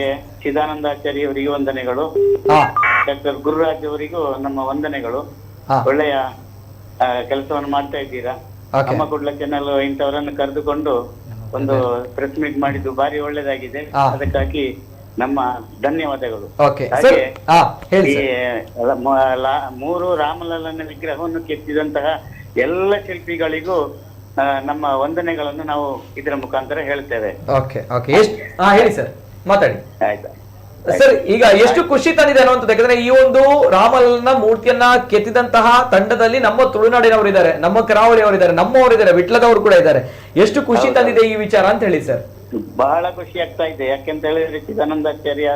ಚಿದಾನಂದಾಚಾರ್ಯ ಅವರಿಗೂ ವಂದನೆಗಳು. ಡಾಕ್ಟರ್ ಗುರುರಾಜ್ ಅವರಿಗೂ ನಮ್ಮ ವಂದನೆಗಳು. ಒಳ್ಳೆಯ ಕೆಲಸವನ್ನು ಮಾಡ್ತಾ ಇದ್ದೀರಾ. ನಮ್ಮ ಕುಡ್ಲ ಚಾನೆಲ್ ಇಂಥವರನ್ನು ಕರೆದುಕೊಂಡು ಒಂದು ಪ್ರೆಸ್ ಮೀಟ್ ಮಾಡಿದ್ದು ಬಾರಿ ಒಳ್ಳೇದಾಗಿದೆ. ಅದಕ್ಕಾಗಿ ನಮ್ಮ ಧನ್ಯವಾದಗಳು. ಓಕೆ ಸರ್, ಹೇಳಿ ಈ ಸರ್. 3 ರಾಮಲಲ್ಲನ ವಿಗ್ರಹವನ್ನು ಕೆತ್ತಿದಂತಹ ಎಲ್ಲ ಶಿಲ್ಪಿಗಳಿಗೂ ನಮ್ಮ ವಂದನೆಗಳನ್ನು ನಾವು ಇದರ ಮುಖಾಂತರ ಹೇಳ್ತೇವೆ. ಓಕೆ ಓಕೆ, ಹೇಳಿ ಸರ್, ಮಾತಾಡಿ. ಆಯ್ತಾ ಸರ್, ಈಗ ಎಷ್ಟು ಖುಷಿ ತಂದಿದೆ ಅನ್ನುವಂಥದ್ದು, ಯಾಕಂದ್ರೆ ಈ ಒಂದು ರಾಮಲಲ್ಲನ ಮೂರ್ತಿಯನ್ನ ಕೆತ್ತಿದಂತಹ ತಂಡದಲ್ಲಿ ನಮ್ಮ ತುಳುನಾಡಿನವರಿದ್ದಾರೆ, ನಮ್ಮ ಕರಾವಳಿಯವರಿದ್ದಾರೆ, ನಮ್ಮವರಿದ್ದಾರೆ, ವಿಟ್ಲದವರು ಕೂಡ ಇದ್ದಾರೆ. ಎಷ್ಟು ಖುಷಿ ತಂದಿದೆ ಈ ವಿಚಾರ ಅಂತ ಹೇಳಿ ಸರ್. ಬಹಳ ಖುಷಿ ಆಗ್ತಾ ಇದೆ. ಯಾಕೆಂತ ಹೇಳಿದ್ರೆ ಚಿದಾನಂದಾಚಾರ್ಯ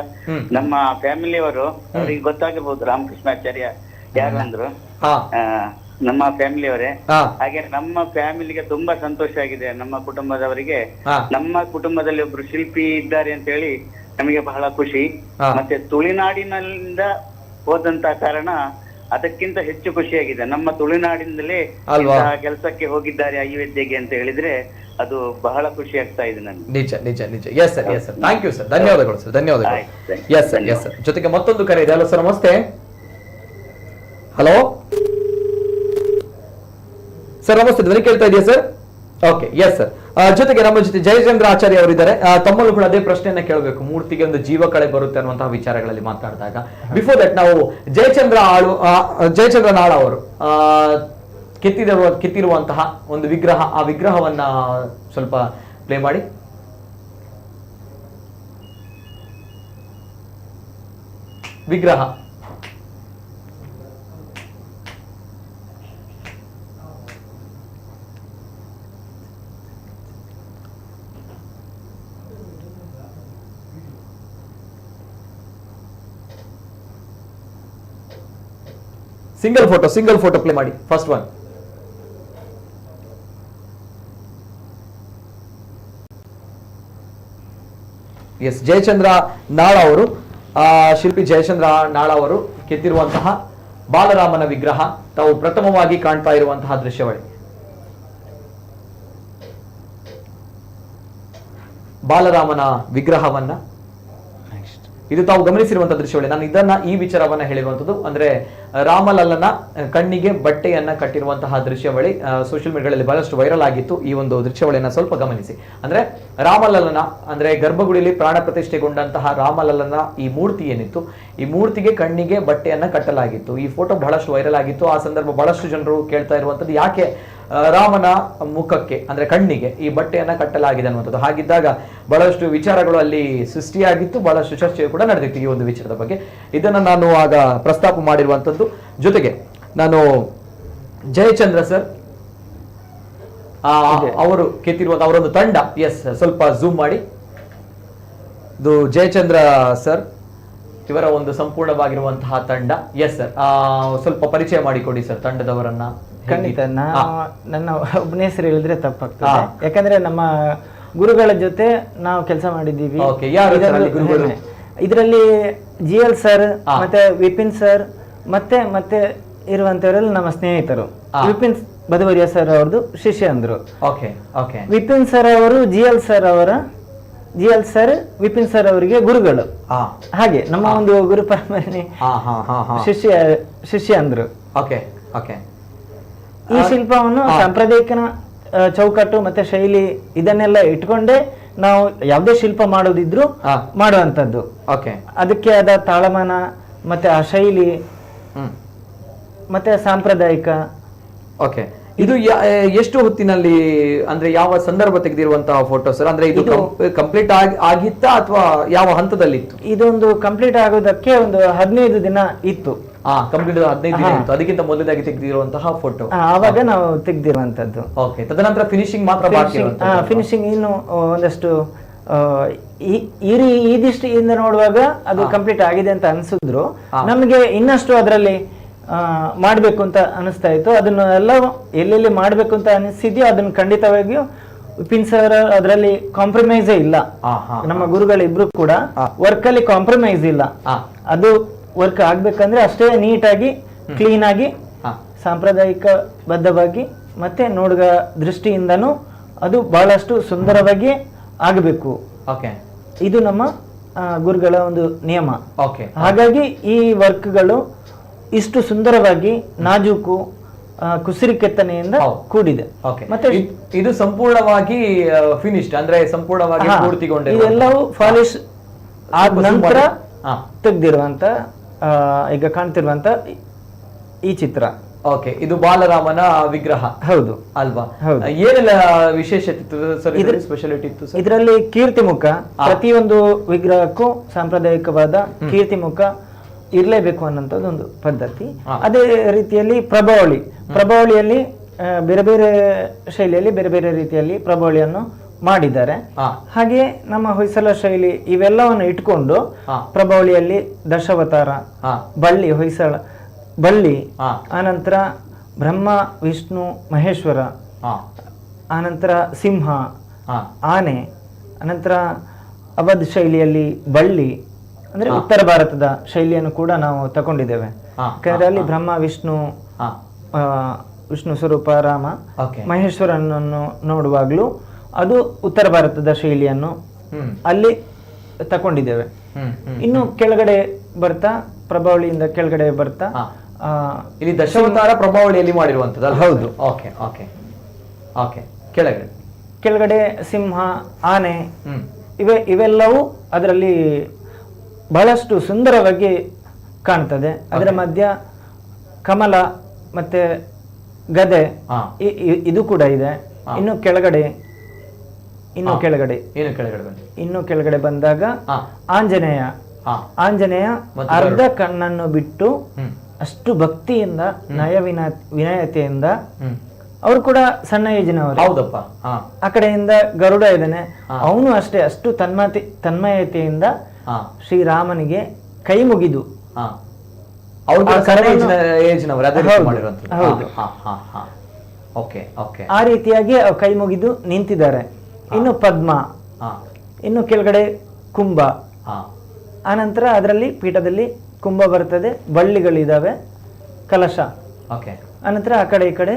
ನಮ್ಮ ಫ್ಯಾಮಿಲಿಯವರು, ಅವರಿಗೆ ಗೊತ್ತಾಗಬಹುದು ರಾಮಕೃಷ್ಣಾಚಾರ್ಯ ಯಾರು ಅಂದ್ರು, ನಮ್ಮ ಫ್ಯಾಮಿಲಿಯವರೇ. ಹಾಗೆ ನಮ್ಮ ಫ್ಯಾಮಿಲಿಗೆ ತುಂಬಾ ಸಂತೋಷ ಆಗಿದೆ. ನಮ್ಮ ಕುಟುಂಬದವರಿಗೆ ನಮ್ಮ ಕುಟುಂಬದಲ್ಲಿ ಒಬ್ರು ಶಿಲ್ಪಿ ಇದ್ದಾರೆ ಅಂತ ಹೇಳಿ ನಮಗೆ ಬಹಳ ಖುಷಿ. ಮತ್ತೆ ತುಳುನಾಡಿನಿಂದ ಹೋದಂತ ಕಾರಣ ಅದಕ್ಕಿಂತ ಹೆಚ್ಚು ಖುಷಿಯಾಗಿದೆ. ನಮ್ಮ ತುಳುನಾಡಿನಲ್ಲೇ ಕೆಲಸಕ್ಕೆ ಹೋಗಿದ್ದಾರೆ ಅಯೋಧ್ಯೆಗೆ ಅಂತ ಹೇಳಿದ್ರೆ ಅದು ಬಹಳ ಖುಷಿ ಆಗ್ತಾ ಇದೆ ನನಗೆ. ನಿಜ ನಿಜ ನಿಜ. Yes sir, yes sir, thank you sir, ಧನ್ಯವಾದಗಳು ಸರ್, ಧನ್ಯವಾದಗಳು. Yes sir, yes sir. ಜೊತೆಗೆ ಮತ್ತೊಂದು ಕರೆ ಇದೆ. ಹಲೋ ಸರ್, ನಮಸ್ತೆ. ಹಲೋ ಸರ್, ನಮಸ್ತೆ, ಧ್ವನಿ ಕೇಳ್ತಾ ಇದೆಯಾ ಸರ್? Okay, yes sir. ಜೊತೆಗೆ ನಮ್ಮ ಜೊತೆ ಜಯಚಂದ್ರ ಆಚಾರ್ಯ ಅವರಿದ್ದಾರೆ. ತಮ್ಮಲ್ಲೂ ಕೂಡ ಅದೇ ಪ್ರಶ್ನೆಯನ್ನ ಕೇಳಬೇಕು, ಮೂರ್ತಿಗೆ ಒಂದು ಜೀವ ಕಳೆ ಬರುತ್ತೆ ಅನ್ನುವಂತಹ ವಿಚಾರಗಳಲ್ಲಿ ಮಾತಾಡಿದಾಗ. ಬಿಫೋರ್ ದಟ್ ನಾವು ಜಯಚಂದ್ರ ನಾಳ ಅವರು ಕೆತ್ತಿರುವಂತಹ ಒಂದು ವಿಗ್ರಹ, ಆ ವಿಗ್ರಹವನ್ನ ಸ್ವಲ್ಪ ಪ್ಲೇ ಮಾಡಿ. ವಿಗ್ರಹ ಸಿಂಗಲ್ ಫೋಟೋ ಪ್ಲೇ ಮಾಡಿ, ಫಸ್ಟ್ ಒನ್. ಎಸ್, ಜಯಚಂದ್ರ ನಾಳ ಅವರು, ಶಿಲ್ಪಿ ಜಯಚಂದ್ರ ನಾಳ ಅವರು ಕೆತ್ತಿರುವಂತಹ ಬಾಲರಾಮನ ವಿಗ್ರಹ ತಾವು ಪ್ರಥಮವಾಗಿ ಕಾಣ್ತಾ ಇರುವಂತಹ ದೃಶ್ಯವಳಿ. ಬಾಲರಾಮನ ವಿಗ್ರಹವನ್ನ ಇದು ತಾವು ಗಮನಿಸಿರುವಂತಹ ದೃಶ್ಯವಳಿ. ನಾನು ಈ ವಿಚಾರವನ್ನ ಹೇಳಿರುವಂತದ್ದು, ಅಂದ್ರೆ ರಾಮಲಲ್ಲನ ಕಣ್ಣಿಗೆ ಬಟ್ಟೆಯನ್ನ ಕಟ್ಟಿರುವಂತಹ ದೃಶ್ಯವಳಿ ಸೋಷಿಯಲ್ ಮೀಡಿಯಾಗಳಲ್ಲಿ ಬಹಳಷ್ಟು ವೈರಲ್ ಆಗಿತ್ತು. ಈ ಒಂದು ದೃಶ್ಯವಳಿಯನ್ನ ಸ್ವಲ್ಪ ಗಮನಿಸಿ. ಅಂದ್ರೆ ರಾಮಲಲ್ಲನ ಅಂದ್ರೆ ಗರ್ಭಗುಡಿಯಲ್ಲಿ ಪ್ರಾಣ ಪ್ರತಿಷ್ಠೆಗೊಂಡಂತಹ ರಾಮಲಲ್ಲನ ಈ ಮೂರ್ತಿ ಏನಿತ್ತು, ಈ ಮೂರ್ತಿಗೆ ಕಣ್ಣಿಗೆ ಬಟ್ಟೆಯನ್ನ ಕಟ್ಟಲಾಗಿತ್ತು. ಈ ಫೋಟೋ ಬಹಳಷ್ಟು ವೈರಲ್ ಆಗಿತ್ತು. ಆ ಸಂದರ್ಭ ಬಹಳಷ್ಟು ಜನರು ಕೇಳ್ತಾ ಇರುವಂತದ್ದು, ಯಾಕೆ ರಾಮನ ಮುಖಕ್ಕೆ ಅಂದ್ರೆ ಕಣ್ಣಿಗೆ ಈ ಬಟ್ಟೆಯನ್ನ ಕಟ್ಟಲಾಗಿದೆ ಅನ್ನುವಂಥದ್ದು. ಹಾಗಿದ್ದಾಗ ಬಹಳಷ್ಟು ವಿಚಾರಗಳು ಅಲ್ಲಿ ಸೃಷ್ಟಿಯಾಗಿತ್ತು, ಬಹಳಷ್ಟು ಚರ್ಚೆ ಕೂಡ ನಡೆದಿತ್ತು ಈ ಒಂದು ವಿಚಾರದ ಬಗ್ಗೆ. ಇದನ್ನ ನಾನು ಆಗ ಪ್ರಸ್ತಾಪ ಮಾಡಿರುವಂಥದ್ದು. ಜೊತೆಗೆ ನಾನು ಜಯಚಂದ್ರ ಸರ್ ಅವರು ಕೆತ್ತಿರುವಂತಹ ಅವರೊಂದು ತಂಡ, ಎಸ್ ಸ್ವಲ್ಪ ಝೂಮ್ ಮಾಡಿ, ಇದು ಜಯಚಂದ್ರ ಸರ್ ಇವರ ಒಂದು ಸಂಪೂರ್ಣವಾಗಿರುವಂತಹ ತಂಡ. ಎಸ್ ಸರ್, ಸ್ವಲ್ಪ ಪರಿಚಯ ಮಾಡಿಕೊಡಿ ಸರ್ ತಂಡದವರನ್ನ. ಖಂಡಿತ. ನನ್ನ ಒಬ್ಬನ ಹೆಸರು ಹೇಳಿದ್ರೆ ತಪ್ಪಾಗ್ತದೆ, ಯಾಕಂದ್ರೆ ನಮ್ಮ ಗುರುಗಳ ಜೊತೆ ನಾವು ಕೆಲಸ ಮಾಡಿದ್ದೀವಿ. ಇದರಲ್ಲಿ GL ಸರ್ ಮತ್ತೆ ವಿಪಿನ್ ಸರ್ ಮತ್ತೆ ಇರುವಂತವರೆಲ್ಲ ನಮ್ಮ ಸ್ನೇಹಿತರು. ವಿಪಿನ್ ಬದವರಿಯ ಸರ್ ಅವ್ರದ್ದು ಶಿಷ್ಯ ಅಂದ್ರು. ವಿಪಿನ್ ಸರ್ ಅವರು GL ಸರ್ ವಿಪಿನ್ ಸರ್ ಅವರಿಗೆ ಗುರುಗಳು. ಹಾಗೆ ನಮ್ಮ ಒಂದು ಗುರು ಪರಂಪರೆ ಶಿಷ್ಯ ಅಂದ್ರು. ಈ ಶಿಲ್ಪವನ್ನು ಸಾಂಪ್ರದಾಯಿಕ ಚೌಕಟ್ಟು ಮತ್ತೆ ಶೈಲಿ ಇದನ್ನೆಲ್ಲ ಇಟ್ಕೊಂಡೆ ನಾವು ಯಾವುದೇ ಶಿಲ್ಪ ಮಾಡೋದಿದ್ರು ಮಾಡುವಂತದ್ದು. ಅದಕ್ಕೆ ಆದ ತಾಳಮಾನ ಮತ್ತೆ ಆ ಶೈಲಿ ಮತ್ತೆ ಸಾಂಪ್ರದಾಯಿಕ. ಇದು ಎಷ್ಟು ಹೊತ್ತಿನಲ್ಲಿ ಅಂದ್ರೆ ಯಾವ ಸಂದರ್ಭ ತೆಗೆದಿರುವಂತಹ ಫೋಟೋ ಸರ್? ಅಂದ್ರೆ ಇದು ಕಂಪ್ಲೀಟ್ ಆಗಿತ್ತಾ ಅಥವಾ ಯಾವ ಹಂತದಲ್ಲಿತ್ತು? ಇದೊಂದು ಕಂಪ್ಲೀಟ್ ಆಗೋದಕ್ಕೆ ಒಂದು 15 ದಿನ ಇತ್ತು. ಕಂಪ್ಲೀಟ್ 15 ದಿನ ಇತ್ತು. ಅದಕ್ಕಿಂತ ಮೊದಲಾಗಿ ತೆಗೆದಿರುವಂತಹ ಫೋಟೋ ಆವಾಗ ನಾವು ತೆಗೆದಿರುವಂತದ್ದು. ತದನಂತರ ಫಿನಿಶಿಂಗ್ ಮಾತ್ರ ಬಾಕಿ ಇರುವಂತದ್ದು. ಫಿನಿಶಿಂಗ್ ಇನ್ನು ಒಂದಷ್ಟು ಈ ದೃಷ್ಟಿಯಿಂದ ನೋಡುವಾಗ ಅದು ಕಂಪ್ಲೀಟ್ ಆಗಿದೆ ಅಂತ ಅನ್ಸಿದ್ರು. ನಮಗೆ ಇನ್ನಷ್ಟು ಅದರಲ್ಲಿ ಮಾಡ್ಬೇಕು ಅಂತ ಅನಿಸ್ತಾ ಇತ್ತು. ಅದನ್ನ ಎಲ್ಲ ಎಲ್ಲೆಲ್ಲಿ ಮಾಡ್ಬೇಕು ಅಂತ ಅನಿಸಿದ್ಯೋ ಅದನ್ನ ಖಂಡಿತವಾಗಿಯೂ ವಿಪಿನ್ ಸರ್ ಅದರಲ್ಲಿ ಕಾಂಪ್ರಮೈಸೇ ಇಲ್ಲ. ನಮ್ಮ ಗುರುಗಳಿಬ್ರು ಕೂಡ ವರ್ಕ್ ಅಲ್ಲಿ ಕಾಂಪ್ರಮೈಸ್ ಇಲ್ಲ. ಅದು ವರ್ಕ್ ಆಗ್ಬೇಕಂದ್ರೆ ಅಷ್ಟೇ ನೀಟಾಗಿ ಕ್ಲೀನ್ ಆಗಿ ಸಾಂಪ್ರದಾಯಿಕ ಬದ್ಧವಾಗಿ ಮತ್ತೆ ನೋಡುಗ ದೃಷ್ಟಿಯಿಂದನೂ ಅದು ಬಹಳಷ್ಟು ಸುಂದರವಾಗಿ ಆಗಬೇಕು. ಇದು ನಮ್ಮ ಗುರುಗಳ ಒಂದು ನಿಯಮ. ಹಾಗಾಗಿ ಈ ವರ್ಕ್ಗಳು ಇಷ್ಟು ಸುಂದರವಾಗಿ ನಾಜೂಕು ಕುಸಿರಿ ಕೆತ್ತನೆಯಿಂದ ಕೂಡಿದೆ. ಮತ್ತೆ ಇದು ಸಂಪೂರ್ಣವಾಗಿ ಫಿನಿಶ್ಡ್ ಅಂದ್ರೆ ಸಂಪೂರ್ಣವಾಗಿ ಪೂರ್ತಿಗೊಂಡಿದೆ. ಇದೆಲ್ಲವೂ ಆದ ನಂತರ ಹಾ. ತೆಗ್ದಿರುವಂತ ಈಗ ಕಾಣ್ತಿರುವಂತ ಈ ಚಿತ್ರ. ಓಕೆ, ಇದು ಬಾಲರಾಮನ ವಿಗ್ರಹ ಹೌದು ಅಲ್ವಾ? ಹೌದು. ಏನೆಲ್ಲ ವಿಶೇಷತೆ ಇತ್ತು ಸರ್, ಸ್ಪೆಷಾಲಿಟಿ ಇತ್ತು ಸರ್? ಇದರಲ್ಲಿ ಕೀರ್ತಿ ಮುಖ, ಪ್ರತಿಯೊಂದು ವಿಗ್ರಹಕ್ಕೂ ಸಾಂಪ್ರದಾಯಿಕವಾದ ಕೀರ್ತಿ ಮುಖ ಇರಲೇಬೇಕು ಅನ್ನೋಂಥದ್ದು ಒಂದು ಪದ್ಧತಿ. ಅದೇ ರೀತಿಯಲ್ಲಿ ಪ್ರಭಾವಳಿಯಲ್ಲಿ ಬೇರೆ ಬೇರೆ ಶೈಲಿಯಲ್ಲಿ ಬೇರೆ ಬೇರೆ ರೀತಿಯಲ್ಲಿ ಪ್ರಭಾವಳಿಯನ್ನು ಮಾಡಿದ್ದಾರೆ. ಹಾಗೆ ನಮ್ಮ ಹೊಯ್ಸಳ ಶೈಲಿ ಇವೆಲ್ಲವನ್ನು ಇಟ್ಕೊಂಡು ಪ್ರಭಾವಳಿಯಲ್ಲಿ ದಶಾವತಾರ, ಹೊಯ್ಸಳ ಬಳ್ಳಿ, ಆನಂತರ ಬ್ರಹ್ಮ ವಿಷ್ಣು ಮಹೇಶ್ವರ, ಆನಂತರ ಸಿಂಹ, ಆನೆ, ಅನಂತರ ಅವಧ್ ಶೈಲಿಯಲ್ಲಿ ಬಳ್ಳಿ, ಅಂದ್ರೆ ಉತ್ತರ ಭಾರತದ ಶೈಲಿಯನ್ನು ಕೂಡ ನಾವು ತಗೊಂಡಿದ್ದೇವೆ. ಯಾಕಂದ್ರೆ ಅಲ್ಲಿ ಬ್ರಹ್ಮ ವಿಷ್ಣು ಸ್ವರೂಪ ರಾಮ, ಮಹೇಶ್ವರನನ್ನು ನೋಡುವಾಗ್ಲೂ ಅದು ಉತ್ತರ ಭಾರತದ ಶೈಲಿಯನ್ನು ಅಲ್ಲಿ ತಕೊಂಡಿದ್ದೇವೆ. ಇನ್ನು ಕೆಳಗಡೆ ಬರ್ತಾ ಪ್ರಭಾವಳಿಯಿಂದ ಕೆಳಗಡೆ ಬರ್ತಾ ಇಲ್ಲಿ ದಶಾವತಾರ ಪ್ರಭಾವಳಿಯಲ್ಲಿ ಮಾಡಿರುವಂತದ್ದು. ಹೌದು. Okay okay okay. ಕೆಳಗಡೆ ಸಿಂಹ, ಆನೆ ಇವೆಲ್ಲವೂ ಅದರಲ್ಲಿ ಬಹಳಷ್ಟು ಸುಂದರವಾಗಿ ಕಾಣ್ತದೆ. ಅದರ ಮಧ್ಯ ಕಮಲ ಮತ್ತೆ ಗದೆ ಇದು ಕೂಡ ಇದೆ. ಇನ್ನು ಕೆಳಗಡೆ ಬಂದಾಗ ಆಂಜನೇಯ ಅರ್ಧ ಕಣ್ಣನ್ನು ಬಿಟ್ಟು ಅಷ್ಟು ಭಕ್ತಿಯಿಂದ ವಿನಯತೆಯಿಂದ, ಅವರು ಕೂಡ ಸಣ್ಣ ಏಜಿನವರು. ಹೌದಪ್ಪ. ಆ ಕಡೆಯಿಂದ ಗರುಡ ಇದ್ದಾನೆ, ಅವನು ಅಷ್ಟೇ ಅಷ್ಟು ತನ್ಮಯತೆಯಿಂದ ಶ್ರೀರಾಮನಿಗೆ ಕೈ ಮುಗಿದು ಆ ರೀತಿಯಾಗಿ ಕೈ ಮುಗಿದು ನಿಂತಿದ್ದಾರೆ. ಇನ್ನು ಪದ್ಮ, ಇನ್ನು ಕೆಳಗಡೆ ಕುಂಭ, ಆನಂತರ ಅದರಲ್ಲಿ ಪೀಠದಲ್ಲಿ ಕುಂಭ ಬರ್ತದೆ, ಬಳ್ಳಿಗಳಿದಾವೆ, ಕಲಶ, ಅನಂತರ ಆ ಕಡೆ ಈ ಕಡೆ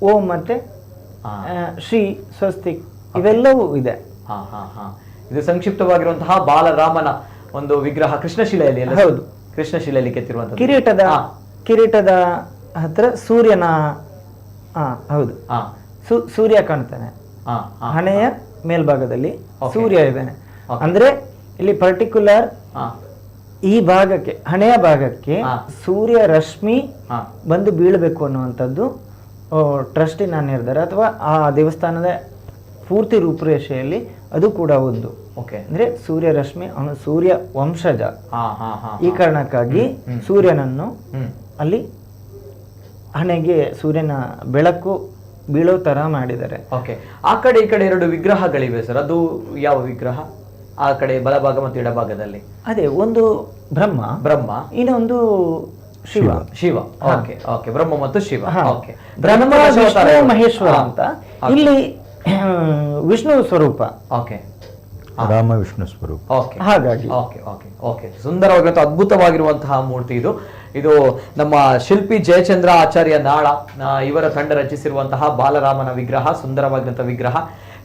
ಓಂ ಮತ್ತೆ ಶ್ರೀ, ಸ್ವಸ್ತಿಕ್ ಇವೆಲ್ಲವೂ ಇದೆ. ಇದು ಸಂಕ್ಷಿಪ್ತವಾಗಿರುವಂತಹ ಬಾಲರಾಮನ ಒಂದು ವಿಗ್ರಹ ಕೃಷ್ಣಶಿಲೆಯಲ್ಲಿ. ಹೌದು, ಕೃಷ್ಣಶಿಲೆಯಲ್ಲಿ ಕೆತ್ತಿರುವಂತಹ ಕಿರೀಟದ ಹತ್ರ ಸೂರ್ಯನ ಹೌದು ಸೂರ್ಯ ಕಾಣ್ತಾನೆ. ಹಣೆಯ ಮೇಲ್ಭಾಗದಲ್ಲಿ ಸೂರ್ಯ ಇದ್ದಾನೆ. ಅಂದ್ರೆ ಇಲ್ಲಿ ಪರ್ಟಿಕ್ಯುಲರ್ ಈ ಭಾಗಕ್ಕೆ, ಹಣೆಯ ಭಾಗಕ್ಕೆ ಸೂರ್ಯ ರಶ್ಮಿ ಬಂದು ಬೀಳಬೇಕು ಅನ್ನುವಂಥದ್ದು ಟ್ರಸ್ಟಿನ ನಿರ್ಧಾರ, ಅಥವಾ ಆ ದೇವಸ್ಥಾನದ ಪೂರ್ತಿ ರೂಪುರೇಷೆಯಲ್ಲಿ ಅದು ಕೂಡ ಒಂದು. ಅಂದ್ರೆ ಸೂರ್ಯ ರಶ್ಮಿ, ಅವನು ಸೂರ್ಯ ವಂಶಜ. ಈ ಕಾರಣಕ್ಕಾಗಿ ಸೂರ್ಯನನ್ನು ಅಲ್ಲಿ ಹಣೆಗೆ ಸೂರ್ಯನ ಬೆಳಕು ಬೀಳೋ ತರ ಮಾಡಿದ್ದಾರೆ. ಆ ಕಡೆ ಈ ಕಡೆ ಎರಡು ವಿಗ್ರಹಗಳಿವೆ ಸರ್, ಅದು ಯಾವ ವಿಗ್ರಹ? ಆ ಕಡೆ ಬಲಭಾಗ ಮತ್ತು ಎಡಭಾಗದಲ್ಲಿ ಅದೇ ಒಂದು ಬ್ರಹ್ಮ, ಇನ್ನೊಂದು ಶಿವ. ಬ್ರಹ್ಮ ಮತ್ತು ಶಿವ. ಬ್ರಹ್ಮ ವಿಷ್ಣು ಮಹೇಶ್ವರ ಅಂತ. ಇಲ್ಲಿ ವಿಷ್ಣು ಸ್ವರೂಪ, ರಾಮ ವಿಷ್ಣು ಸ್ವರೂಪ. ಹಾಗಾಗಿ ಸುಂದರವಾಗಿರುವಂತಹ ಅದ್ಭುತವಾಗಿರುವಂತಹ ಮೂರ್ತಿ ಇದು. ಇದು ನಮ್ಮ ಶಿಲ್ಪಿ ಜಯಚಂದ್ರ ಆಚಾರ್ಯ ನಾಳ ಇವರ ತಂಡ ರಚಿಸಿರುವಂತಹ ಬಾಲರಾಮನ ವಿಗ್ರಹ, ಸುಂದರವಾಗಿರುವಂತಹ ವಿಗ್ರಹ.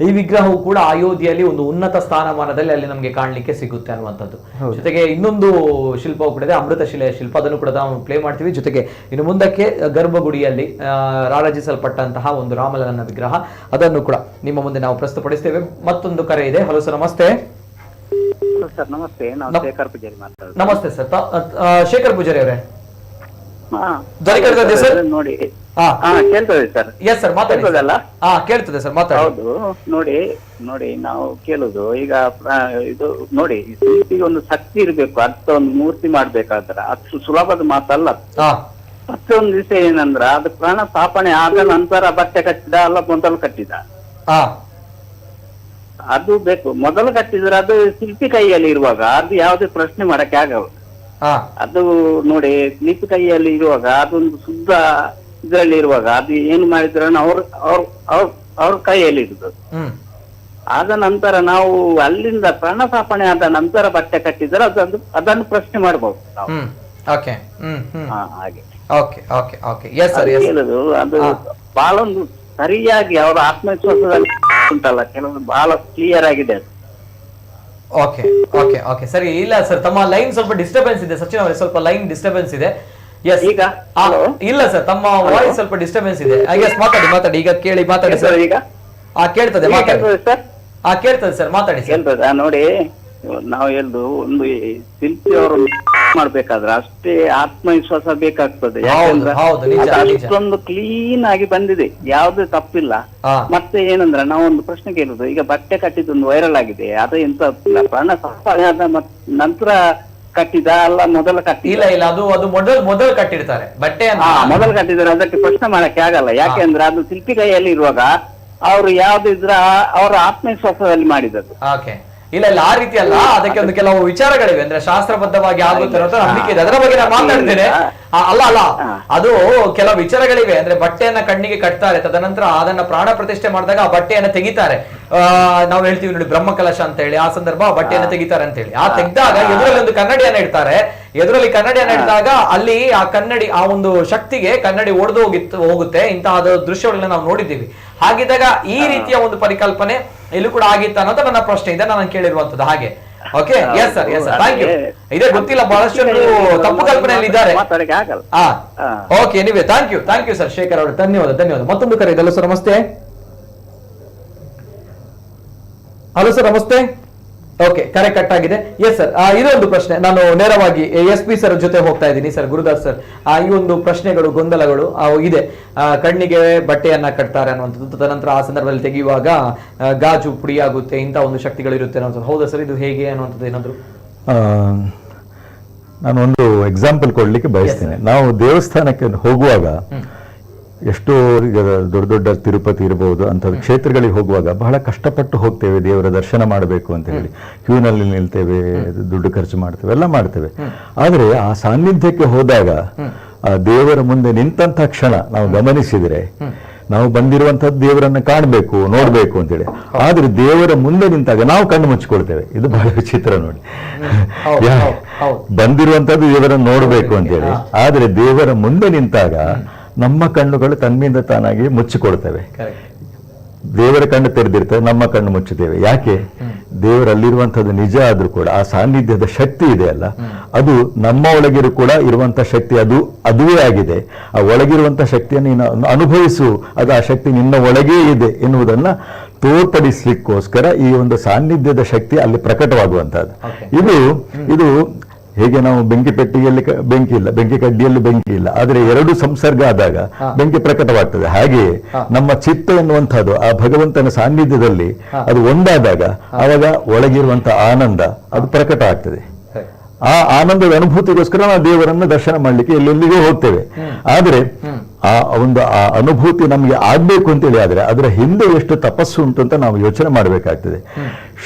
ಈ ವಿಗ್ರಹವು ಕೂಡ ಅಯೋಧ್ಯೆಯಲ್ಲಿ ಒಂದು ಉನ್ನತ ಸ್ಥಾನಮಾನದಲ್ಲಿ ಅಲ್ಲಿ ನಮಗೆ ಕಾಣಲಿಕ್ಕೆ ಸಿಗುತ್ತೆ ಅನ್ನುವಂಥದ್ದು. ಜೊತೆಗೆ ಇನ್ನೊಂದು ಶಿಲ್ಪವು ಕೂಡ ಇದೆ, ಅಮೃತ ಶಿಲೆಯ ಶಿಲ್ಪ, ಅದನ್ನು ಕೂಡ ನಾವು ಪ್ಲೇ ಮಾಡ್ತೀವಿ. ಜೊತೆಗೆ ಇನ್ನು ಮುಂದಕ್ಕೆ ಗರ್ಭಗುಡಿಯಲ್ಲಿ ರಾರಾಜಿಸಲ್ಪಟ್ಟಂತಹ ಒಂದು ರಾಮಲಲ್ಲನ ವಿಗ್ರಹ, ಅದನ್ನು ಕೂಡ ನಿಮ್ಮ ಮುಂದೆ ನಾವು ಪ್ರಸ್ತುತಪಡಿಸ್ತೇವೆ. ಮತ್ತೊಂದು ಕರೆ ಇದೆ. ಹಲೋ ಸರ್, ನಮಸ್ತೆ. ಸರ್ ನಮಸ್ತೆ, ನಾವು ಶೇಖರ್ ಪೂಜಾರಿ ಮಾತಾಡೋದು. ನಮಸ್ತೆ ಸರ್, ಶೇಖರ್ ಪೂಜಾರಿ ಅವರೇ. ನೋಡಿ ಕೇಳ್ತದೆ ಸರ್. Yes sir, ಮಾತಾಡೋದಲ್ಲ. ಕೇಳ್ತದೆ ಸರ್, ಮಾತಾಡಿ. ಹೌದು, ನೋಡಿ ನಾವು ಕೇಳುದು ಈಗ ಇದು ನೋಡಿ, ಶಿಲ್ಪಿಗೆ ಒಂದು ಶಕ್ತಿ ಇರ್ಬೇಕು, ಅರ್ಥ ಒಂದು ಮೂರ್ತಿ ಮಾಡ್ಬೇಕಾದ್ರೆ ಅಷ್ಟು ಸುಲಭದ ಮಾತಲ್ಲ. ಮತ್ತೊಂದು ವಿಷಯ ಏನಂದ್ರ, ಅದು ಪ್ರಾಣ ಸ್ಥಾಪನೆ ಆದ ನಂತರ ಬಟ್ಟೆ ಕಟ್ಟಿದ ಅಲ್ಲ ಮೊದಲು ಕಟ್ಟಿದ, ಅದು ಬೇಕು. ಮೊದಲು ಕಟ್ಟಿದ್ರೆ ಅದು ಶಿಲ್ಪಿ ಕೈಯಲ್ಲಿ ಇರುವಾಗ ಅದು ಯಾವುದೇ ಪ್ರಶ್ನೆ ಮಾಡಕ್ಕೆ ಆಗಲ್ಲ. ಅದು ನೋಡಿ, ಶಿಲ್ಪಿ ಕೈಯಲ್ಲಿ ಇರುವಾಗ ಅದೊಂದು ಶುದ್ಧ ಇದರಲ್ಲಿ ಇರುವಾಗ ಅದು ಏನು ಮಾಡಿದ್ರ ಅವ್ರ ಕೈಯಲ್ಲಿ ಇರುದು. ಆದ ನಂತರ ನಾವು ಅಲ್ಲಿಂದ ಪ್ರಾಣ ಸ್ಥಾಪನೆ ಆದ ನಂತರ ಬಟ್ಟೆ ಕಟ್ಟಿದ್ರೆ ಅದನ್ನು ಪ್ರಶ್ನೆ ಮಾಡಬಹುದು ನಾವು. ಹಾಗೆ ಹೇಳುದು ಅದು ಬಹಳ ಒಂದು ಸರಿಯಾಗಿ ಅವರ ಆತ್ಮವಿಶ್ವಾಸದಲ್ಲಿ ಉಂಟಲ್ಲ, ಕೆಲವೊಂದು ಬಹಳ ಕ್ಲಿಯರ್ ಆಗಿದೆ ಅದು. ಸರಿ. ಇಲ್ಲ ಸರ್, ತಮ್ಮ ಲೈನ್ ಸ್ವಲ್ಪ ಡಿಸ್ಟರ್ಬೆನ್ಸ್ ಇದೆ ಸಚಿನ್ ಅವರೇ, ಸ್ವಲ್ಪ ಲೈನ್ ಡಿಸ್ಟರ್ಬೆನ್ಸ್ ಇದೆ. ಈಗ ಇಲ್ಲ ಸರ್, ತಮ್ಮ ವಾಯ್ಸ್ ಸ್ವಲ್ಪ ಡಿಸ್ಟರ್ಬೆನ್ಸ್ ಇದೆ. ಮಾತಾಡಿ ಈಗ ಕೇಳಿ, ಮಾತಾಡಿ ಸರ್. ಈಗ ಕೇಳ್ತದೆ ಸರ್, ಮಾತಾಡಿ. ಕೇಳ್ತದ ನೋಡಿ, ನಾವು ಹೇಳುದು ಒಂದು ಶಿಲ್ಪಿ ಅವರು ಮಾಡ್ಬೇಕಾದ್ರೆ ಅಷ್ಟೇ ಆತ್ಮವಿಶ್ವಾಸ ಬೇಕಾಗ್ತದೆ. ಯಾಕಂದ್ರೆ ಹೌದು, ನಿಜ, ಅದು ನಿಜ. ಅಷ್ಟೊಂದು ಕ್ಲೀನ್ ಆಗಿ ಬಂದಿದೆ, ಯಾವ್ದು ತಪ್ಪಿಲ್ಲ. ಮತ್ತೆ ಏನಂದ್ರೆ ನಾವು ಒಂದು ಪ್ರಶ್ನೆ ಕೇಳುದು, ಈಗ ಬಟ್ಟೆ ಕಟ್ಟಿದ್ದೊಂದು ವೈರಲ್ ಆಗಿದೆ, ಅದು ಎಂತ ತಪ್ಪಿಲ್ಲ, ಪ್ರಾಣ ಸಂಪಾದನೆ ನಂತರ ಕಟ್ಟಿದ ಅಲ್ಲ ಮೊದಲು ಕಟ್ಟಿ ಇಲ್ಲ ಇಲ್ಲ, ಅದು ಮೊದಲು ಕಟ್ಟಿರ್ತಾರೆ ಬಟ್ಟೆ ಮೊದಲು ಕಟ್ಟಿದ್ದಾರೆ, ಅದಕ್ಕೆ ಪ್ರಶ್ನೆ ಮಾಡಕ್ಕೆ ಆಗಲ್ಲ. ಯಾಕೆಂದ್ರೆ ಅದು ಶಿಲ್ಪಿ ಕೈಯಲ್ಲಿ ಇರುವಾಗ ಅವರು ಯಾವ್ದಿದ್ರ ಅವರ ಆತ್ಮವಿಶ್ವಾಸದಲ್ಲಿ ಮಾಡಿದದ್ದು. ಓಕೆ, ಇಲ್ಲ ಇಲ್ಲ, ಆ ರೀತಿ ಅಲ್ಲ, ಅದಕ್ಕೆ ಒಂದು ಕೆಲವು ವಿಚಾರಗಳಿವೆ, ಅಂದ್ರೆ ಶಾಸ್ತ್ರಬದ್ಧವಾಗಿ ಆಗುತ್ತೆ ಅನ್ನೋ ನಂಬಿಕೆ ಇದೆ, ಅದರ ಬಗ್ಗೆ ನಾನು ಮಾತಾಡ್ತೇನೆ. ಅಲ್ಲ ಅಲ್ಲ, ಅದು ಕೆಲವು ವಿಚಾರಗಳಿವೆ, ಅಂದ್ರೆ ಬಟ್ಟೆಯನ್ನ ಕಣ್ಣಿಗೆ ಕಟ್ತಾರೆ, ತದನಂತರ ಅದನ್ನ ಪ್ರಾಣ ಪ್ರತಿಷ್ಠೆ ಮಾಡಿದಾಗ ಆ ಬಟ್ಟೆಯನ್ನ ತೆಗಿತಾರೆ. ನಾವು ಹೇಳ್ತೀವಿ ನೋಡಿ ಬ್ರಹ್ಮಕಲಶ ಅಂತ ಹೇಳಿ, ಆ ಸಂದರ್ಭ ಆ ಬಟ್ಟೆಯನ್ನ ತೆಗಿತಾರೆ ಅಂತ ಹೇಳಿ. ಆ ತೆಗ್ದಾಗ ಎದುರಲ್ಲಿ ಒಂದು ಕನ್ನಡಿಯನ್ನ ಇಡ್ತಾರೆ, ಎದುರಲ್ಲಿ ಕನ್ನಡಿಯನ್ನ ಇಡಿದಾಗ ಅಲ್ಲಿ ಆ ಕನ್ನಡಿ, ಆ ಒಂದು ಶಕ್ತಿಗೆ ಕನ್ನಡಿ ಒಡೆದು ಹೋಗುತ್ತೆ. ಇಂತಹ ದೃಶ್ಯಗಳನ್ನ ನಾವು ನೋಡಿದ್ದೀವಿ. ಹಾಗಿದ್ದಾಗ ಈ ರೀತಿಯ ಒಂದು ಪರಿಕಲ್ಪನೆ ಇಲ್ಲೂ ಕೂಡ ಆಗಿತ್ತ ಅನ್ನೋದು ನನ್ನ ಪ್ರಶ್ನೆ ಇದೆ, ನಾನು ಕೇಳಿರುವಂತದ್ದು. ಹಾಗೆ okay, yes sir, yes sir, thank you. ಇದೇ ಗೊತ್ತಿಲ್ಲ, ಬಹಳಷ್ಟು ತಪ್ಪು ಕಲ್ಪನೆಯಲ್ಲಿ ಇದ್ದಾರೆ. ಓಕೆ, ನೀವೇ ಥ್ಯಾಂಕ್ ಯು ಸರ್, ಶೇಖರ್ ಅವರು, ಧನ್ಯವಾದ. ಮತ್ತೊಂದು ಕರೆ ಇದೆ. ಹಲೋ ಸರ್, ನಮಸ್ತೆ. ಹಲೋ ಸರ್, ನಮಸ್ತೆ. ಓಕೆ, ಕರೆ ಕಟ್ ಆಗಿದೆ. ಎಸ್ ಸರ್, ಇದೊಂದು ಪ್ರಶ್ನೆ, ನಾನು ನೇರವಾಗಿ SP ಸರ್ ಜೊತೆ ಹೋಗ್ತಾ ಇದ್ದೀನಿ. ಸರ್ ಗುರುದಾಸ್ ಸರ್, ಈ ಒಂದು ಪ್ರಶ್ನೆಗಳು, ಗೊಂದಲಗಳು ಇದೆ. ಕಣ್ಣಿಗೆ ಬಟ್ಟೆಯನ್ನ ಕಟ್ತಾರೆ ಅನ್ನುವಂಥದ್ದು, ತದನಂತರ ಆ ಸಂದರ್ಭದಲ್ಲಿ ತೆಗೆಯುವಾಗ ಗಾಜು ಪುಡಿ ಆಗುತ್ತೆ, ಇಂಥ ಒಂದು ಶಕ್ತಿಗಳು ಇರುತ್ತೆ ಅನ್ನೋದು. ಹೌದಾ ಸರ್, ಇದು ಹೇಗೆ ಅನ್ನುವಂಥದ್ದು ಏನಾದ್ರು? ನಾನು ಒಂದು ಎಕ್ಸಾಂಪಲ್ ಕೊಡ್ಲಿಕ್ಕೆ ಬಯಸ್ತೇನೆ. ನಾವು ದೇವಸ್ಥಾನಕ್ಕೆ ಹೋಗುವಾಗ ಎಷ್ಟೋ ಈಗ ದೊಡ್ಡ ದೊಡ್ಡ ತಿರುಪತಿ ಇರಬಹುದು ಅಂತ ಕ್ಷೇತ್ರಗಳಿಗೆ ಹೋಗುವಾಗ ಬಹಳ ಕಷ್ಟಪಟ್ಟು ಹೋಗ್ತೇವೆ ದೇವರ ದರ್ಶನ ಮಾಡಬೇಕು ಅಂತ ಹೇಳಿ. ಕ್ಯೂನಲ್ಲಿ ನಿಲ್ತೇವೆ, ದುಡ್ಡು ಖರ್ಚು ಮಾಡ್ತೇವೆ, ಎಲ್ಲ ಮಾಡ್ತೇವೆ. ಆದರೆ ಆ ಸಾನ್ನಿಧ್ಯಕ್ಕೆ ಹೋದಾಗ ಆ ದೇವರ ಮುಂದೆ ನಿಂತಹ ಕ್ಷಣ ನಾವು ಗಮನಿಸಿದರೆ, ನಾವು ಬಂದಿರುವಂತಹದ್ದು ದೇವರನ್ನ ಕಾಣಬೇಕು, ನೋಡ್ಬೇಕು ಅಂತೇಳಿ. ಆದ್ರೆ ದೇವರ ಮುಂದೆ ನಿಂತಾಗ ನಾವು ಕಣ್ಣು ಮುಚ್ಚಿಕೊಳ್ತೇವೆ. ಇದು ಬಹಳ ವಿಚಿತ್ರ ನೋಡಿ. ಬಂದಿರುವಂತಹದ್ದು ದೇವರನ್ನ ನೋಡ್ಬೇಕು ಅಂತೇಳಿ, ಆದ್ರೆ ದೇವರ ಮುಂದೆ ನಿಂತಾಗ ನಮ್ಮ ಕಣ್ಣುಗಳು ತನ್ನಿಂದ ತಾನಾಗಿ ಮುಚ್ಚಿಕೊಳ್ತೇವೆ. ದೇವರ ಕಣ್ಣು ತೆರೆದಿರ್ತೇವೆ, ನಮ್ಮ ಕಣ್ಣು ಮುಚ್ಚುತ್ತೇವೆ. ಯಾಕೆ? ದೇವರಲ್ಲಿರುವಂತಹದ್ದು ನಿಜ ಆದ್ರೂ ಕೂಡ ಆ ಸಾನ್ನಿಧ್ಯದ ಶಕ್ತಿ ಇದೆಯಲ್ಲ, ಅದು ನಮ್ಮ ಒಳಗಿರು ಕೂಡ ಇರುವಂತಹ ಶಕ್ತಿ, ಅದುವೇ ಆಗಿದೆ. ಆ ಒಳಗಿರುವಂತಹ ಶಕ್ತಿಯನ್ನು ನೀನು ಅನುಭವಿಸು, ಅದು ಆ ಶಕ್ತಿ ನಿನ್ನ ಒಳಗೇ ಇದೆ ಎನ್ನುವುದನ್ನ ತೋರ್ಪಡಿಸ್ಲಿಕ್ಕೋಸ್ಕರ ಈ ಒಂದು ಸಾನ್ನಿಧ್ಯದ ಶಕ್ತಿ ಅಲ್ಲಿ ಪ್ರಕಟವಾಗುವಂತಹದ್ದು. ಇದು ಹೇಗೆ ನಾವು ಬೆಂಕಿ ಪೆಟ್ಟಿಗೆಯಲ್ಲಿ ಬೆಂಕಿ ಇಲ್ಲ, ಬೆಂಕಿ ಕಡ್ಡಿಯಲ್ಲಿ ಬೆಂಕಿ ಇಲ್ಲ, ಆದರೆ ಎರಡು ಸಂಸರ್ಗ ಆದಾಗ ಬೆಂಕಿ ಪ್ರಕಟವಾಗ್ತದೆ. ಹಾಗೆಯೇ ನಮ್ಮ ಚಿತ್ತ ಎನ್ನುವಂಥದ್ದು ಆ ಭಗವಂತನ ಸಾನ್ನಿಧ್ಯದಲ್ಲಿ ಅದು ಒಂದಾದಾಗ ಆವಾಗ ಒಳಗಿರುವಂತಹ ಆನಂದ ಅದು ಪ್ರಕಟ ಆಗ್ತದೆ. ಆ ಆನಂದದ ಅನುಭೂತಿಗೋಸ್ಕರ ನಾವು ದೇವರನ್ನ ದರ್ಶನ ಮಾಡ್ಲಿಕ್ಕೆ ಎಲ್ಲೆಲ್ಲಿಗೂ ಹೋಗ್ತೇವೆ. ಆದರೆ ಆ ಒಂದು ಆ ಅನುಭೂತಿ ನಮಗೆ ಆಗ್ಬೇಕು ಅಂತೇಳಿ ಆದ್ರೆ ಅದರ ಹಿಂದೆ ಎಷ್ಟು ತಪಸ್ಸು ಉಂಟು ಅಂತ ನಾವು ಯೋಚನೆ ಮಾಡಬೇಕಾಗ್ತದೆ.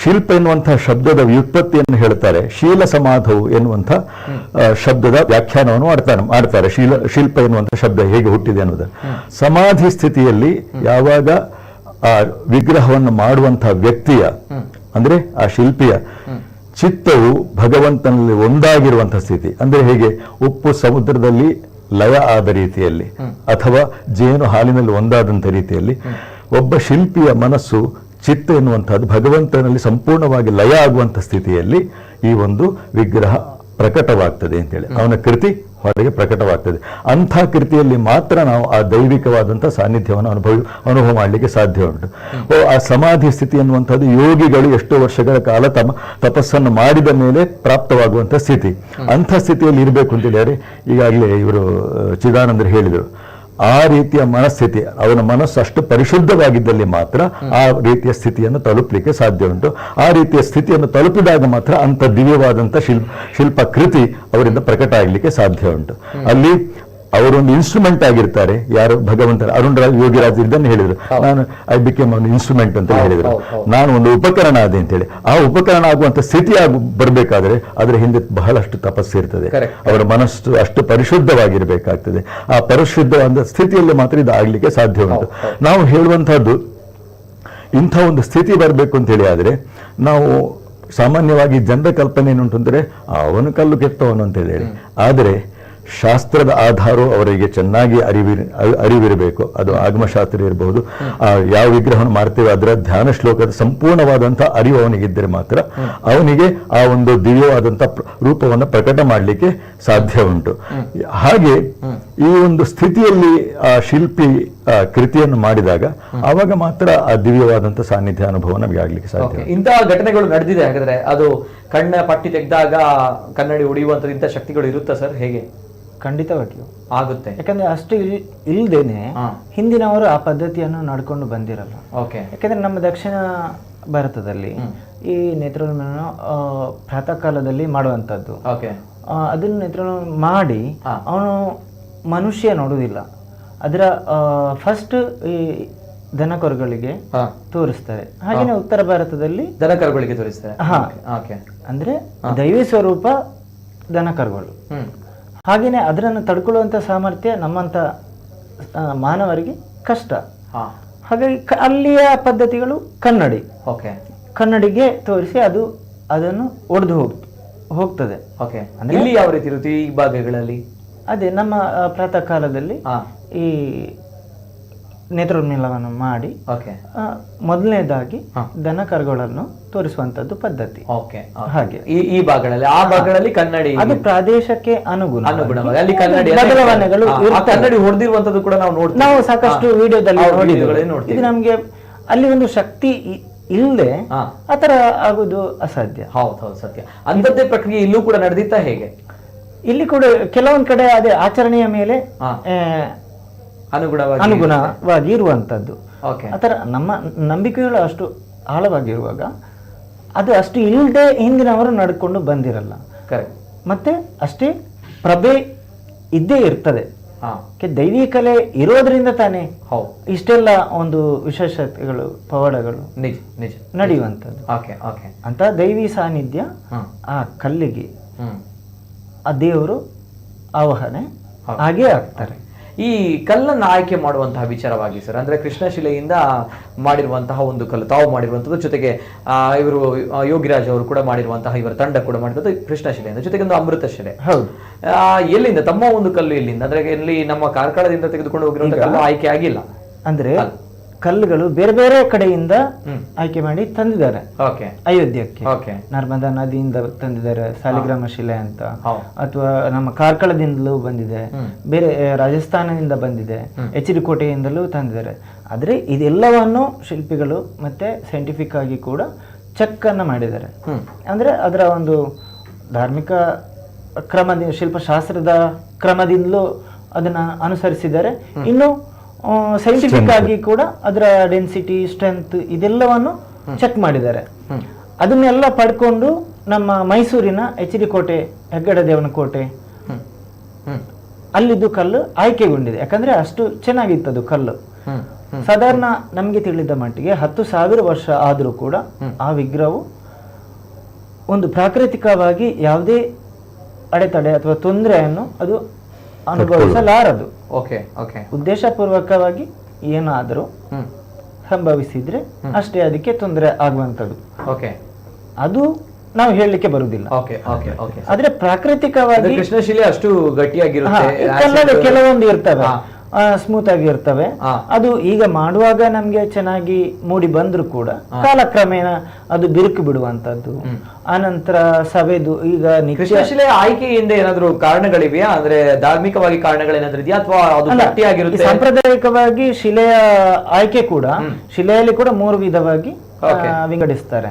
ಶಿಲ್ಪ ಎನ್ನುವಂತಹ ಶಬ್ದದ ವ್ಯುತ್ಪತ್ತಿಯನ್ನು ಹೇಳ್ತಾರೆ, ಶೀಲ ಸಮಾಧವು ಎನ್ನುವಂಥ ಶಬ್ದದ ವ್ಯಾಖ್ಯಾನವನ್ನು ಮಾಡ್ತಾರೆ. ಶಿಲ್ಪ ಎನ್ನುವಂಥ ಶಬ್ದ ಹೇಗೆ ಹುಟ್ಟಿದೆ ಅನ್ನೋದು, ಸಮಾಧಿ ಸ್ಥಿತಿಯಲ್ಲಿ ಯಾವಾಗ ಆ ವಿಗ್ರಹವನ್ನು ಮಾಡುವಂತಹ ವ್ಯಕ್ತಿಯ ಅಂದ್ರೆ ಆ ಶಿಲ್ಪಿಯ ಚಿತ್ತವು ಭಗವಂತನಲ್ಲಿ ಒಂದಾಗಿರುವಂತಹ ಸ್ಥಿತಿ. ಅಂದ್ರೆ ಹೇಗೆ ಉಪ್ಪು ಸಮುದ್ರದಲ್ಲಿ ಲಯ ಆದ ರೀತಿಯಲ್ಲಿ ಅಥವಾ ಜೇನು ಹಾಲಿನಲ್ಲಿ ಒಂದಾದಂಥ ರೀತಿಯಲ್ಲಿ ಒಬ್ಬ ಶಿಲ್ಪಿಯ ಮನಸ್ಸು, ಚಿತ್ತ ಎನ್ನುವಂಥದ್ದು ಭಗವಂತನಲ್ಲಿ ಸಂಪೂರ್ಣವಾಗಿ ಲಯ ಆಗುವಂಥ ಸ್ಥಿತಿಯಲ್ಲಿ ಈ ಒಂದು ವಿಗ್ರಹ ಪ್ರಕಟವಾಗ್ತದೆ ಅಂತೇಳಿ, ಅವನ ಕೃತಿ ಹೊರಗೆ ಪ್ರಕಟವಾಗ್ತದೆ. ಅಂಥ ಕೃತಿಯಲ್ಲಿ ಮಾತ್ರ ನಾವು ಆ ದೈವಿಕವಾದಂಥ ಸಾನ್ನಿಧ್ಯವನ್ನು ಅನುಭವ ಮಾಡಲಿಕ್ಕೆ ಸಾಧ್ಯ ಉಂಟು. ಆ ಸಮಾಧಿ ಸ್ಥಿತಿ ಎನ್ನುವಂಥದ್ದು ಯೋಗಿಗಳು ಎಷ್ಟೋ ವರ್ಷಗಳ ಕಾಲ ತಪಸ್ಸನ್ನು ಮಾಡಿದ ಮೇಲೆ ಪ್ರಾಪ್ತವಾಗುವಂಥ ಸ್ಥಿತಿ. ಅಂಥ ಸ್ಥಿತಿಯಲ್ಲಿ ಇರಬೇಕು ಅಂತೇಳಿ ಈಗಾಗಲೇ ಇವರು ಚಿದಾನಂದರು ಹೇಳಿದರು. ಆ ರೀತಿಯ ಮನಸ್ಥಿತಿ, ಅವನ ಮನಸ್ಸು ಅಷ್ಟು ಪರಿಶುದ್ಧವಾಗಿದ್ದಲ್ಲಿ ಮಾತ್ರ ಆ ರೀತಿಯ ಸ್ಥಿತಿಯನ್ನು ತಲುಪಲಿಕ್ಕೆ ಸಾಧ್ಯ ಉಂಟು. ಆ ರೀತಿಯ ಸ್ಥಿತಿಯನ್ನು ತಲುಪಿದಾಗ ಮಾತ್ರ ಅಂಥ ದಿವ್ಯವಾದಂಥ ಶಿಲ್ಪ ಕೃತಿ ಅವರಿಂದ ಪ್ರಕಟ ಆಗಲಿಕ್ಕೆ ಸಾಧ್ಯ ಉಂಟು. ಅಲ್ಲಿ ಅವರೊಂದು ಇನ್ಸ್ಟ್ರೂಮೆಂಟ್ ಆಗಿರ್ತಾರೆ. ಯಾರು? ಭಗವಂತನ. ಅರುಣ್ ರಾಜ್ ಯೋಗಿರಾಜ್ ಇದನ್ನು ಹೇಳಿದ್ರು, ನಾನು ಐ ಬಿಕೇಮ್ ಒಂದು ಇನ್ಸ್ಟ್ರೂಮೆಂಟ್ ಅಂತ ಹೇಳಿದ್ರು, ನಾನು ಒಂದು ಉಪಕರಣ ಆದೆ ಅಂತೇಳಿ. ಆ ಉಪಕರಣ ಆಗುವಂತ ಸ್ಥಿತಿ ಬರಬೇಕಾದ್ರೆ ಅದರ ಹಿಂದೆ ಬಹಳಷ್ಟು ತಪಸ್ಸು ಇರ್ತದೆ. ಅವರ ಮನಸ್ಸು ಅಷ್ಟು ಪರಿಶುದ್ಧವಾಗಿರ್ಬೇಕಾಗ್ತದೆ. ಆ ಪರಿಶುದ್ಧವಾದ ಸ್ಥಿತಿಯಲ್ಲಿ ಮಾತ್ರ ಇದು ಆಗ್ಲಿಕ್ಕೆ ಸಾಧ್ಯ ಉಂಟು. ನಾವು ಹೇಳುವಂತಹದ್ದು ಇಂಥ ಒಂದು ಸ್ಥಿತಿ ಬರಬೇಕು ಅಂತೇಳಿ ಆದ್ರೆ ನಾವು ಸಾಮಾನ್ಯವಾಗಿ ಜನರ ಕಲ್ಪನೆ ಏನುಂಟು ಅಂದರೆ ಅವನು ಕಲ್ಲು ಕೆತ್ತವನು ಅಂತ ಹೇಳಿ. ಆದರೆ ಶಾಸ್ತ್ರದ ಆಧಾರವು ಅವರಿಗೆ ಚೆನ್ನಾಗಿ ಅರಿವಿರಬೇಕು. ಅದು ಆಗಮಶಾಸ್ತ್ರ ಇರಬಹುದು, ಯಾವ ವಿಗ್ರಹವನ್ನು ಮಾಡ್ತೇವೆ ಅದರ ಧ್ಯಾನ ಶ್ಲೋಕದ ಸಂಪೂರ್ಣವಾದಂತಹ ಅರಿವು ಅವನಿಗಿದ್ದರೆ ಮಾತ್ರ ಅವನಿಗೆ ಆ ಒಂದು ದಿವ್ಯವಾದಂತಹ ರೂಪವನ್ನು ಪ್ರಕಟ ಮಾಡಲಿಕ್ಕೆ ಸಾಧ್ಯ ಉಂಟು. ಹಾಗೆ ಈ ಒಂದು ಸ್ಥಿತಿಯಲ್ಲಿ ಆ ಶಿಲ್ಪಿ ಕೃತಿಯನ್ನು ಮಾಡಿದಾಗ ಆವಾಗ ಮಾತ್ರ ಆ ದಿವ್ಯವಾದಂಥ ಸಾನ್ನಿಧ್ಯ ಅನುಭವ ನಮಗೆ ಆಗ್ಲಿಕ್ಕೆ ಸಾಧ್ಯ. ಇಂತಹ ಘಟನೆಗಳು ನಡೆದಿದೆ ಹಾಗಾದ್ರೆ, ಅದು ಕಣ್ಣ ಪಟ್ಟಿ ತೆಗೆದಾಗ ಕನ್ನಡಿ ಹೊಡೆಯುವಂಥದ್ದು ಇಂಥ ಶಕ್ತಿಗಳು ಇರುತ್ತಾ ಸರ್, ಹೇಗೆ? ಖಂಡಿತವಾಗಿಯೂ ಆಗುತ್ತೆ. ಯಾಕಂದ್ರೆ ಅಷ್ಟು ಇಲ್ದೇನೆ ಹಿಂದಿನವರು ಆ ಪದ್ಧತಿಯನ್ನು ನಡ್ಕೊಂಡು ಬಂದಿರಲ್ಲ. ಯಾಕಂದ್ರೆ ನಮ್ಮ ದಕ್ಷಿಣ ಭಾರತದಲ್ಲಿ ಈ ನೇತ್ರೋನ್ಮಿಲನ ಪ್ರಾತಃ ಕಾಲದಲ್ಲಿ ಮಾಡುವಂಥದ್ದು. ಅದನ್ನು ನೇತ್ರೋನ್ಮಿಲನ ಮಾಡಿ ಅವನು ಮನುಷ್ಯ ನೋಡುವುದಿಲ್ಲ, ಅದರ ಫಸ್ಟ್ ಈ ದನಕರುಗಳಿಗೆ ತೋರಿಸ್ತಾರೆ. ಹಾಗೇನೆ ಉತ್ತರ ಭಾರತದಲ್ಲಿ ದನಕರುಗಳಿಗೆ ತೋರಿಸ್ತಾರೆ. ಅಂದ್ರೆ ದೈವಿ ಸ್ವರೂಪ ದನಕರುಗಳು. ಹಾಗೇನೆ ಅದನ್ನು ತಡ್ಕೊಳ್ಳುವಂತ ಸಾಮರ್ಥ್ಯ ನಮ್ಮಂತ ಮಾನವರಿಗೆ ಕಷ್ಟ. ಹಾಗಾಗಿ ಅಲ್ಲಿಯ ಪದ್ಧತಿಗಳು ಕನ್ನಡಿಗೆ ತೋರಿಸಿ ಅದನ್ನು ಒಡೆದು ಹೋಗ್ತದೆ. ಅಂದ್ರೆ ಇಲ್ಲಿ ಯಾವ ರೀತಿ ಇರುತ್ತೆ ಈ ಭಾಗಗಳಲ್ಲಿ? ಅದೇ ನಮ್ಮ ಪ್ರಾತಃ ಕಾಲದಲ್ಲಿ ಈ ನೇತ್ರೋನ್ಮಿಲನವನ್ನು ಮಾಡಿ ಮೊದಲನೇದಾಗಿ ದನ ಕರುಗಳನ್ನು ತೋರಿಸುವಂತದ್ದು ಪದ್ಧತಿ. ಹಾಗೆ ಈ ಭಾಗಗಳಲ್ಲಿ, ಆ ಭಾಗಗಳಲ್ಲಿ ಕನ್ನಡಿ, ಅದು ಪ್ರದೇಶಕ್ಕೆ ಅನುಗುಣವಾಗಿ ಅಲ್ಲಿ ಕನ್ನಡಿ ಬದಲಾವಣೆಗಳು ಕನ್ನಡಿ ಹೊಡೆದಿರುವಂತದ್ದು ಕೂಡ ನಾವು ನೋಡ್ತೀವಿ. ನಾವು ಸಾಕಷ್ಟು ವಿಡಿಯೋದಲ್ಲಿ ನೋಡಿದ್ದೇವೆ. ಇದು ನಮ್ಗೆ ಅಲ್ಲಿ ಒಂದು ಶಕ್ತಿ ಇಲ್ಲದೆ ಆತರ ಆಗುದು ಅಸಾಧ್ಯ. ಹೌದು ಸತ್ಯ. ಅಂತದ್ದೇ ಪ್ರಕ್ರಿಯೆ ಇಲ್ಲೂ ಕೂಡ ನಡೆದಿತ್ತಾ ಹೇಗೆ? ಇಲ್ಲಿ ಕೂಡ ಕೆಲವೊಂದ್ ಕಡೆ ಅದೇ ಆಚರಣೆಯ ಮೇಲೆ ಅನುಗುಣವಾಗಿ ಇರುವಂತದ್ದು. ಆತರ ನಮ್ಮ ನಂಬಿಕೆಗಳು ಅಷ್ಟು ಆಳವಾಗಿರುವಾಗ ಅದು ಅಷ್ಟು ಇಲ್ಲದೆ ಹಿಂದಿನವರು ನಡ್ಕೊಂಡು ಬಂದಿರಲ್ಲ. ಮತ್ತೆ ಅಷ್ಟೇ ಪ್ರಭೆ ಇದ್ದೇ ಇರ್ತದೆ. ದೈವಿ ಕಲೆ ಇರೋದ್ರಿಂದ ತಾನೇ ಇಷ್ಟೆಲ್ಲ ಒಂದು ವಿಶೇಷತೆಗಳು ಪವಾಡಗಳು ನಡೆಯುವಂಥದ್ದು. ಅಂತ ದೈವಿ ಸಾನ್ನಿಧ್ಯ ಆ ಕಲ್ಲಿಗೆ ಆ ದೇವರು ಆವಾಹನೆ ಹಾಗೇ ಆಗ್ತಾರೆ. ಈ ಕಲ್ಲನ್ನು ಆಯ್ಕೆ ಮಾಡುವಂತಹ ವಿಚಾರವಾಗಿ ಸರ್, ಅಂದ್ರೆ ಕೃಷ್ಣಶಿಲೆಯಿಂದ ಮಾಡಿರುವಂತಹ ಒಂದು ಕಲ್ಲು ತಾವು ಮಾಡಿರುವಂಥದ್ದು, ಜೊತೆಗೆ ಇವರು ಯೋಗಿರಾಜ್ ಅವರು ಕೂಡ ಮಾಡಿರುವಂತಹ ಇವರ ತಂಡ ಕೂಡ ಮಾಡಿರೋದು ಕೃಷ್ಣಶಿಲೆಯಿಂದ, ಜೊತೆಗೆ ಒಂದು ಅಮೃತ ಶಿಲೆ. ಹೌದು. ಎಲ್ಲಿಂದ ತಮ್ಮ ಒಂದು ಕಲ್ಲು ಎಲ್ಲಿಂದ, ಅಂದ್ರೆ ಇಲ್ಲಿ ನಮ್ಮ ಕಾರ್ಕಳದಿಂದ ತೆಗೆದುಕೊಂಡು ಹೋಗಿರುವಂತಹ ಕಲ್ಲು ಆಯ್ಕೆ ಆಗಿಲ್ಲ, ಅಂದ್ರೆ ಕಲ್ಲುಗಳು ಬೇರೆ ಬೇರೆ ಕಡೆಯಿಂದ ಆಯ್ಕೆ ಮಾಡಿ ತಂದಿದ್ದಾರೆ ಅಯೋಧ್ಯಕ್ಕೆ. ನರ್ಮದಾ ನದಿಯಿಂದ ತಂದಿದ್ದಾರೆ ಸಾಲಿಗ್ರಾಮ ಶಿಲೆ ಅಂತ, ಅಥವಾ ನಮ್ಮ ಕಾರ್ಕಳದಿಂದಲೂ ಬಂದಿದೆ, ಬೇರೆ ರಾಜಸ್ಥಾನದಿಂದ ಬಂದಿದೆ, ಎಚ್ಡಿಕೋಟೆಯಿಂದಲೂ ತಂದಿದ್ದಾರೆ. ಆದ್ರೆ ಇದೆಲ್ಲವನ್ನು ಶಿಲ್ಪಿಗಳು ಮತ್ತೆ ಸೈಂಟಿಫಿಕ್ ಆಗಿ ಕೂಡ ಚೆಕ್ ಅನ್ನ ಮಾಡಿದ್ದಾರೆ. ಅಂದ್ರೆ ಅದರ ಒಂದು ಧಾರ್ಮಿಕ ಕ್ರಮದಿಂದ, ಶಿಲ್ಪಶಾಸ್ತ್ರದ ಕ್ರಮದಿಂದಲೂ ಅದನ್ನ ಅನುಸರಿಸಿದ್ದಾರೆ. ಇನ್ನು ಸೈಂಟಿಫಿಕ್ ಆಗಿ ಕೂಡ ಅದರ ಡೆನ್ಸಿಟಿ, ಸ್ಟ್ರೆಂತ್ ಇದೆಲ್ಲವನ್ನು ಚೆಕ್ ಮಾಡಿದ್ದಾರೆ. ಅದನ್ನೆಲ್ಲ ಪಡ್ಕೊಂಡು ನಮ್ಮ ಮೈಸೂರಿನ ಎಚ್ಡಿಕೋಟೆ, ಹೆಗ್ಗಡದೇವನ ಕೋಟೆ ಅಲ್ಲಿದ್ದು ಕಲ್ಲು ಆಯ್ಕೆಗೊಂಡಿದೆ. ಯಾಕಂದ್ರೆ ಅಷ್ಟು ಚೆನ್ನಾಗಿತ್ತದು ಕಲ್ಲು. ಸಾಧಾರಣ ನಮ್ಗೆ ತಿಳಿದ ಮಟ್ಟಿಗೆ 10,000 ವರ್ಷ ಆದ್ರೂ ಕೂಡ ಆ ವಿಗ್ರಹವು ಒಂದು ಪ್ರಾಕೃತಿಕವಾಗಿ ಯಾವುದೇ ಅಡೆತಡೆ ಅಥವಾ ತೊಂದರೆಯನ್ನು ಅದು ಅನುಭವಿಸಲಾರದು. ಉದ್ದೇಶಪೂರ್ವಕವಾಗಿ ಏನಾದರೂ ಸಂಭವಿಸಿದ್ರೆ ಅಷ್ಟೇ ಅದಕ್ಕೆ ತೊಂದರೆ ಆಗುವಂಥದ್ದು. ಅದು ನಾವು ಹೇಳಲಿಕ್ಕೆ ಬರುವುದಿಲ್ಲ. ಆದ್ರೆ ಪ್ರಾಕೃತಿಕವಾಗಿ ಕೃಷ್ಣಶಿಲೆ ಅಷ್ಟು ಗಟ್ಟಿಯಾಗಿರುತ್ತೆ, ಕೆಲವೊಂದು ಇರ್ತವೆ ಸ್ಮೂತ್ ಆಗಿ ಇರ್ತವೆ. ಅದು ಈಗ ಮಾಡುವಾಗ ನಮ್ಗೆ ಚೆನ್ನಾಗಿ ಮೂಡಿ ಬಂದ್ರು ಕೂಡ ಕಾಲಕ್ರಮೇಣ ಅದು ಬಿರುಕು ಬಿಡುವಂತದ್ದು, ಆನಂತರ ಸವೆದು. ಈಗ ಕೃಷ್ಣಶಿಲೆ ಆಯ್ಕೆಯಿಂದ ಏನಾದ್ರು ಕಾರಣಗಳಿವೆಯಾ, ಅಂದ್ರೆ ಧಾರ್ಮಿಕವಾಗಿ ಕಾರಣಗಳೇನಾದ್ರೂ ಇದೆಯಾ, ಅಥವಾ ಅದು ಗಟ್ಟಿಯಾಗಿರುತ್ತೆ? ಸಾಂಪ್ರದಾಯಿಕವಾಗಿ ಶಿಲೆಯ ಆಯ್ಕೆ ಕೂಡ ಶಿಲೆಯಲ್ಲಿ ಕೂಡ 3 ವಿಧವಾಗಿ ವಿಂಗಡಿಸ್ತಾರೆ.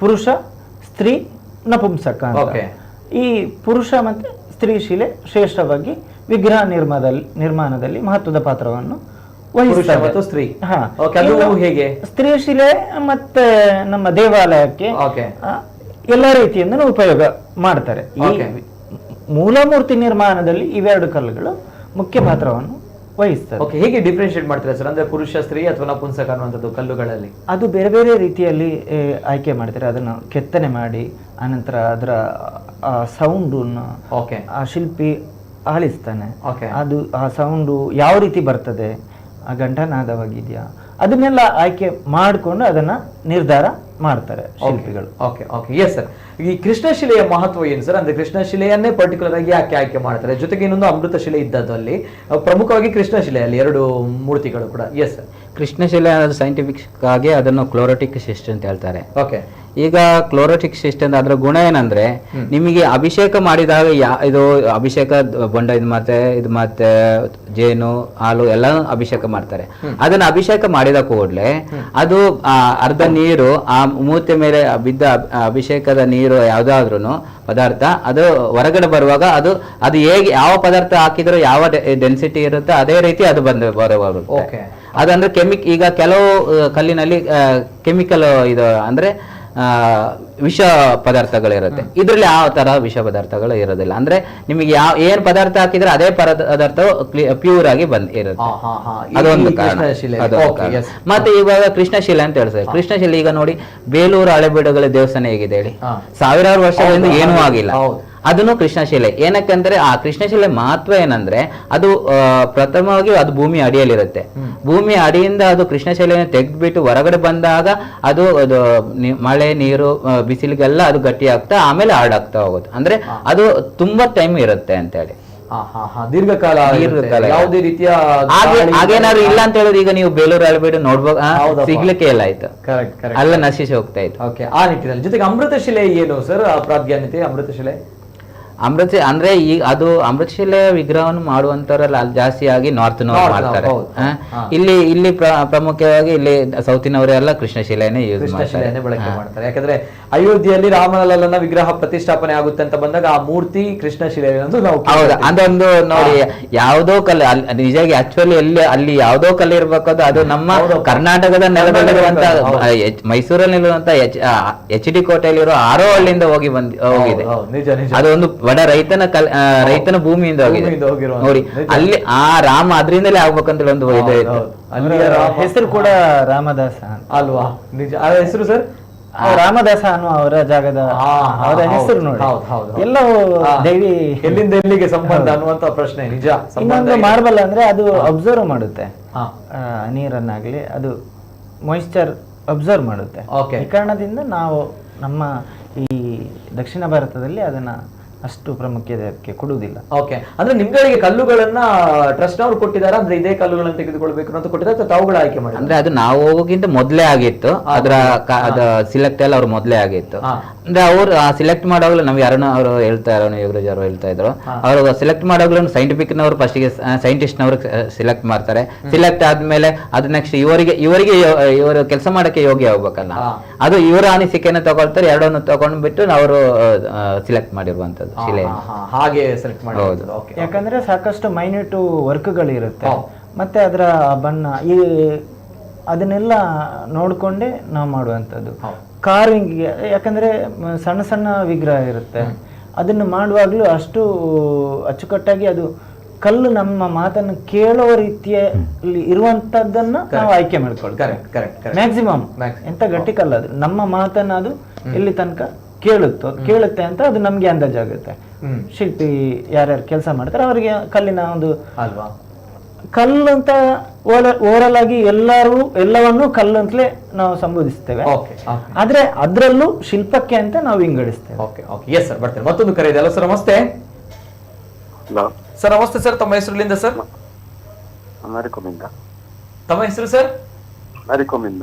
ಪುರುಷ, ಸ್ತ್ರೀ, ನಪುಂಸಕ ಅಂತ. ಈ ಪುರುಷ ಮತ್ತೆ ಸ್ತ್ರೀ ಶಿಲೆ ಶ್ರೇಷ್ಠವಾಗಿ ವಿಗ್ರಹ ನಿರ್ಮಾಣದಲ್ಲಿ ಮಹತ್ವದ ಪಾತ್ರವನ್ನು ವಹಿಸುತ್ತದೆ. ಸ್ತ್ರೀ ಶಿಲೆ ಮತ್ತೆ ನಮ್ಮ ದೇವಾಲಯಕ್ಕೆ ಎಲ್ಲ ರೀತಿಯಿಂದ ಉಪಯೋಗ ಮಾಡ್ತಾರೆ. ಈ ಮೂಲಮೂರ್ತಿ ನಿರ್ಮಾಣದಲ್ಲಿ ಇವೆರಡು ಕಲ್ಲುಗಳು ಮುಖ್ಯ ಪಾತ್ರವನ್ನು ವಹಿಸ್ತದೆ. ಹೇಗೆ ಡಿಫ್ರೆನ್ಶಿಯೇಟ್ ಮಾಡ್ತಾರೆ ಸರ್, ಅಂದ್ರೆ ಪುರುಷ, ಸ್ತ್ರೀ ಅಥವಾ ನಪುಂಸಕ ಅನ್ನುವಂಥದ್ದು ಕಲ್ಲುಗಳಲ್ಲಿ? ಅದು ಬೇರೆ ಬೇರೆ ರೀತಿಯಲ್ಲಿ ಆಯ್ಕೆ ಮಾಡ್ತಾರೆ. ಅದನ್ನು ಕೆತ್ತನೆ ಮಾಡಿ ಅನಂತರ ಅದರ ಸೌಂಡ್ ಆ ಶಿಲ್ಪಿ ಆಲಿಸ್ತಾನೆ. ಅದು ಆ ಸೌಂಡು ಯಾವ ರೀತಿ ಬರ್ತದೆ, ಆ ಘಂಟಾನಾದವಾಗಿದೆಯಾ, ಅದನ್ನೆಲ್ಲ ಆಯ್ಕೆ ಮಾಡಿಕೊಂಡು ಅದನ್ನ ನಿರ್ಧಾರ ಮಾಡ್ತಾರೆ ಶಿಲ್ಪಿಗಳು. Yes sir. ಈ ಕೃಷ್ಣಶಿಲೆಯ ಮಹತ್ವ ಏನು ಸರ್, ಅಂದ್ರೆ ಕೃಷ್ಣಶಿಲೆಯನ್ನೇ ಪರ್ಟಿಕ್ಯುಲರ್ ಆಗಿ ಯಾಕೆ ಆಯ್ಕೆ ಮಾಡ್ತಾರೆ? ಜೊತೆಗೆ ಇನ್ನೊಂದು ಅಮೃತ ಶಿಲೆ ಇದ್ದದ್ದು ಅಲ್ಲಿ, ಪ್ರಮುಖವಾಗಿ ಕೃಷ್ಣಶಿಲೆಯಲ್ಲಿ 2 ಮೂರ್ತಿಗಳು ಕೂಡ. Yes sir. ಕೃಷ್ಣಶಿಲೆ ಅದು ಸೈಂಟಿಫಿಕ್ ಆಗಿ ಅದನ್ನು ಕ್ಲೋರೋಟಿಕ್ ಶಿಸ್ಟ್ ಅಂತ ಹೇಳ್ತಾರೆ. ಈಗ ಕ್ಲೋರೋಟಿಕ್ ಸಿಸ್ಟಮ್ ಅದರ ಗುಣ ಏನಂದ್ರೆ ನಿಮಗೆ ಅಭಿಷೇಕ ಮಾಡಿದಾಗ ಇದು ಅಭಿಷೇಕ ಬೊಂಡ ಇದು ಮತ್ತೆ ಜೇನು ಹಾಲು ಎಲ್ಲ ಅಭಿಷೇಕ ಮಾಡ್ತಾರೆ. ಅದನ್ನ ಅಭಿಷೇಕ ಮಾಡಿದ ಕೂಡಲೇ ಅದು ಅರ್ಧ ನೀರು ಆ ಮೂರ್ತಿ ಮೇಲೆ ಬಿದ್ದ ಅಭಿಷೇಕದ ನೀರು ಯಾವ್ದಾದ್ರು ಪದಾರ್ಥ ಅದು ಹೊರಗಡೆ ಬರುವಾಗ ಅದು ಹೇಗೆ ಯಾವ ಪದಾರ್ಥ ಹಾಕಿದ್ರು ಯಾವ ಡೆನ್ಸಿಟಿ ಇರುತ್ತೆ ಅದೇ ರೀತಿ ಅದು ಬರುತ್ತೆ. ಅದಂದ್ರೆ ಈಗ ಕೆಲವು ಕಲ್ಲಿನಲ್ಲಿ ಕೆಮಿಕಲ್ ಇದು ಅಂದ್ರೆ ವಿಷ ಪದಾರ್ಥಗಳಿರುತ್ತೆ, ಇದ್ರಲ್ಲಿ ಯಾವ ತರ ವಿಷ ಪದಾರ್ಥಗಳು ಇರೋದಿಲ್ಲ. ಅಂದ್ರೆ ನಿಮಗೆ ಏನ್ ಪದಾರ್ಥ ಹಾಕಿದ್ರೆ ಅದೇ ಪದಾರ್ಥ ಪ್ಯೂರ್ ಆಗಿ ಇರುತ್ತೆ. ಅದೊಂದು ಕಾರಣ. ಮತ್ತೆ ಇವಾಗ ಕೃಷ್ಣಶಿಲೆ ಅಂತ ಹೇಳ್ತಾರೆ. ಕೃಷ್ಣಶಿಲೆ ಈಗ ನೋಡಿ ಬೇಲೂರು ಹಳೆಬೀಡುಗಳ ದೇವಸ್ಥಾನ ಹೇಗಿದೆ ಹೇಳಿ, ಸಾವಿರಾರು ವರ್ಷದಿಂದ ಏನೂ ಆಗಿಲ್ಲ. ಅದನ್ನು ಕೃಷ್ಣಶಿಲೆ. ಏನಕ್ಕಂದ್ರೆ ಆ ಕೃಷ್ಣಶಿಲೆ ಮಹತ್ವ ಏನಂದ್ರೆ ಅದು ಪ್ರಥಮವಾಗಿ ಅದು ಭೂಮಿ ಅಡಿಯಲ್ಲಿರುತ್ತೆ. ಭೂಮಿ ಅಡಿಯಿಂದ ಅದು ಕೃಷ್ಣಶಿಲೆಯನ್ನು ತೆಗೆದ್ಬಿಟ್ಟು ಹೊರಗಡೆ ಬಂದಾಗ ಅದು ಮಳೆ ನೀರು ಬಿಸಿಲಿಗೆಲ್ಲ ಅದು ಗಟ್ಟಿ ಆಗ್ತಾ ಆಮೇಲೆ ಹಾರ್ಡಾಗ್ತಾ ಹೋಗುತ್ತೆ. ಅಂದ್ರೆ ಅದು ತುಂಬಾ ಟೈಮ್ ಇರುತ್ತೆ ಅಂತ ಹೇಳಿ, ದೀರ್ಘಕಾಲ ಯಾವುದೇ ರೀತಿಯ ಹಾಗೇನಾದ್ರು ಇಲ್ಲ ಅಂತ ಹೇಳಿದ್ರೆ ಈಗ ನೀವು ಬೇಲೂರು ಹಳೆಬೀಡು ನೋಡ್ಬೋದು, ಸಿಗ್ಲಿಕ್ಕೆ ಇಲ್ಲ ಆಯ್ತು, ಎಲ್ಲ ನಶಿಸಿ ಹೋಗ್ತಾ ಇತ್ತು. ಆ ನಿಟ್ಟಿನಲ್ಲಿ ಜೊತೆಗೆ ಅಮೃತಶಿಲೆ ಏನು ಸರ್ ಪ್ರಾಧಾನ್ಯತೆ? ಅಮೃತಶಿಲೆ ಅಂದ್ರೆ ಈಗ ಅದು ಅಮೃತಶಿಲೆ ವಿಗ್ರಹವನ್ನು ಮಾಡುವಂತವರೆಲ್ಲ ಜಾಸ್ತಿಯಾಗಿ ನಾರ್ತ್ ಮಾಡ್ತಾರೆ. ಇಲ್ಲಿ ಪ್ರಮುಖವಾಗಿ ಇಲ್ಲಿ ಸೌತಿನವರೆಲ್ಲ ಕೃಷ್ಣಶಿಲೆನೇ ಯೂಸ್ ಬಳಕೆ ಮಾಡ್ತಾರೆ. ಯಾಕಂದ್ರೆ ಅಯೋಧ್ಯೆಯಲ್ಲಿ ರಾಮಲಲ್ಲನ ವಿಗ್ರಹ ಪ್ರತಿಷ್ಠಾಪನೆ ಆಗುತ್ತೆ ಅಂತ ಬಂದಾಗ ಆ ಮೂರ್ತಿ ಕೃಷ್ಣಶಿಲೆ ಹೌದಾ. ಅದೊಂದು ನೋಡಿ ಯಾವುದೋ ಕಲ್ಲು ನಿಜವಾಗಿ ಆಕ್ಚುಲಿ ಅಲ್ಲಿ ಯಾವುದೋ ಕಲ್ಲು ಇರ್ಬೇಕು, ಅದು ನಮ್ಮ ಕರ್ನಾಟಕದ ನೆಲದಲ್ಲಿರುವಂತ ಮೈಸೂರಲ್ಲಿರುವಂತ HD ಕೋಟೆಯಲ್ಲಿರೋ ಆರೋಹಳ್ಳಿಯಿಂದ ಹೋಗಿದೆ. ಅದೊಂದು ಬಡ ರೈತನ ಭೂಮಿಯಿಂದ ಹೋಗಿದೆ ನೋಡಿ. ಅಲ್ಲಿ ಆ ರಾಮ ಅದ್ರಿಂದಲೇ ಆಗ್ಬೇಕಂತ ಒಂದು ಇದು ಹೆಸರು ಕೂಡ ರಾಮದಾಸ ಅಲ್ವಾ? ನಿಜ. ಹೆಸರು ಸರ್ ರಾಮದಾಸ ಅನ್ನುವ ಅವರ ಜಾಗದ ಅವರ ಹೆಸರು ನೋಡಿ ಎಲ್ಲವೂ ದೇವಿ ಎಲ್ಲಿಂದ ಎಲ್ಲಿಗೆ ಸಂಬಂಧ ಅನ್ನುವಂತ ಪ್ರಶ್ನೆ. ನಿಜ. ಇನ್ನೊಂದು ಮಾರ್ಬಲ್ ಅಂದ್ರೆ ಅದು ಅಬ್ಸರ್ವ್ ಮಾಡುತ್ತೆ ನೀರನ್ನಾಗ್ಲಿ, ಅದು ಮಾಯಿಶ್ಚರ್ ಅಬ್ಸರ್ವ್ ಮಾಡುತ್ತೆ. ಈ ಕಾರಣದಿಂದ ನಾವು ನಮ್ಮ ಈ ದಕ್ಷಿಣ ಭಾರತದಲ್ಲಿ ಅದನ್ನ ಅಷ್ಟು ಪ್ರಾಮುಖ್ಯತೆ ಕೊಡುವುದಿಲ್ಲ. ಓಕೆ, ಅಂದ್ರೆ ನಿಮ್ಗಳಿಗೆ ಕಲ್ಲುಗಳನ್ನ ಟ್ರಸ್ಟ್ ಅವರು ಕೊಟ್ಟಿದ್ದಾರೆ, ಅಂದ್ರೆ ಇದೇ ಕಲ್ಲುಗಳನ್ನ ತೆಗೆದುಕೊಳ್ಬೇಕು ಅಂತ ಕೊಟ್ಟಿದ್ದಾರೆ ಅಥವಾ ತಾವುಗಳ ಆಯ್ಕೆ ಮಾಡಿ? ಅಂದ್ರೆ ಅದು ನಾವು ಹೋಗೋಕ್ಕಿಂತ ಮೊದಲೇ ಆಗಿತ್ತು, ಅದರ ಸಿಲೆಕ್ಟ್ ಎಲ್ಲ ಅವ್ರು ಮೊದಲೇ ಆಗಿತ್ತು. ಅಂದ್ರೆ ಅವ್ರು ಸಿಲೆಕ್ಟ್ ಮಾಡೋಗ್ಲು ನಮ್ಗೆ ಅವರು ಹೇಳ್ತಾ ಯೋಗರಾಜ್ ಅವರು ಹೇಳ್ತಾ ಇದ್ರು, ಅವರು ಸಿಲೆಕ್ಟ್ ಮಾಡೋಗ್ಲು ಸೈಂಟಿಫಿಕ್ ನವರು ಫಸ್ಟಿಗೆ ಸೈಂಟಿಸ್ಟ್ ನವರು ಸಿಲೆಕ್ಟ್ ಮಾಡ್ತಾರೆ. ಸಿಲೆಕ್ಟ್ ಆದ್ಮೇಲೆ ಅದು ನೆಕ್ಸ್ಟ್ ಇವರು ಕೆಲಸ ಮಾಡಕ್ಕೆ ಯೋಗ್ಯ ಹೋಗ್ಬೇಕಲ್ಲ, ಅದು ಇವರ ಅನಿಸಿಕೆನ ತಗೊಳ್ತಾರೆ, ಎರಡನ್ನು ತಗೊಂಡ್ಬಿಟ್ಟು ಅವರು ಸಿಲೆಕ್ಟ್ ಮಾಡಿರುವಂತದ್ದು ಶಿಲೆ. ಹಾಗೆ ಸೆಲೆಕ್ಟ್ ಮಾಡಬಹುದು. ಯಾಕಂದ್ರೆ ಸಾಕಷ್ಟು ಮೈನ್ಯೂಟ್ ವರ್ಕ್ಗಳಿರುತ್ತೆ, ಮತ್ತೆ ಅದರ ಬಣ್ಣ ಅದನ್ನೆಲ್ಲ ಅಚ್ಚುಕಟ್ಟೇ ನಾವು ಮಾಡುವಂಥದ್ದು. ಕಾರ್ವಿಂಗ್, ಯಾಕಂದ್ರೆ ಸಣ್ಣ ಸಣ್ಣ ವಿಗ್ರಹ ಇರುತ್ತೆ, ಅದನ್ನು ಮಾಡುವಾಗಲೂ ಅಷ್ಟು ಅಚ್ಚುಕಟ್ಟಾಗಿ ಅದು ಕಲ್ಲು ನಮ್ಮ ಮಾತನ್ನು ಕೇಳೋ ರೀತಿಯಲ್ಲಿ ಇರುವಂತದ್ದನ್ನ ನಾವು ಆಯ್ಕೆ ಮಾಡ್ಕೊಳ್ತೀವಿ. ಮ್ಯಾಕ್ಸಿಮಮ್ ಎಂತ ಗಟ್ಟಿ ಕಲ್ಲು ಅದು ನಮ್ಮ ಮಾತನ್ನ ಅದು ಎಲ್ಲಿ ತನಕ ಕೇಳುತ್ತೆ ಅಂತ ಅದು ನಮ್ಗೆ ಅಂದಾಜಾಗುತ್ತೆ. ಶಿಲ್ಪಿ ಯಾರ್ಯಾರು ಕೆಲಸ ಮಾಡ್ತಾರೆ ಅವರಿಗೆ ಕಲ್ಲಿನ ಒಂದು ಅಲ್ವಾ, ಕಲ್ಲು ಅಂತ ಓವರಲ್ ಆಗಿ ಎಲ್ಲವನ್ನೂ ಕಲ್ಲು ಅಂತಲೇ ನಾವು ಸಂಬೋಧಿಸ್ತೇವೆ. ಆದ್ರೆ ಅದ್ರಲ್ಲೂ ಶಿಲ್ಪಕ್ಕೆ ಅಂತ ನಾವು ವಿಂಗಡಿಸ್ತೇವೆ. ಎಸ್ ಸರ್, ಬರ್ತೇನೆ. ಮತ್ತೊಂದು ಕರೆ ಇದೆ. ಅಲ್ಲ ಸರ್, ನಮಸ್ತೆ. ಸರ್ ನಮಸ್ತೆ ಸರ್, ತಮ್ಮ ಹೆಸರುಲಿಂದ ಸರ್? ತಮ್ಮ ಹೆಸರು ಸರ್?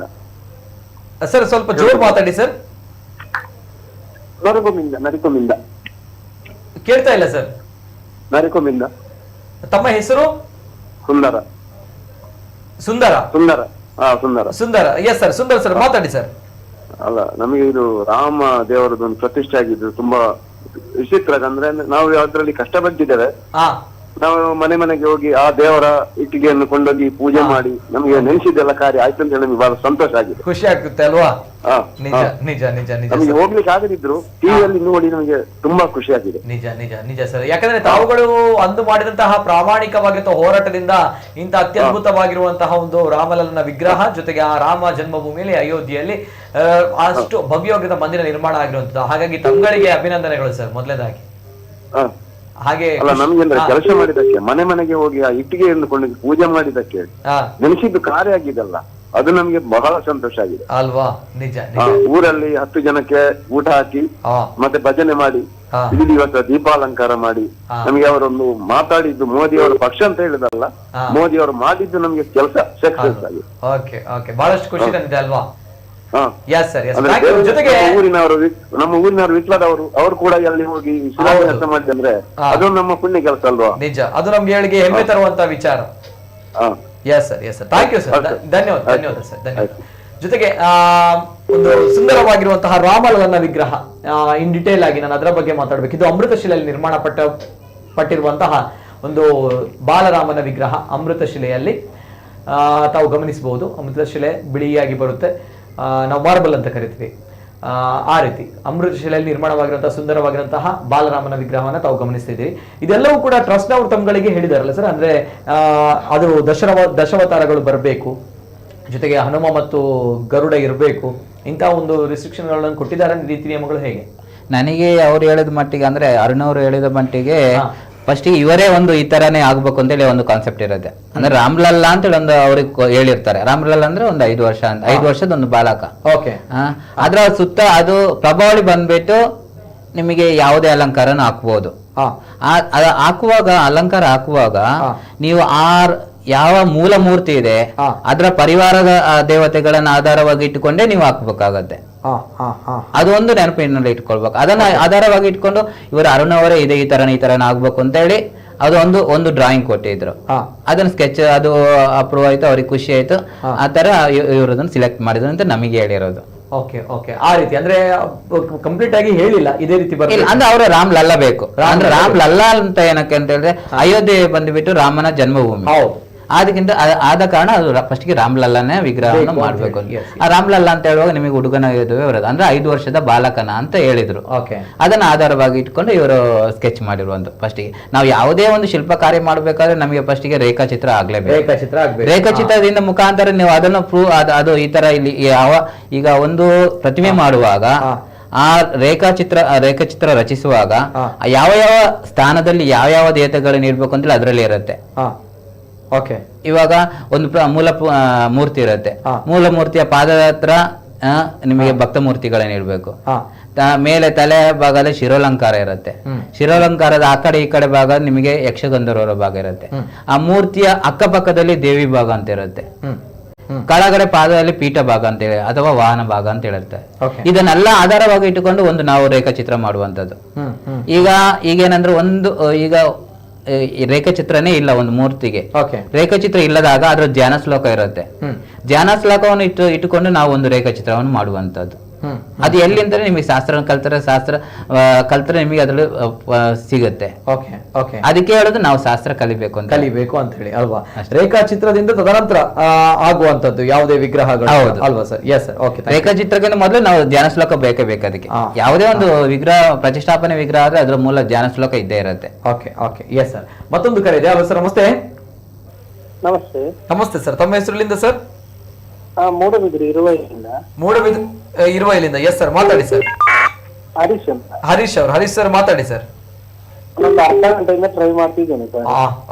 ಸರ್ ಸ್ವಲ್ಪ ಜೋರು ಮಾತಾಡಿ ಸರ್. ಕೇಳ್ತಾ ಇಲ್ಲ ಸರ್. ತಮ್ಮ ಹೆಸರು? ಸುಂದರ. ಎಸ್ ಸರ್, ಸುಂದರ ಸರ್, ಮಾತಾಡಿ ಸರ್. ಅಲ್ಲ, ನಮಗೆ ಇದು ರಾಮ ದೇವರದೊಂದು ಪ್ರತಿಷ್ಠೆ ಆಗಿದ್ದು ತುಂಬಾ ವಿಚಿತ್ರ. ಅಂದ್ರೆ ನಾವು ಅದ್ರಲ್ಲಿ ಕಷ್ಟಪಟ್ಟಿದ್ದೇವೆ. ನಾವು ಮನೆಗೆ ಹೋಗಿ ಆ ದೇವರ ಇಟ್ಟಿಗೆಯನ್ನು ಕೊಂಡೋಗಿ ಪೂಜೆ ಮಾಡಿ ನಮಗೆ ನೆನೆಸಿದ್ದೆಲ್ಲ ಕಾರ್ಯ ಆಯ್ತು ಅಂತ ಹೇಳಿ ನಮಗೆ ಬಹಳ ಸಂತೋಷ ಆಗಿದೆ, ಖುಷಿ ಆಗ್ತದೆ ಅಲ್ವಾ? ನಮಗೆ ಹೋಗ್ಲಿಕ್ಕೆ ಆಗದಿದ್ರು ಟಿವಿಯಲ್ಲಿ ನೋಡಿ ನಮಗೆ ತುಂಬಾ ಖುಷಿ ಆಗಿದೆ. ನಿಜ ಸರ್. ಯಾಕಂದ್ರೆ ತಾವುಗಳು ಅಂದು ಮಾಡಿದಂತಹ ಪ್ರಾಮಾಣಿಕವಾಗಿರುವ ಹೋರಾಟದಿಂದ ಇಂಥ ಅತ್ಯದ್ಭುತವಾಗಿರುವಂತಹ ಒಂದು ರಾಮಲಲ್ಲನ ವಿಗ್ರಹ ಜೊತೆಗೆ ಆ ರಾಮ ಜನ್ಮಭೂಮಿಯಲ್ಲಿ ಅಯೋಧ್ಯೆಯಲ್ಲಿ ಅಷ್ಟು ಭವ್ಯವಾಗಿರುವ ಮಂದಿರ ನಿರ್ಮಾಣ ಆಗಿರುವಂತದ್ದು. ಹಾಗಾಗಿ ತಮ್ಗಳಿಗೆ ಅಭಿನಂದನೆಗಳು ಸರ್ ಮೊದಲನೇದಾಗಿ. ಹಾಗೆ ನಮ್ಗೆ ಕೆಲಸ ಮಾಡಿದಕ್ಕೆ ಮನೆಗೆ ಹೋಗಿ ಆ ಇಟ್ಟಿಗೆಯನ್ನು ಕೊಂಡು ಪೂಜೆ ಮಾಡಿದಕ್ಕೆ ನೆನೆಸಿದ್ದು ಕಾರ್ಯ ಆಗಿದಲ್ಲ, ಅದು ನಮ್ಗೆ ಬಹಳ ಸಂತೋಷ ಆಗಿದೆ ಅಲ್ವಾ? ನಿಜ. ಊರಲ್ಲಿ 10 ಜನಕ್ಕೆ ಊಟ ಹಾಕಿ ಮತ್ತೆ ಭಜನೆ ಮಾಡಿ ಇಡೀ ದಿವಸ ದೀಪಾಲಂಕಾರ ಮಾಡಿ ನಮ್ಗೆ ಅವರೊಂದು ಮಾತಾಡಿದ್ದು ಮೋದಿ ಅವರ ಪಕ್ಷ ಅಂತ ಹೇಳಿದಲ್ಲ, ಮೋದಿ ಅವರು ಮಾಡಿದ್ದು ನಮ್ಗೆ ಕೆಲಸ ಸಕ್ಸಸ್ ಆಗಿದೆ. ಬಹಳಷ್ಟು ಖುಷಿ ತಂದಿದೆ ಅಲ್ವಾ? ಹಾ. ಎಸ್ ಸರ್ ಎಸ್ ಅಂದ್ರೆ ಜೊತೆಗೆ ನಮ್ಮ ಊರಿನವರು ವಿಟ್ಲದವರು ಅವರು ಕೂಡ ಅಲ್ಲಿ ಹೋಗಿ ಕೆಲಸ ಮಾಡಿದ್ರೆ ಅದು ನಮ್ಮ ಪುಣ್ಯ ಕೆಲಸ ಅಲ್ವಾ? ನಿಜ, ಅದು ನಮ್ಗೆ ಹೇಳಿಗೆ ಹೆಮ್ಮೆ ತರುವಂತ ವಿಚಾರ. Yes sir thank you sir, ಧನ್ಯವಾದ ಸರ್, ಧನ್ಯವಾದ. ಜೊತೆಗೆ ಒಂದು ಸುಂದರವಾಗಿರುವಂತಹ ರಾಮಲಲ್ಲನ ವಿಗ್ರಹ ಇನ್ ಡಿಟೇಲ್ ಆಗಿ ನಾನು ಅದರ ಬಗ್ಗೆ ಮಾತಾಡ್ಬೇಕು. ಇದು ಅಮೃತಶಿಲೆಯಲ್ಲಿ ನಿರ್ಮಾಣ ಪಟ್ಟಿರುವಂತಹ ಒಂದು ಬಾಲರಾಮನ ವಿಗ್ರಹ. ಅಮೃತಶಿಲೆಯಲ್ಲಿ ತಾವು ಗಮನಿಸಬಹುದು, ಅಮೃತಶಿಲೆ ಬಿಳಿಯಾಗಿ ಬರುತ್ತೆ, ನಾವು ಮಾರ್ಬಲ್ ಅಂತ ಕರಿತೀವಿ. ಆ ರೀತಿ ಅಮೃತಶಿಲೆಯಲ್ಲಿ ನಿರ್ಮಾಣವಾಗಿರುವಂತಹ ಸುಂದರವಾಗಿರುವಂತಹ ಬಾಲರಾಮನ ವಿಗ್ರಹವನ್ನ ತಾವು ಗಮನಿಸ್ತಿದ್ದೀರಿ. ಇದೆಲ್ಲವೂ ಕೂಡ ಟ್ರಸ್ಟ್ ನವರು ತಮ್ಗಳಿಗೆ ಹೇಳಿದಾರಲ್ಲ ಸರ್, ಅಂದ್ರೆ ಅದು ದಶಾವತಾರಗಳು ಬರಬೇಕು, ಜೊತೆಗೆ ಹನುಮ ಮತ್ತು ಗರುಡ ಇರಬೇಕು, ಇಂಥ ಒಂದು ರಿಸ್ಟ್ರಿಕ್ಷನ್ಗಳನ್ನು ಕೊಟ್ಟಿದ್ದಾರೆ. ರೀತಿ ನಿಯಮಗಳು ಹೇಗೆ? ನನಗೆ ಅವ್ರು ಹೇಳಿದ ಮಟ್ಟಿಗೆ ಅಂದ್ರೆ ಅರುಣವ್ರು ಹೇಳಿದ ಮಟ್ಟಿಗೆ ಫಸ್ಟ್ ಇವರೇ ಒಂದು ಈ ತರನೇ ಆಗ್ಬೇಕು ಅಂತೇಳಿ ಒಂದು ಕಾನ್ಸೆಪ್ಟ್ ಇರುತ್ತೆ. ಅಂದ್ರೆ ರಾಮ್ಲಲ್ಲಾ ಅಂತೇಳಿ ಒಂದು ಅವ್ರಿಗೆ ಹೇಳಿರ್ತಾರೆ. ರಾಮ್ಲಲ್ಲಾ ಅಂದ್ರೆ ಒಂದು 5 ವರ್ಷ ಅಂತ, 5 ವರ್ಷದ ಒಂದು ಬಾಲಕ. ಓಕೆ. ಅದ್ರ ಸುತ್ತ ಅದು ಪ್ರಭಾವಳಿ ಬಂದ್ಬಿಟ್ಟು ನಿಮಗೆ ಯಾವುದೇ ಅಲಂಕಾರನ ಹಾಕ್ಬೋದು. ಹಾಕುವಾಗ ಅಲಂಕಾರ ಹಾಕುವಾಗ ನೀವು ಯಾವ ಮೂಲ ಮೂರ್ತಿ ಇದೆ ಅದರ ಪರಿವಾರದ ದೇವತೆಗಳನ್ನ ಆಧಾರವಾಗಿ ಇಟ್ಟುಕೊಂಡೇ ನೀವು ಹಾಕ್ಬೇಕಾಗತ್ತೆ. ಅದು ಒಂದು ನೆನಪಿನಲ್ಲಿ ಇಟ್ಕೊಳ್ಬೇಕು. ಅದನ್ನ ಆಧಾರವಾಗಿ ಇಟ್ಕೊಂಡು ಇವರು ಅರುಣ್ ಅವರೇ ಇದೆ ಈ ತರನ ಆಗ್ಬೇಕು ಅಂತ ಹೇಳಿ ಅದು ಒಂದು ಡ್ರಾಯಿಂಗ್ ಕೊಟ್ಟಿದ್ರು. ಅದನ್ನ ಸ್ಕೆಚ್ ಅದು ಅಪ್ರೂವ್ ಆಯ್ತು, ಅವ್ರಿಗೆ ಖುಷಿ ಆಯ್ತು. ಆ ತರ ಇವ್ರದನ್ನ ಸಿಲೆಕ್ಟ್ ಮಾಡಿದ್ರು ಅಂತ ನಮಗೆ ಹೇಳಿರೋದು. Okay okay. ಆ ರೀತಿ ಅಂದ್ರೆ ಕಂಪ್ಲೀಟ್ ಆಗಿ ಹೇಳಿಲ್ಲ, ಇದೇ ರೀತಿ ಇಲ್ಲ ಅಂದ್ರೆ ಅವರು ರಾಮ್ ಲಲ್ಲಾ ಬೇಕು. ಅಂದ್ರೆ ರಾಮ್ ಲಲ್ಲಾ ಅಂತ ಏನಕ್ಕೆ ಅಂತ ಹೇಳಿದ್ರೆ ಅಯೋಧ್ಯೆ ಬಂದ್ಬಿಟ್ಟು ರಾಮನ ಜನ್ಮಭೂಮಿ. ಅದಕ್ಕಿಂತ ಆದ ಕಾರಣ ಅದು ಫಸ್ಟ್ಗೆ ರಾಮ್ಲಲ್ಲಾನೇ ವಿಗ್ರಹವನ್ನು ಮಾಡ್ಬೇಕು. ಆ ರಾಮ್ಲಲ್ಲಾ ಅಂತ ಹೇಳುವಾಗ ನಿಮಗೆ ಹುಡುಗನ ಬರೋದು ಅಂದ್ರೆ 5 ವರ್ಷದ ಬಾಲಕನ ಅಂತ ಹೇಳಿದ್ರು. ಅದನ್ನ ಆಧಾರವಾಗಿ ಇಟ್ಕೊಂಡು ಇವರು ಸ್ಕೆಚ್ ಮಾಡಿರುವಂತ. ಫಸ್ಟ್ಗೆ ನಾವು ಯಾವುದೇ ಒಂದು ಶಿಲ್ಪ ಕಾರ್ಯ ಮಾಡ್ಬೇಕಾದ್ರೆ ನಮಗೆ ಫಸ್ಟ್ಗೆ ರೇಖಾಚಿತ್ರ ಆಗ್ಲೇಬೇಕು. ರೇಖಾಚಿತ್ರದಿಂದ ಮುಖಾಂತರ ನೀವು ಅದನ್ನು ಪ್ರೂವ್ ಅದು ಈ ತರ ಇಲ್ಲಿ ಈಗ ಒಂದು ಪ್ರತಿಮೆ ಮಾಡುವಾಗ ಆ ರೇಖಾಚಿತ್ರ ರಚಿಸುವಾಗ ಯಾವ ಸ್ಥಾನದಲ್ಲಿ ಯಾವ ದೇವತೆಗಳನ್ನ ಇಡ್ಬೇಕು ಅಂತೇಳಿ ಅದರಲ್ಲಿ ಇರುತ್ತೆ. ಇವಾಗ ಒಂದು ಮೂಲ ಮೂರ್ತಿ ಇರುತ್ತೆ. ಮೂಲ ಮೂರ್ತಿಯ ಪಾದದ ಹತ್ರ ನಿಮಗೆ ಭಕ್ತ ಮೂರ್ತಿಗಳನ್ನ ಇಡ್ಬೇಕು. ಮೇಲೆ ತಲೆ ಭಾಗದಲ್ಲಿ ಶಿರೋಲಂಕಾರ ಇರುತ್ತೆ. ಶಿರೋಲಂಕಾರದ ಆ ಕಡೆ ಈ ಕಡೆ ಭಾಗ ನಿಮಗೆ ಯಕ್ಷಗಂಧರ್ವರ ಭಾಗ ಇರುತ್ತೆ. ಆ ಮೂರ್ತಿಯ ಅಕ್ಕಪಕ್ಕದಲ್ಲಿ ದೇವಿ ಭಾಗ ಅಂತ ಇರುತ್ತೆ. ಕೆಳಗಡೆ ಪಾದದಲ್ಲಿ ಪೀಠ ಭಾಗ ಅಂತ ಹೇಳಿ ಅಥವಾ ವಾಹನ ಭಾಗ ಅಂತ ಹೇಳಿರ್ತಾರೆ. ಇದನ್ನೆಲ್ಲ ಆಧಾರವಾಗಿ ಇಟ್ಟುಕೊಂಡು ಒಂದು ನಾವು ರೇಖಾಚಿತ್ರ ಮಾಡುವಂತದ್ದು. ಈಗೇನಂದ್ರೆ ಈಗ ರೇಖಾಚಿತ್ರನೇ ಇಲ್ಲ ಒಂದು ಮೂರ್ತಿಗೆ. ರೇಖಾಚಿತ್ರ ಇಲ್ಲದಾಗ ಅದ್ರ ಧ್ಯಾನ ಶ್ಲೋಕ ಇರುತ್ತೆ. ಧ್ಯಾನ ಶ್ಲೋಕವನ್ನು ಇಟ್ಟುಕೊಂಡು ನಾವು ಒಂದು ರೇಖಾಚಿತ್ರವನ್ನು ಮಾಡುವಂತದ್ದು. ಅದು ಎಲ್ಲಿ ಅಂತಾರೆ ನಿಮಗೆ ಶಾಸ್ತ್ರ ಕಲ್ತರೆ ನಿಮಗೆ ಅದ್ರಲ್ಲಿ ಸಿಗುತ್ತೆ. ಅದಕ್ಕೆ ಹೇಳೋದು ನಾವು ಶಾಸ್ತ್ರ ಕಲಿಬೇಕು ಅಂತ ಹೇಳಿ ಅಲ್ವಾ? ರೇಖಾಚಿತ್ರದಿಂದ ತದನಂತರ ಆಗುವಂತದ್ದು ಯಾವುದೇ ವಿಗ್ರಹಗಳು ಅಲ್ವಾ ಸರ್? Yes sir. ಓಕೆ. ರೇಖಾಚಿತ್ರಕ್ಕಿಂತ ಮೊದಲು ನಾವು ಧ್ಯಾನ ಶ್ಲೋಕ ಬೇಕೇ ಬೇಕು. ಅದಕ್ಕೆ ಯಾವುದೇ ಒಂದು ವಿಗ್ರಹ ಪ್ರತಿಷ್ಠಾಪನೆ ವಿಗ್ರಹ ಆದ್ರೆ ಅದ್ರ ಮೂಲ ಧ್ಯಾನ ಶ್ಲೋಕ ಇದ್ದೇ ಇರುತ್ತೆ. Okay okay. Yes sir. ಮತ್ತೊಂದು ಕರೆ ಇದೆ. ಸರ್ ನಮಸ್ತೆ. ನಮಸ್ತೆ ಸರ್, ತಮ್ಮ ಹೆಸರುಲಿಂದ ಸರ್? ಮೂಡಬಿದ್ರೆ ಇರುವೈಲಿಂದ. ಎಸ್ ಸರ್, ಮಾತಾಡಿ ಸರ್. ಹರೀಶ್ ಸರ್ ಮಾತಾಡಿ ಸರ್. ಅರ್ಧ ಗಂಟೆಯಿಂದ ಟ್ರೈ ಮಾಡ್ತಿದ್ದೇನೆ ಸರ್.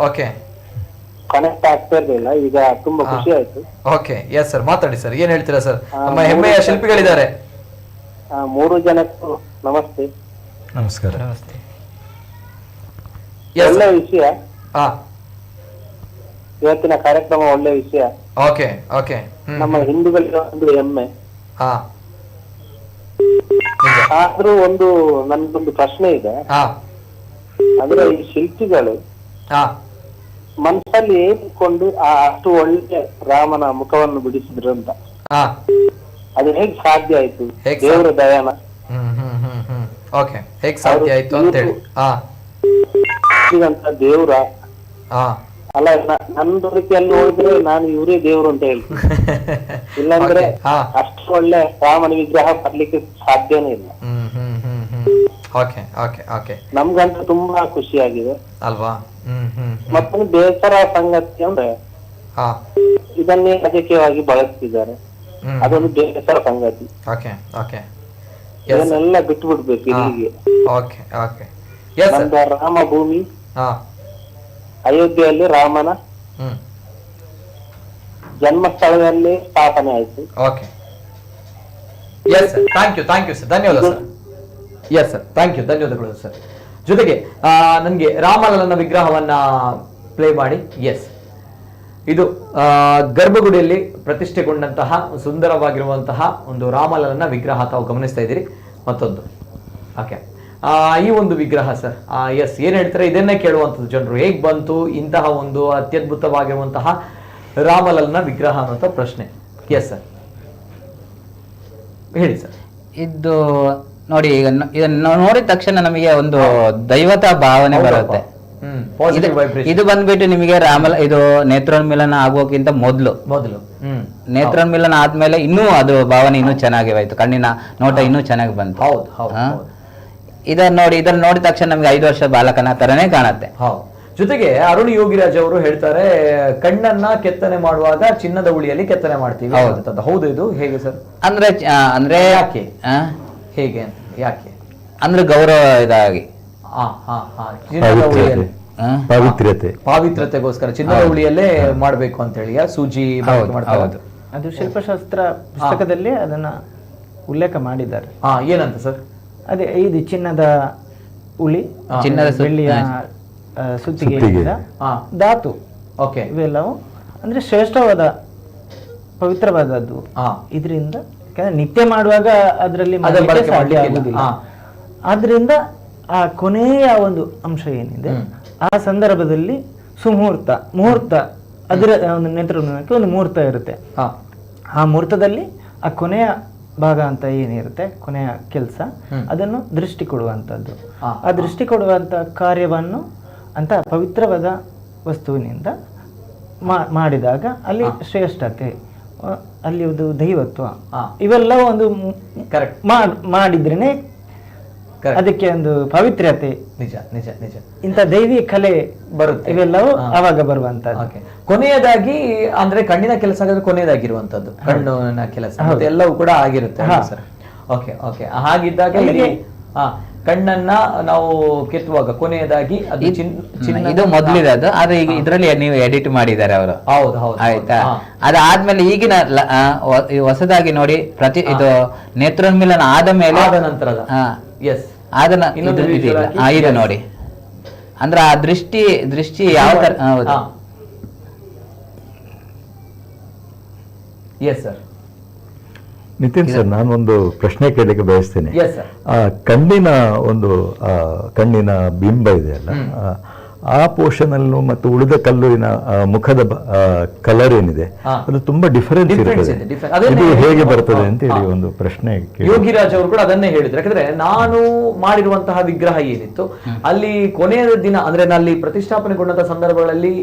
ಓಕೆ. ಕನೆಕ್ಟ್ ಆಗ್ತಾ ಇರ್ಲಿಲ್ಲ, ಈಗ ತುಂಬಾ ಖುಷಿ ಆಯ್ತು. ಓಕೆ. ಎಸ್ ಸರ್, ಮಾತಾಡಿ ಸರ್. ಏನ್ ಹೇಳ್ತೀರಾ ಸರ್? ನಮ್ಮ ಹೆಮ್ಮೆಯ ಶಿಲ್ಪಿಗಳಿದ್ದಾರೆ. 3 ಜನಕ್ಕೂ ನಮಸ್ತೆ. ನಮಸ್ಕಾರ. ಒಳ್ಳೆ ವಿಷಯ ಇವತ್ತಿನ ಕಾರ್ಯಕ್ರಮ, ಒಳ್ಳೆ ವಿಷಯ. Okay okay. ನಮ್ಮ ಹಿಂದೂಗಳಿಗೆ ಒಂದು ಹೆಮ್ಮೆ. ಆದ್ರೂ ನನ್ಗೊಂದು ಪ್ರಶ್ನೆ ಇದೆ. ಅಂದ್ರೆ ಈ ಶಿಲ್ಪಿಗಳು ಮನಸ್ಸಲ್ಲಿ ಏನಿಕೊಂಡು ಅಷ್ಟು ಒಳ್ಳೆ ರಾಮನ ಮುಖವನ್ನು ಬಿಡಿಸಿದ್ರು ಅಂತ ಅದು ಹೇಗ್ ಸಾಧ್ಯ ಆಯ್ತು? ದೇವರ ದಯಾನ. ಹೇಗ್ ಸಾಧ್ಯ ಆಯ್ತು ಅಂತ ಹೇಳಿ ದೇವ್ರ ಅಲ್ಲ, ನನ್ನ ರೀತಿಯಲ್ಲಿ ನೋಡಿದ್ರೆ ನಾನು ಇವರೇ ದೇವ್ರು ಅಂತ ಹೇಳ್ತೀನಿ. ಇಲ್ಲಾಂದ್ರೆ ಅಷ್ಟು ಒಳ್ಳೆ ರಾಮನ ವಿಗ್ರಹ ಬರ್ಲಿಕ್ಕೆ ಸಾಧ್ಯನೇ ಇಲ್ಲ. ನಮ್ಗಂತೂ ತುಂಬಾ ಖುಷಿಯಾಗಿದೆ ಅಲ್ವಾ? ಮತ್ತೊಂದು ಬೇಸರ ಸಂಗತಿ ಅಂದ್ರೆ ಇದನ್ನೇ ರಾಜಕೀಯವಾಗಿ ಬಳಸ್ತಿದ್ದಾರೆ. ಅದೊಂದು ಬೇಸರ ಸಂಗತಿ. ಇದನ್ನೆಲ್ಲ ಬಿಟ್ಟು ಬಿಡ್ಬೇಕು. ಇಲ್ಲಿಗೆ ನಮ್ದು ರಾಮ ಭೂಮಿ, ಅಯೋಧ್ಯೆಯಲ್ಲಿ ರಾಮನ ಜನ್ಮಸ್ಥಳದಲ್ಲಿ ಸ್ಥಾಪನೆ ಆಯ್ತು. Okay. Yes sir, thank you sir, ಧನ್ಯವಾದ sir. Yes sir, thank you, ಧನ್ಯವಾದಗಳು ಸರ್. ಜೊತೆಗೆ ನನಗೆ ರಾಮಲಲ್ಲನ ವಿಗ್ರಹವನ್ನ ಪ್ಲೇ ಮಾಡಿ. ಎಸ್, ಇದು ಗರ್ಭಗುಡಿಯಲ್ಲಿ ಪ್ರತಿಷ್ಠೆಗೊಂಡಂತಹ ಸುಂದರವಾಗಿರುವಂತಹ ಒಂದು ರಾಮಲಲ್ಲನ ವಿಗ್ರಹ ತಾವು ಗಮನಿಸ್ತಾ ಇದ್ದೀರಿ. ಮತ್ತೊಂದು ಓಕೆ, ಈ ಒಂದು ವಿಗ್ರಹ ಸರ್, ಎಸ್, ಏನ್ ಹೇಳ್ತಾರೆ ಇದನ್ನೇ ಕೇಳುವಂಥದ್ದು ಜನರು, ಹೇಗ್ ಬಂತು ಇಂತಹ ಒಂದು ಅತ್ಯದ್ಭುತವಾಗಿರುವಂತಹ ರಾಮಲಲ್ಲನ ವಿಗ್ರಹ ಅನ್ನುವಂಥ ಪ್ರಶ್ನೆ. ಎಸ್ ಸರ್, ಹೇಳಿ ಸರ್. ಇದು ನೋಡಿ, ಈಗ ಇದನ್ನು ನೋಡಿದ ತಕ್ಷಣ ನಮಗೆ ಒಂದು ದೈವತ ಭಾವನೆ ಬರುತ್ತೆ. ಇದು ಬಂದ್ಬಿಟ್ಟು ನಿಮಗೆ ಇದು ನೇತ್ರೋನ್ಮಿಲನ ಆಗೋಕ್ಕಿಂತ ಮೊದಲು ನೇತ್ರೋನ್ಮಿಲನ ಆದ್ಮೇಲೆ ಇನ್ನೂ ಅದು ಭಾವನೆ ಇನ್ನೂ ಚೆನ್ನಾಗಿವಾಯ್ತು, ಕಣ್ಣಿನ ನೋಟ ಇನ್ನೂ ಚೆನ್ನಾಗಿ ಬಂತು. ಇದನ್ನ ನೋಡಿದ ತಕ್ಷಣ ನಮ್ಗೆ 5 ವರ್ಷ ಬಾಲಕನ ತರನೇ ಕಾಣತ್ತೆ. ಜೊತೆಗೆ ಅರುಣ್ ಯೋಗಿರಾಜ್ ಅವರು ಹೇಳ್ತಾರೆ, ಕಣ್ಣನ್ನ ಕೆತ್ತನೆ ಮಾಡುವಾಗ ಚಿನ್ನದ ಉಳಿಯಲ್ಲಿ ಕೆತ್ತನೆ ಮಾಡ್ತೀವಿ. ಹೌದು, ಇದು ಹೇಗೆ ಸರ್? ಅಂದ್ರೆ ಯಾಕೆ ಹೇಗೆ ಅಂತ, ಯಾಕೆ ಅಂದ್ರೆ ಗೌರವ ಇದಾಗಿ ಪಾವಿತ್ರ್ಯತೆಗೋಸ್ಕರ ಚಿನ್ನದ ಉಳಿಯಲ್ಲೇ ಮಾಡ್ಬೇಕು ಅಂತ ಹೇಳಿ ಸೂಜಿ ಮಾಡ್ತಾರೆ. ಅದು ಶಿಲ್ಪಶಾಸ್ತ್ರ ಪುಸ್ತಕದಲ್ಲಿ ಅದನ್ನ ಉಲ್ಲೇಖ ಮಾಡಿದ್ದಾರೆ. ಏನಂತ ಸರ್? ಅದೇ ಇದು ಚಿನ್ನದ ಉಳಿ, ಚಿನ್ನದ ಬೆಳ್ಳಿಯ ಸುತ್ತಿಗೆ, ಧಾತು, ಇವೆಲ್ಲವೂ ಅಂದ್ರೆ ಶ್ರೇಷ್ಠವಾದ ಪವಿತ್ರವಾದದ್ದು. ಇದರಿಂದ ನಿತ್ಯ ಮಾಡುವಾಗ ಅದರಲ್ಲಿ ಆದ್ರಿಂದ ಆ ಕೊನೆಯ ಒಂದು ಅಂಶ ಏನಿದೆ ಆ ಸಂದರ್ಭದಲ್ಲಿ ಮುಹೂರ್ತ ಅದರ ಒಂದು ನೇತೃತ್ವಕ್ಕೆ ಒಂದು ಮುಹೂರ್ತ ಇರುತ್ತೆ. ಆ ಮುಹೂರ್ತದಲ್ಲಿ ಆ ಕೊನೆಯ ಭಾಗ ಅಂತ ಏನಿರುತ್ತೆ, ಕೊನೆಯ ಕೆಲಸ, ಅದನ್ನು ದೃಷ್ಟಿ ಕೊಡುವಂಥದ್ದು. ಆ ದೃಷ್ಟಿ ಕೊಡುವಂಥ ಕಾರ್ಯವನ್ನು ಅಂತ ಪವಿತ್ರವಾದ ವಸ್ತುವಿನಿಂದ ಮಾಡಿದಾಗ ಅಲ್ಲಿ ಶ್ರೇಷ್ಠತೆ, ಅಲ್ಲಿ ಒಂದು ದೈವತ್ವ, ಇವೆಲ್ಲ ಒಂದು ಮಾಡಿದ್ರೇನೆ ಅದಕ್ಕೆ ಒಂದು ಪವಿತ್ರತೆ, ನಿಜ ನಿಜ ನಿಜ, ಇಂಥ ದೈವಿ ಕಲೆ ಬರುತ್ತೆ, ಇವೆಲ್ಲವೂ ಆವಾಗ ಬರುವಂತದ್ದು. ಕೊನೆಯದಾಗಿ ಅಂದ್ರೆ ಕಣ್ಣಿನ ಕೆಲಸ ಆಗಿದ್ರೆ ಕೊನೆಯದಾಗಿರುವಂತದ್ದು ಕಣ್ಣಿನ ಕೆಲಸ ಎಲ್ಲವೂ ಕೂಡ ಆಗಿರುತ್ತೆ ಸರ್. ಓಕೆ ಓಕೆ, ಹಾಗಿದ್ದಾಗ ಕಣ್ಣನ್ನ ನಾವು ಕೆತ್ತುವಾಗ ಕೊನೆಯದಾಗಿ ಇದು ಮೊದಲಿದೆ ಅದು, ಆದ್ರೆ ಈಗ ಇದ್ರಲ್ಲಿ ನೀವು ಎಡಿಟ್ ಮಾಡಿದ್ದಾರೆ ಅವರು. ಹೌದು ಹೌದು, ಆಯ್ತಾ. ಅದಾದ್ಮೇಲೆ ಈಗಿನ ಹೊಸದಾಗಿ ನೋಡಿ, ಇದು ನೇತ್ರೋನ್ಮಿಲನ ಆದ ಮೇಲೆ ನಂತರದ ಇದು ನೋಡಿ, ಅಂದ್ರೆ ಆ ದೃಷ್ಟಿ ಯಾವ ತರ. Yes sir. ನಿತಿನ್ ಸರ್, ನಾನೊಂದು ಪ್ರಶ್ನೆ ಕೇಳಲಿಕ್ಕೆ ಬಯಸ್ತೇನೆ. ಆ ಕಣ್ಣಿನ ಕಣ್ಣಿನ ಬಿಂಬ ಇದೆಯಲ್ಲ, ಆ ಪೋರ್ಷನ್ ಅಲ್ಲೂ ಮತ್ತು ಉಳಿದ ಕಲ್ಲುವಿನ ಮುಖದ ಕಲರ್ ಏನಿದೆ ಅದು ತುಂಬಾ ಡಿಫರೆನ್ಸ್ ಇರ್ತದೆ. ಇದು ಹೇಗೆ ಬರ್ತದೆ ಅಂತ ಹೇಳಿ ಒಂದು ಪ್ರಶ್ನೆ. ಯೋಗಿರಾಜ್ ಅವರು ಕೂಡ ಅದನ್ನೇ ಹೇಳಿದ್ರು. ಯಾಕಂದ್ರೆ ನಾನು ಮಾಡಿರುವಂತಹ ವಿಗ್ರಹ ಏನಿತ್ತು ಅಲ್ಲಿ ಕೊನೆಯ ದಿನ ಅಂದ್ರೆ ನಲ್ಲಿ ಪ್ರತಿಷ್ಠಾಪನೆಗೊಂಡಂತಹ ಸಂದರ್ಭಗಳಲ್ಲಿ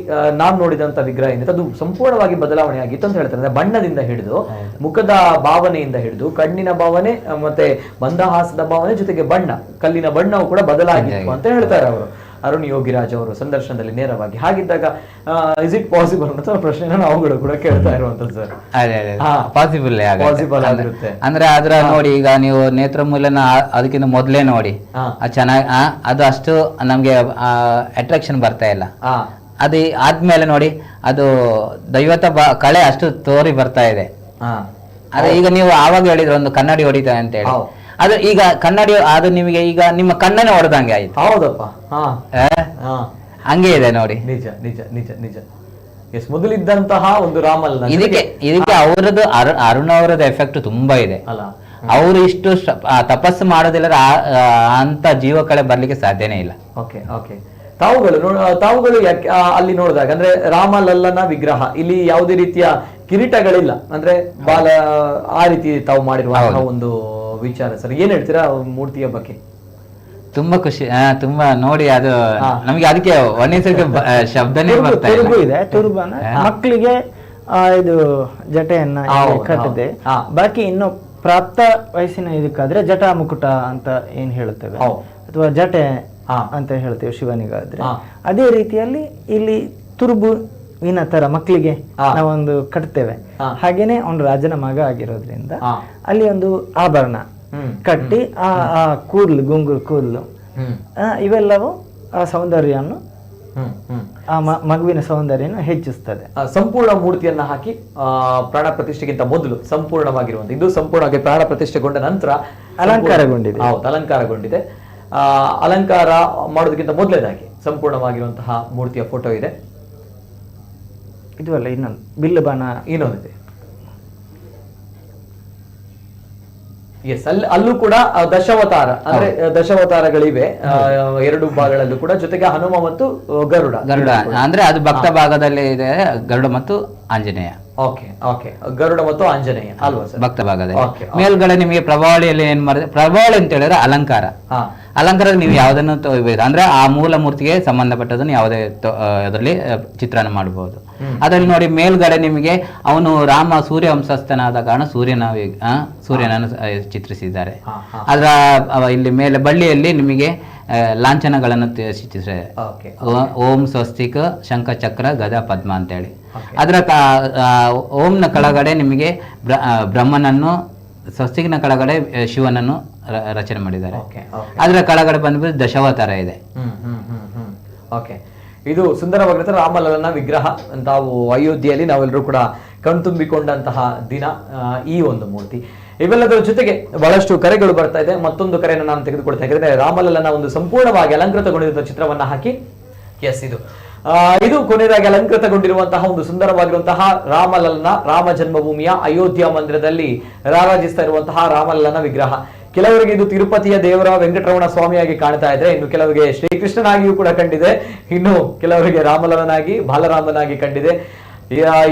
ನಾನು ನೋಡಿದಂತ ವಿಗ್ರಹ ಏನಿತ್ತು ಅದು ಸಂಪೂರ್ಣವಾಗಿ ಬದಲಾವಣೆ ಆಗಿತ್ತು ಅಂತ ಹೇಳ್ತಾರೆ. ಅಂದ್ರೆ ಬಣ್ಣದಿಂದ ಹಿಡಿದು, ಮುಖದ ಭಾವನೆಯಿಂದ ಹಿಡಿದು, ಕಣ್ಣಿನ ಭಾವನೆ ಮತ್ತೆ ಮಂದಹಾಸದ ಭಾವನೆ ಜೊತೆಗೆ ಬಣ್ಣ, ಕಲ್ಲಿನ ಬಣ್ಣವು ಕೂಡ ಬದಲಾಗಿತ್ತು ಅಂತ ಹೇಳ್ತಾರೆ ಅವರು, ಅರುಣ್ ಯೋಗಿರಾಜ್ ಅವರು ಸಂದರ್ಶನದಲ್ಲಿ ನೇರವಾಗಿ. ಹಾಗಿದ್ದಾಗ ಇಸ್ ಇಟ್ ಪಾಸಿಬಲ್ ಅನ್ನೋ ಪ್ರಶ್ನೆನ ನಾವುಗಳು ಕೂಡ ಕೇಳ್ತಾ ಇರುವಂತದ್ದು ಸರ್. ಪಾಸಿಬಲ್ ಆಗಿರುತ್ತೆ. ಅಂದ್ರೆ ಅದ್ರ ನೋಡಿ, ಈಗ ನೀವು ನೇತ್ರಮೂಲನ ಅದಕ್ಕಿಂತ ಮೊದಲೇ ನೋಡಿ, ಚೆನ್ನಾಗಿ ಅದು ಅಷ್ಟು ನಮ್ಗೆ ಅಟ್ರಾಕ್ಷನ್ ಬರ್ತಾ ಇಲ್ಲ. ಅದು ಆದ್ಮೇಲೆ ನೋಡಿ, ಅದು ದೈವತ ಕಳೆ ಅಷ್ಟು ತೋರಿ ಬರ್ತಾ ಇದೆ. ಅದೇ ಈಗ ನೀವು ಆವಾಗ ಹೇಳಿದ್ರೆ ಒಂದು ಕನ್ನಡಿ ಹೊಡಿತಾ ಅಂತ ಹೇಳಿ, ಅದು ಈಗ ಕನ್ನಡಿ ಅದು ನಿಮಗೆ ಈಗ ನಿಮ್ಮ ಕಣ್ಣನ್ನೇ ಹೊಡೆದಂಗೆ ಆಯ್ತು. ಹೌದಪ್ಪ, ಹಂಗೆ ಇದೆ ನೋಡಿ. ನಿಜ ನಿಜ ನಿಜ ನಿಜ. ಎಸ್, ಮೊದಲಿದ್ದಂತಹ ಒಂದು ರಾಮಲ್ಲ. ಇದಕ್ಕೆ ಅವರದ್ದು ಅರುಣ್ ಅವರದ್ದು ಎಫೆಕ್ಟ್ ತುಂಬಾ ಇದೆ ಅಲ್ಲ. ಅವರು ಇಷ್ಟು ತಪಸ್ಸು ಮಾಡೋದಿಲ್ಲ ಅಂತ ಜೀವ ಕಳೆ ಬರ್ಲಿಕ್ಕೆ ಸಾಧ್ಯನೇ ಇಲ್ಲ. ಓಕೆ ಓಕೆ, ತಾವುಗಳು ಅಲ್ಲಿ ನೋಡಿದಾಗ ಅಂದ್ರೆ ರಾಮಲಲ್ಲನ ವಿಗ್ರಹ ಇಲ್ಲಿ ಯಾವುದೇ ರೀತಿಯ ಕಿರೀಟಗಳಿಲ್ಲ, ಅಂದ್ರೆ ಬಾಲ ಆ ರೀತಿ ತಾವು ಮಾಡಿರುವಂತಹ ಒಂದು ವಿಚಾರ ಸರ್. ಏನ್ ಹೇಳ್ತೀರಾ ಮೂರ್ತಿಯ ಬಗ್ಗೆ? ತುಂಬಾ ಖುಷಿ, ತುಂಬಾ ನೋಡಿ, ಅದು ನಮಗೆ ಅದಕ್ಕೆ ವರ್ಣಿಸಕ್ಕೆ ಶಬ್ದನೇ ಬರ್ತಾ ಇದೆ. ತುರುಬನ ಮಕ್ಕಳಿಗೆ ಇದು ಜಟೆಯನ್ನ ಕಟ್ಟದೆ, ಬಾಕಿ ಇನ್ನು ಪ್ರಾಪ್ತ ವಯಸ್ಸಿನ ಇದಕ್ಕಾದ್ರೆ ಜಟಾ ಮುಕುಟ ಅಂತ ಏನ್ ಹೇಳುತ್ತೇವೆ, ಅಥವಾ ಜಟೆ ಅಂತ ಹೇಳ್ತೇವೆ ಶಿವನಿಗಾದ್ರೆ, ಅದೇ ರೀತಿಯಲ್ಲಿ ಇಲ್ಲಿ ತುರುಬುವಿನ ತರ ಮಕ್ಕಳಿಗೆ ನಾವೊಂದು ಕಟ್ತೇವೆ. ಹಾಗೇನೆ ಒಂದು ರಾಜನ ಮಗ ಆಗಿರೋದ್ರಿಂದ ಅಲ್ಲಿ ಒಂದು ಆಭರಣ ಕಟ್ಟಿ ಆ ಕೂದಲು, ಗುಂಗುರು ಕೂದಲು, ಇವೆಲ್ಲವೂ ಆ ಸೌಂದರ್ಯವನ್ನು, ಆ ಮಗುವಿನ ಸೌಂದರ್ಯನ ಹೆಚ್ಚಿಸ್ತದೆ. ಸಂಪೂರ್ಣ ಮೂರ್ತಿಯನ್ನ ಹಾಕಿ ಪ್ರಾಣ ಪ್ರತಿಷ್ಠೆಗಿಂತ ಮೊದಲು ಸಂಪೂರ್ಣವಾಗಿರುವಂತ, ಇದು ಸಂಪೂರ್ಣವಾಗಿ ಪ್ರಾಣ ಪ್ರತಿಷ್ಠೆಗೊಂಡ ನಂತರ ಅಲಂಕಾರಗೊಂಡಿದೆ. ಹೌದು, ಅಲಂಕಾರಗೊಂಡಿದೆ. ಅಲಂಕಾರ ಮಾಡೋದಕ್ಕಿಂತ ಮೊದಲೇದಾಗಿ ಸಂಪೂರ್ಣವಾಗಿರುವಂತಹ ಮೂರ್ತಿಯ ಫೋಟೋ ಇದೆ. ಇದು ಅಲ್ಲ, ಇನ್ನೊಂದು ಬಿಲ್ಲು ಬಾಣ ಇನ್ನೊಂದಿದೆ. ಎಸ್, ಅಲ್ಲೂ ಕೂಡ ದಶಾವತಾರ ಅಂದ್ರೆ ದಶಾವತಾರಗಳಿವೆ 2 ಭಾಗಗಳಲ್ಲೂ ಕೂಡ, ಜೊತೆಗೆ ಹನುಮ ಮತ್ತು ಗರುಡ ಅಂದ್ರೆ ಅದು ಭಕ್ತ ಭಾಗದಲ್ಲಿ ಇದೆ, ಗರುಡ ಮತ್ತು ಆಂಜನೇಯ. ಓಕೆ ಓಕೆ, ಗರುಡ ಮತ್ತು ಆಂಜನೇಯ ಅಲ್ವಾ ಸರ್? ಭಕ್ತ ಭಾಗದಲ್ಲಿ ಮೇಲ್ಗಡೆ ನಿಮಗೆ ಪ್ರಭಾವಳಿಯಲ್ಲಿ ಏನ್ ಮಾಡಿದ್ರೆ, ಪ್ರಭಾವಳಿ ಅಂತ ಹೇಳಿದ್ರೆ ಅಲಂಕಾರ. ಅಲಂಕಾರ ನೀವು ಯಾವ್ದನ್ನು ತಗೋಬೇಕು ಅಂದ್ರೆ ಆ ಮೂಲ ಮೂರ್ತಿಗೆ ಸಂಬಂಧಪಟ್ಟದನ್ನು ಯಾವುದೇ ಅದರಲ್ಲಿ ಚಿತ್ರಣ ಮಾಡಬಹುದು. ಅದ್ರಲ್ಲಿ ನೋಡಿ ಮೇಲ್ಗಡೆ ನಿಮಗೆ ಅವನು ರಾಮ ಸೂರ್ಯ ವಂಶಸ್ಥನಾದ ಕಾರಣ ಸೂರ್ಯನನ್ನು ಚಿತ್ರಿಸಿದ್ದಾರೆ. ಅದರ ಇಲ್ಲಿ ಮೇಲೆ ಬಳ್ಳಿಯಲ್ಲಿ ನಿಮಗೆ ಲಾಂಛನಗಳನ್ನು ಚಿತ್ರಿಸಿದ್ದಾರೆ. ಓಂ ಸ್ವಸ್ತಿಕ ಶಂಖ ಚಕ್ರ ಗದಾ ಪದ್ಮ ಅಂತೇಳಿ. ಅದರ ಓಂನ ಕೆಳಗಡೆ ನಿಮಗೆ ಬ್ರಹ್ಮನನ್ನು, ಸ್ವಸ್ತಿಕ್ನ ಕೆಳಗಡೆ ಶಿವನನ್ನು ರಚನೆ ಮಾಡಿದ್ದಾರೆ. ಅದರ ಕೆಳಗಡೆ ಬಂದ್ಬಿಟ್ಟು ದಶಾವತಾರ ಇದೆ. ಓಕೆ, ಇದು ಸುಂದರವಾಗಿರುತ್ತೆ ರಾಮಲಲ್ಲನ ವಿಗ್ರಹ. ತಾವು ಅಯೋಧ್ಯೆಯಲ್ಲಿ ನಾವೆಲ್ಲರೂ ಕೂಡ ಕಣ್ತುಂಬಿಕೊಂಡಂತಹ ದಿನ ಈ ಒಂದು ಮೂರ್ತಿ. ಇವೆಲ್ಲದರ ಜೊತೆಗೆ ಬಹಳಷ್ಟು ಕರೆಗಳು ಬರ್ತಾ ಇದೆ. ಮತ್ತೊಂದು ಕರೆಯನ್ನು ನಾನು ತೆಗೆದುಕೊಳ್ತಾ ಇದ್ದೇನೆ. ರಾಮಲಲ್ಲನ ಒಂದು ಸಂಪೂರ್ಣವಾಗಿ ಅಲಂಕೃತಗೊಂಡಿರುವ ಚಿತ್ರವನ್ನ ಹಾಕಿ. ಎಸ್, ಇದು ಕೊನೆಯದಾಗಿ ಅಲಂಕೃತಗೊಂಡಿರುವಂತಹ ಒಂದು ಸುಂದರವಾಗಿರುವಂತಹ ರಾಮಲಲ್ಲನ ರಾಮ ಜನ್ಮಭೂಮಿಯ ಅಯೋಧ್ಯ ಮಂದಿರದಲ್ಲಿ ರಾರಾಜಿಸ್ತಾ ಇರುವಂತಹ ರಾಮಲಲ್ಲನ ವಿಗ್ರಹ. ಕೆಲವರಿಗೆ ಇದು ತಿರುಪತಿಯ ದೇವರ ವೆಂಕಟರಮಣ ಸ್ವಾಮಿಯಾಗಿ ಕಾಣ್ತಾ ಇದ್ರೆ, ಇನ್ನು ಕೆಲವರಿಗೆ ಶ್ರೀಕೃಷ್ಣನಾಗಿಯೂ ಕೂಡ ಕಂಡಿದೆ, ಇನ್ನು ಕೆಲವರಿಗೆ ರಾಮಲಲ್ಲನಾಗಿ ಬಾಲರಾಮನಾಗಿ ಕಂಡಿದೆ.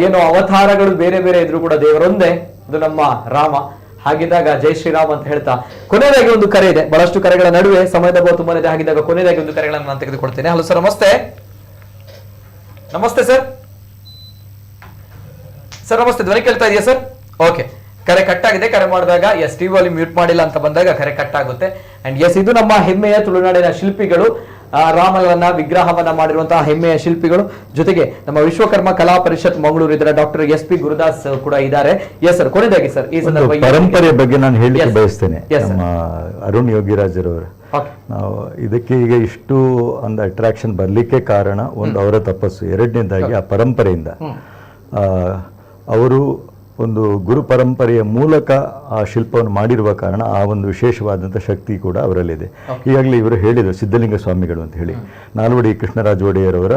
ಏನು ಅವತಾರಗಳು ಬೇರೆ ಬೇರೆ ಇದ್ರು ಕೂಡ ದೇವರೊಂದೇ, ಅದು ನಮ್ಮ ರಾಮ. ಹಾಗಿದ್ದಾಗ ಜೈ ಶ್ರೀರಾಮ್ ಅಂತ ಹೇಳ್ತಾ ಕೊನೆಯದಾಗಿ ಒಂದು ಕರೆ ಇದೆ. ಬಹಳಷ್ಟು ಕರೆಗಳ ನಡುವೆ ಸಮಯದ ಬಹು ತುಂಬಾ ಇದೆ. ಹಾಗಿದ್ದಾಗ ಕೊನೆಯದಾಗಿ ಒಂದು ಕರೆಗಳನ್ನು ನಾನು ತೆಗೆದುಕೊಳ್ತೇನೆ. ಹಲೋ ಸರ್, ನಮಸ್ತೆ. ನಮಸ್ತೆ ಸರ್. ಸರ್ ನಮಸ್ತೆ, ಧ್ವನಿ ಕೇಳ್ತಾ ಇದೆಯಾ ಸರ್? ಓಕೆ, ಕರೆ ಕಟ್ ಆಗಿದೆ. ಕರೆ ಮಾಡಿದಾಗ ಎಸ್ ಟಿವಿ ಅಲ್ಲಿ ಮ್ಯೂಟ್ ಮಾಡಿಲ್ಲ ಅಂತ ಬಂದಾಗ ಕರೆ ಕಟ್ ಆಗುತ್ತೆ. ಅಂಡ್ ಎಸ್, ಇದು ನಮ್ಮ ಹೆಮ್ಮೆಯ ತುಳುನಾಡಿನ ಶಿಲ್ಪಿಗಳು, ರಾಮಲಲ್ಲನ ವಿಗ್ರಹವನ್ನ ಮಾಡಿರುವಂತಹ ಹೆಮ್ಮೆಯ ಶಿಲ್ಪಿಗಳು. ಜೊತೆಗೆ ನಮ್ಮ ವಿಶ್ವಕರ್ಮ ಕಲಾ ಪರಿಷತ್ ಮಂಗಳೂರು ಇದರ ಡಾಕ್ಟರ್ SP ಗುರುದಾಸ್ ಕೂಡ ಇದ್ದಾರೆ. ಎಸ್ ಸರ್, ಕೊನೆಯದಾಗಿ ಸರ್ ಈ ಸಂದರ್ಭ ಪರಂಪರೆ ಬಗ್ಗೆ ನಾನು ಹೇಳಲಿಕ್ಕೆ ಬಯಸ್ತೇನೆ. ನಮ್ಮ ಅರುಣ್ ಯೋಗಿರಾಜರವರು ನಾವು ಇದಕ್ಕೆ ಈಗ ಇಷ್ಟು ಒಂದು ಅಟ್ರಾಕ್ಷನ್ ಬರ್ಲಿಕ್ಕೆ ಕಾರಣ ಒಂದು ಅವರ ತಪಸ್ಸು, ಎರಡನೇದಾಗಿ ಆ ಪರಂಪರೆಯಿಂದ ಅವರು ಒಂದು ಗುರು ಪರಂಪರೆಯ ಮೂಲಕ ಆ ಶಿಲ್ಪವನ್ನು ಮಾಡಿರುವ ಕಾರಣ ಆ ಒಂದು ವಿಶೇಷವಾದಂಥ ಶಕ್ತಿ ಕೂಡ ಅವರಲ್ಲಿದೆ. ಈಗಾಗಲೇ ಇವರು ಹೇಳಿದರು ಸಿದ್ಧಲಿಂಗ ಸ್ವಾಮಿಗಳು ಅಂತ ಹೇಳಿ, ನಾಲ್ವಡಿ ಕೃಷ್ಣರಾಜ ಒಡೆಯರವರ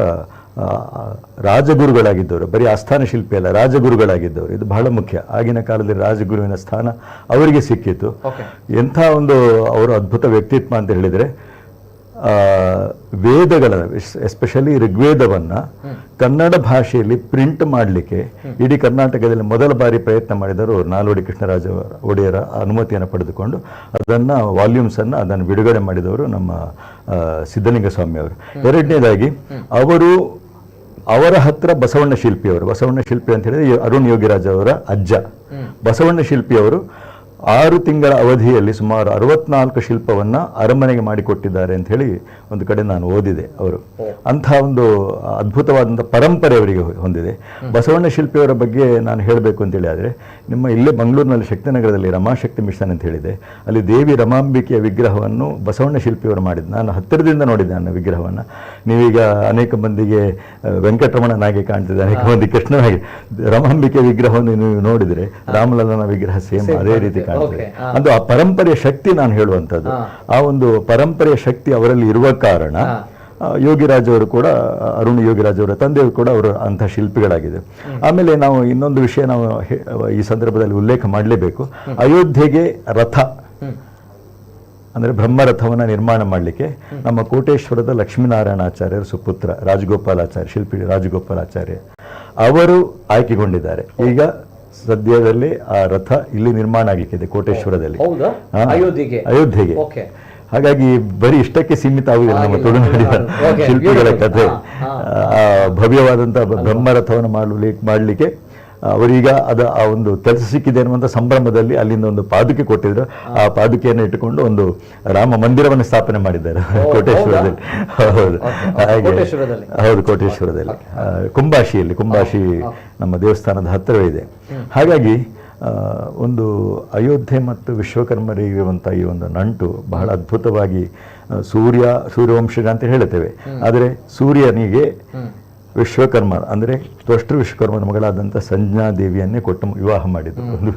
ರಾಜಗುರುಗಳಾಗಿದ್ದವರು, ಬರೀ ಆಸ್ಥಾನ ಶಿಲ್ಪಿ ಅಲ್ಲ, ರಾಜಗುರುಗಳಾಗಿದ್ದವರು. ಇದು ಬಹಳ ಮುಖ್ಯ. ಆಗಿನ ಕಾಲದಲ್ಲಿ ರಾಜಗುರುವಿನ ಸ್ಥಾನ ಅವರಿಗೆ ಸಿಕ್ಕಿತ್ತು. ಎಂಥ ಒಂದು ಅವರ ಅದ್ಭುತ ವ್ಯಕ್ತಿತ್ವ ಅಂತ ಹೇಳಿದರೆ, ವೇದಗಳ ಎಸ್ಪೆಷಲಿ ಋಗ್ವೇದವನ್ನು ಕನ್ನಡ ಭಾಷೆಯಲ್ಲಿ ಪ್ರಿಂಟ್ ಮಾಡಲಿಕ್ಕೆ ಇಡೀ ಕರ್ನಾಟಕದಲ್ಲಿ ಮೊದಲ ಬಾರಿ ಪ್ರಯತ್ನ ಮಾಡಿದರು ನಾಲ್ವಡಿ ಕೃಷ್ಣರಾಜ ಒಡೆಯರ ಅನುಮತಿಯನ್ನು ಪಡೆದುಕೊಂಡು ವಾಲ್ಯೂಮ್ಸನ್ನು ಅದನ್ನು ಬಿಡುಗಡೆ ಮಾಡಿದವರು ನಮ್ಮ ಸಿದ್ಧಲಿಂಗ ಸ್ವಾಮಿಯವರು. ಎರಡನೇದಾಗಿ ಅವರ ಹತ್ರ ಬಸವಣ್ಣ ಶಿಲ್ಪಿ ಅಂತ ಹೇಳಿದ್ರೆ ಅರುಣ್ ಯೋಗಿರಾಜ್ ಅವರ ಅಜ್ಜ ಬಸವಣ್ಣ ಶಿಲ್ಪಿಯವರು 6 ತಿಂಗಳ ಅವಧಿಯಲ್ಲಿ ಸುಮಾರು 64 ಶಿಲ್ಪವನ್ನು ಅರಮನೆಗೆ ಮಾಡಿಕೊಟ್ಟಿದ್ದಾರೆ ಅಂತ ಹೇಳಿ ಒಂದು ಕಡೆ ನಾನು ಓದಿದೆ. ಅವರು ಅಂಥ ಒಂದು ಅದ್ಭುತವಾದಂಥ ಪರಂಪರೆ ಅವರಿಗೆ ಹೊಂದಿದೆ. ಬಸವಣ್ಣ ಶಿಲ್ಪಿಯವರ ಬಗ್ಗೆ ನಾನು ಹೇಳಬೇಕು ಅಂತೇಳಿ ಆದರೆ, ನಿಮ್ಮ ಇಲ್ಲೇ ಮಂಗಳೂರಿನಲ್ಲಿ ಶಕ್ತಿನಗರದಲ್ಲಿ ರಮಾಶಕ್ತಿ ಮಿಷನ್ ಅಂತ ಹೇಳಿದೆ, ಅಲ್ಲಿ ದೇವಿ ರಮಾಂಬಿಕೆಯ ವಿಗ್ರಹವನ್ನು ಬಸವಣ್ಣ ಶಿಲ್ಪಿಯವರು ಮಾಡಿದ್ದು. ನಾನು ಹತ್ತಿರದಿಂದ ನೋಡಿದ್ದೆ ನನ್ನ ವಿಗ್ರಹವನ್ನು. ನೀವೀಗ ಅನೇಕ ಮಂದಿಗೆ ವೆಂಕಟರಮಣನಾಗಿ ಕಾಣ್ತಿದೆ, ಅನೇಕ ಮಂದಿ ಕೃಷ್ಣನಾಗಿ. ರಮಾಂಬಿಕೆ ವಿಗ್ರಹವನ್ನು ನೀವು ನೋಡಿದರೆ ರಾಮಲಲ್ಲನ ವಿಗ್ರಹ ಸೇಮ್ ಅದೇ ರೀತಿ ಕಾಣ್ತದೆ. ಅದು ಆ ಪರಂಪರೆಯ ಶಕ್ತಿ ನಾನು ಹೇಳುವಂಥದ್ದು. ಆ ಒಂದು ಪರಂಪರೆಯ ಶಕ್ತಿ ಅವರಲ್ಲಿ ಇರುವ ಕಾರಣ ಯೋಗಿರಾಜ್ ಅವರು ಕೂಡ, ಅರುಣ್ ಯೋಗಿರಾಜ್ ಅವರ ತಂದೆಯವರು ಕೂಡ ಅವರು ಅಂಥ ಶಿಲ್ಪಿಗಳಾಗಿದೆ. ಆಮೇಲೆ ನಾವು ಇನ್ನೊಂದು ವಿಷಯ ನಾವು ಈ ಸಂದರ್ಭದಲ್ಲಿ ಉಲ್ಲೇಖ ಮಾಡಲೇಬೇಕು. ಅಯೋಧ್ಯೆಗೆ ರಥ ಅಂದರೆ ಬ್ರಹ್ಮರಥವನ್ನು ನಿರ್ಮಾಣ ಮಾಡಲಿಕ್ಕೆ ನಮ್ಮ ಕೋಟೇಶ್ವರದ ಲಕ್ಷ್ಮೀನಾರಾಯಣಾಚಾರ್ಯರ ಸುಪುತ್ರ ರಾಜಗೋಪಾಲಾಚಾರ್ಯ, ಶಿಲ್ಪಿ ರಾಜಗೋಪಾಲಾಚಾರ್ಯ ಅವರು ಆಯ್ಕೆಗೊಂಡಿದ್ದಾರೆ. ಈಗ ಸದ್ಯದಲ್ಲಿ ಆ ರಥ ಇಲ್ಲಿ ನಿರ್ಮಾಣ ಆಗಲಿಕ್ಕಿದೆ ಕೋಟೇಶ್ವರದಲ್ಲಿ, ಅಯೋಧ್ಯೆಗೆ. ಹಾಗಾಗಿ ಬರೀ ಇಷ್ಟಕ್ಕೆ ಸೀಮಿತ ಆಗುವುದಿಲ್ಲ ನಮ್ಮ ತುಳುನಾಡಿನ ಶಿಲ್ಪಿಗಳ ಕಥೆ. ಭವ್ಯವಾದಂಥ ಬ್ರಹ್ಮರಥವನ್ನು ಮಾಡಲಿಕ್ಕೆ ಅವರೀಗ ಆ ಒಂದು ಕೆಲಸ ಸಿಕ್ಕಿದೆ ಅನ್ನುವಂಥ ಸಂಭ್ರಮದಲ್ಲಿ ಅಲ್ಲಿಂದ ಒಂದು ಪಾದುಕೆ ಕೊಟ್ಟಿದ್ರು. ಆ ಪಾದುಕೆಯನ್ನು ಇಟ್ಟುಕೊಂಡು ಒಂದು ರಾಮ ಮಂದಿರವನ್ನು ಸ್ಥಾಪನೆ ಮಾಡಿದ್ದಾರೆ ಕೋಟೇಶ್ವರದಲ್ಲಿ. ಹೌದು, ಕೋಟೇಶ್ವರದಲ್ಲಿ ಕುಂಬಾಶಿ ನಮ್ಮ ದೇವಸ್ಥಾನದ ಹತ್ತಿರವೇ ಇದೆ. ಹಾಗಾಗಿ ಒಂದು ಅಯೋಧ್ಯೆ ಮತ್ತು ವಿಶ್ವಕರ್ಮರಿಗಿರುವಂಥ ಈ ಒಂದು ನಂಟು ಬಹಳ ಅದ್ಭುತವಾಗಿ ಸೂರ್ಯವಂಶಜ ಅಂತ ಹೇಳ್ತೇವೆ. ಆದರೆ ಸೂರ್ಯನಿಗೆ ವಿಶ್ವಕರ್ಮ ಅಂದರೆ ತ್ವಷ್ಟೃ ವಿಶ್ವಕರ್ಮನ ಮಗಳಾದಂಥ ಸಂಜ್ಞಾ ದೇವಿಯನ್ನೇ ಕೊಟ್ಟು ವಿವಾಹ ಮಾಡಿದ್ದು ಒಂದು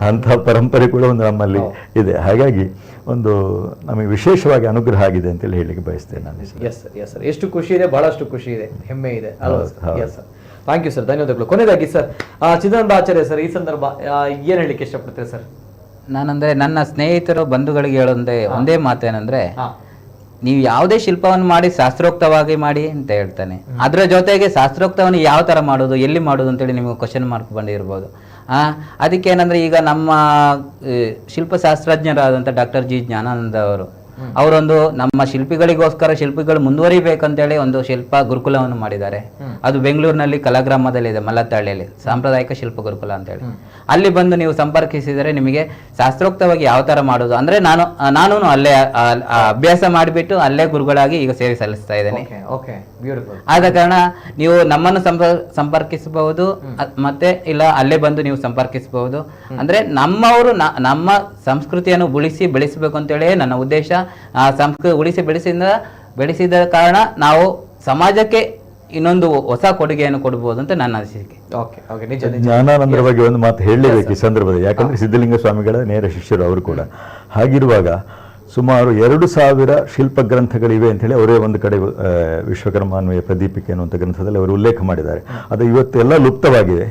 ಅಂತಹ ಪರಂಪರೆ ಕೂಡ ಒಂದು ನಮ್ಮಲ್ಲಿ ಇದೆ. ಹಾಗಾಗಿ ಒಂದು ನಮಗೆ ವಿಶೇಷವಾಗಿ ಅನುಗ್ರಹ ಆಗಿದೆ ಅಂತೇಳಿ ಹೇಳಲಿಕ್ಕೆ ಬಯಸ್ತೇನೆ ನಾನು. ಎಸ್ ಸರ್, ಎಷ್ಟು ಖುಷಿ ಇದೆ, ಬಹಳಷ್ಟು ಖುಷಿ ಇದೆ, ಹೆಮ್ಮೆ ಇದೆ. ಥ್ಯಾಂಕ್ ಯು ಸರ್, ಧನ್ಯವಾದಗಳು. ಕೊನೆಯದಾಗಿ ಸರ್, ಚಿದಾನಂದ ಆಚಾರ್ಯ ಸರ್, ಈ ಸಂದರ್ಭ ಏನು ಹೇಳಲಿಕ್ಕೆ ಇಷ್ಟಪಡ್ತೀರಾ ಸರ್? ನಾನಂದ್ರೆ ನನ್ನ ಸ್ನೇಹಿತರು ಬಂಧುಗಳಿಗೆ ಒಂದೇ ಮಾತೇನಂದ್ರೆ, ನೀವು ಯಾವುದೇ ಶಿಲ್ಪವನ್ನು ಮಾಡಿ ಶಾಸ್ತ್ರೋಕ್ತವಾಗಿ ಮಾಡಿ ಅಂತ ಹೇಳ್ತಾನೆ. ಅದರ ಜೊತೆಗೆ ಶಾಸ್ತ್ರೋಕ್ತವನ್ನು ಯಾವ ತರ ಮಾಡೋದು, ಎಲ್ಲಿ ಮಾಡೋದು ಅಂತೇಳಿ ನಿಮಗೆ ಕ್ವಶನ್ ಮಾರ್ಕ್ ಬಂದಿರ್ಬೋದು. ಅದಕ್ಕೆ ಏನಂದ್ರೆ, ಈಗ ನಮ್ಮ ಶಿಲ್ಪಶಾಸ್ತ್ರಜ್ಞರಾದಂಥ ಡಾಕ್ಟರ್ ಜಿ ಜ್ಞಾನಾನಂದ ಅವರೊಂದು ನಮ್ಮ ಶಿಲ್ಪಿಗಳಿಗೋಸ್ಕರ ಶಿಲ್ಪಿಗಳು ಮುಂದುವರಿಬೇಕಂತೇಳಿ ಒಂದು ಶಿಲ್ಪ ಗುರುಕುಲವನ್ನು ಮಾಡಿದ್ದಾರೆ. ಅದು ಬೆಂಗಳೂರಿನಲ್ಲಿ ಕಲಾಗ್ರಾಮದಲ್ಲಿ ಇದೆ, ಮಲ್ಲತ್ತಹಳ್ಳಿಯಲ್ಲಿ ಸಾಂಪ್ರದಾಯಿಕ ಶಿಲ್ಪ ಗುರುಕುಲ ಅಂತೇಳಿ. ಅಲ್ಲಿ ಬಂದು ನೀವು ಸಂಪರ್ಕಿಸಿದರೆ ನಿಮಗೆ ಶಾಸ್ತ್ರೋಕ್ತವಾಗಿ ಯಾವ ತರ ಮಾಡೋದು ಅಂದ್ರೆ, ನಾನು ಅಲ್ಲೇ ಅಭ್ಯಾಸ ಮಾಡಿಬಿಟ್ಟು ಅಲ್ಲೇ ಗುರುಗಳಾಗಿ ಈಗ ಸೇವೆ ಸಲ್ಲಿಸ್ತಾ ಇದ್ದೇನೆ. ಆದ ಕಾರಣ ನೀವು ನಮ್ಮನ್ನು ಸಂಪರ್ಕಿಸಬಹುದು, ಮತ್ತೆ ಇಲ್ಲ ಅಲ್ಲೇ ಬಂದು ನೀವು ಸಂಪರ್ಕಿಸಬಹುದು. ಅಂದ್ರೆ ನಮ್ಮವರು ನಮ್ಮ ಸಂಸ್ಕೃತಿಯನ್ನು ಉಳಿಸಿ ಬೆಳೆಸಬೇಕು ಅಂತೇಳಿ ನನ್ನ ಉದ್ದೇಶ. ಆ ಸಂಸ್ಕೃತಿ ಉಳಿಸಿ ಬೆಳೆಸಿದ ಕಾರಣ ನಾವು ಸಮಾಜಕ್ಕೆ ಇನ್ನೊಂದು ಹೊಸ ಕೊಡುಗೆಯನ್ನು ಕೊಡಬಹುದು ಅಂತ ನನ್ನ ಅನಿಸಿಕೆ. ಜ್ಞಾನಾನಂದರ ಬಗ್ಗೆ ಒಂದು ಮಾತು ಹೇಳಲೇಬೇಕು ಈ ಸಂದರ್ಭದಲ್ಲಿ, ಯಾಕಂದ್ರೆ ಸಿದ್ಧಲಿಂಗ ಸ್ವಾಮಿಗಳ ನೇರ ಶಿಷ್ಯರು ಅವರು ಕೂಡ. ಹಾಗಿರುವಾಗ ಸುಮಾರು 2000 ಶಿಲ್ಪ ಗ್ರಂಥಗಳಿವೆ ಅಂತ ಹೇಳಿ ಅವರೇ ಒಂದು ಕಡೆ ವಿಶ್ವಕರ್ಮಾನ್ವಯ ಪ್ರದೀಪಿಕೆ ಅನ್ನುವಂಥ ಗ್ರಂಥದಲ್ಲಿ ಅವರು ಉಲ್ಲೇಖ ಮಾಡಿದ್ದಾರೆ. ಅದು ಇವತ್ತೆಲ್ಲ ಲುಪ್ತವಾಗಿದೆ.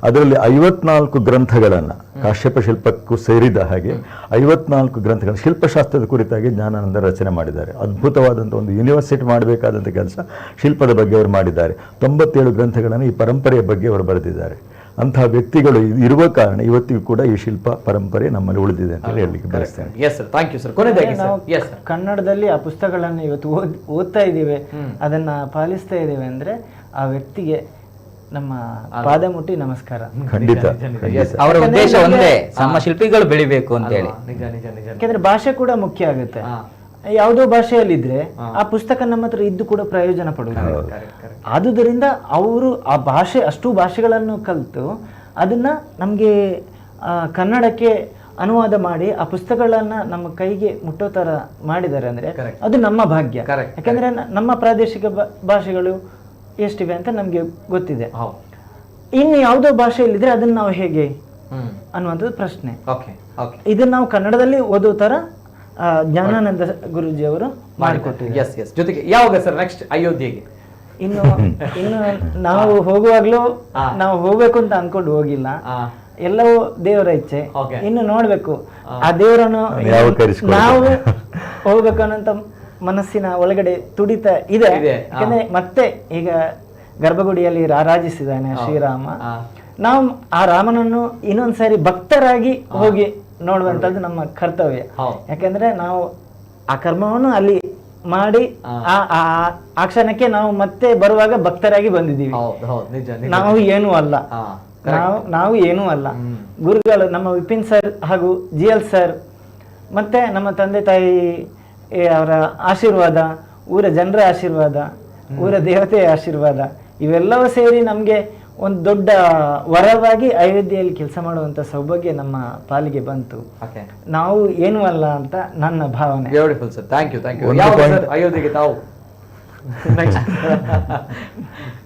ಅದರಲ್ಲಿ 54 ಗ್ರಂಥಗಳನ್ನು ಕಾಶ್ಯಪ ಶಿಲ್ಪಕ್ಕೂ ಸೇರಿದ ಹಾಗೆ 54 ಗ್ರಂಥಗಳನ್ನು ಶಿಲ್ಪಶಾಸ್ತ್ರದ ಕುರಿತಾಗಿ ಜ್ಞಾನಾನಂದ ರಚನೆ ಮಾಡಿದ್ದಾರೆ. ಅದ್ಭುತವಾದಂಥ ಒಂದು ಯೂನಿವರ್ಸಿಟಿ ಮಾಡಬೇಕಾದಂಥ ಕೆಲಸ ಶಿಲ್ಪದ ಬಗ್ಗೆ ಅವರು ಮಾಡಿದ್ದಾರೆ. 97 ಗ್ರಂಥಗಳನ್ನು ಈ ಪರಂಪರೆಯ ಬಗ್ಗೆ ಅವರು ಬರೆದಿದ್ದಾರೆ. ಅಂತಹ ವ್ಯಕ್ತಿಗಳು ಇರುವ ಕಾರಣ ಇವತ್ತಿಗೂ ಕೂಡ ಈ ಶಿಲ್ಪ ಪರಂಪರೆ ನಮ್ಮಲ್ಲಿ ಉಳಿದಿದೆ ಅಂತ ಹೇಳಲಿಕ್ಕೆ ಬಯಸ್ತೇನೆ. ಕನ್ನಡದಲ್ಲಿ ಆ ಪುಸ್ತಕಗಳನ್ನು ಇವತ್ತು ಓದ್ತಾ ಇದ್ದೀವಿ, ಅದನ್ನ ಪಾಲಿಸ್ತಾ ಇದ್ದೀವಿ ಅಂದ್ರೆ ಆ ವ್ಯಕ್ತಿಗೆ ನಮ್ಮ ಪಾದ ಮುಟ್ಟಿ ನಮಸ್ಕಾರ. ಖಂಡಿತ. ಅವರ ಉದ್ದೇಶ ಒಂದೇ, ನಮ್ಮ ಶಿಲ್ಪಿಗಳು ಬೆಳಿಬೇಕು ಅಂತ ಹೇಳಿ. ಯಾಕಂದ್ರೆ ಭಾಷೆ ಕೂಡ ಮುಖ್ಯ ಆಗುತ್ತೆ. ಯಾವುದೋ ಭಾಷೆಯಲ್ಲಿದ್ರೆ ಆ ಪುಸ್ತಕ ನಮ್ಮ ಹತ್ರ ಇದ್ದು ಕೂಡ ಪ್ರಯೋಜನ ಪಡುವುದು. ಆದುದರಿಂದ ಅವರು ಆ ಭಾಷೆ ಅಷ್ಟು ಭಾಷೆಗಳನ್ನು ಕಲಿತು ಅದನ್ನ ನಮ್ಗೆ ಕನ್ನಡಕ್ಕೆ ಅನುವಾದ ಮಾಡಿ ಆ ಪುಸ್ತಕಗಳನ್ನ ನಮ್ಮ ಕೈಗೆ ಮುಟ್ಟೋ ತರ ಮಾಡಿದ್ದಾರೆ ಅಂದ್ರೆ ಅದು ನಮ್ಮ ಭಾಗ್ಯ. ಯಾಕಂದ್ರೆ ನಮ್ಮ ಪ್ರಾದೇಶಿಕ ಭಾಷೆಗಳು ಎಷ್ಟಿವೆ ಅಂತ ನಮ್ಗೆ ಗೊತ್ತಿದೆ. ಇನ್ನು ಯಾವುದೋ ಭಾಷೆಯಲ್ಲಿದ್ರೆ ಅದನ್ನ ನಾವು ಹೇಗೆ ಅನ್ನುವಂಥದ್ದು ಪ್ರಶ್ನೆ. ಇದನ್ನ ನಾವು ಕನ್ನಡದಲ್ಲಿ ಓದೋ ತರ ಜ್ಞಾನಾನಂದ ಗುರೂಜಿ ಅವರು ಮಾಡಿಕೊಟ್ಟಿದ್ದಾರೆ. ಜೊತೆಗೆ ಯಾವಾಗ ಸರ್ ನೆಕ್ಸ್ಟ್ ಅಯೋಧ್ಯೆಗೆ? ಇನ್ನು ನಾವು ಹೋಗುವಾಗ್ಲೂ ನಾವು ಹೋಗ್ಬೇಕು ಅಂತ ಅನ್ಕೊಂಡು ಹೋಗಿಲ್ಲ. ಎಲ್ಲವೂ ದೇವರ ಇಚ್ಛೆ. ಇನ್ನು ನೋಡ್ಬೇಕು ಆ ದೇವರನ್ನು ನಾವು ಹೋಗ್ಬೇಕು ಅನ್ನೋಂತ ಮನಸ್ಸಿನ ಒಳಗಡೆ ತುಡಿತ ಇದೆ. ಯಾಕಂದ್ರೆ ಮತ್ತೆ ಈಗ ಗರ್ಭಗುಡಿಯಲ್ಲಿ ರಾರಾಜಿಸಿದ್ದಾನೆ ಶ್ರೀರಾಮ. ನಾವು ಆ ರಾಮನನ್ನು ಇನ್ನೊಂದ್ಸಾರಿ ಭಕ್ತರಾಗಿ ಹೋಗಿ ನೋಡುವಂತದ್ದು ನಮ್ಮ ಕರ್ತವ್ಯ. ಯಾಕಂದ್ರೆ ನಾವು ಆ ಕರ್ಮವನ್ನು ಅಲ್ಲಿ ಮಾಡಿ ಆ ಕ್ಷಣಕ್ಕೆ ನಾವು ಮತ್ತೆ ಬರುವಾಗ ಭಕ್ತರಾಗಿ ಬಂದಿದ್ದೀವಿ. ನಾವು ಏನೂ ಅಲ್ಲ, ನಾವು ಏನೂ ಅಲ್ಲ. ಗುರುಗಳು ನಮ್ಮ ವಿಪಿನ್ ಸರ್ ಹಾಗೂ GL ಸರ್ ಮತ್ತೆ ನಮ್ಮ ತಂದೆ ತಾಯಿ ಅವರ ಆಶೀರ್ವಾದ, ಊರ ಜನರ ಆಶೀರ್ವಾದ, ಊರ ದೇವತೆಯ ಆಶೀರ್ವಾದ ಇವೆಲ್ಲವೂ ಸೇರಿ ನಮ್ಗೆ ಒಂದು ದೊಡ್ಡ ವರವಾಗಿ ಅಯೋಧ್ಯೆಯಲ್ಲಿ ಕೆಲಸ ಮಾಡುವಂತ ಸೌಭಾಗ್ಯ ನಮ್ಮ ಪಾಲಿಗೆ ಬಂತು. ನಾವು ಏನೂ ಅಲ್ಲ ಅಂತ ನನ್ನ ಭಾವನೆ. Beautiful sir, thank you. ಅಯೋಧ್ಯೆಗೆ ತಾವು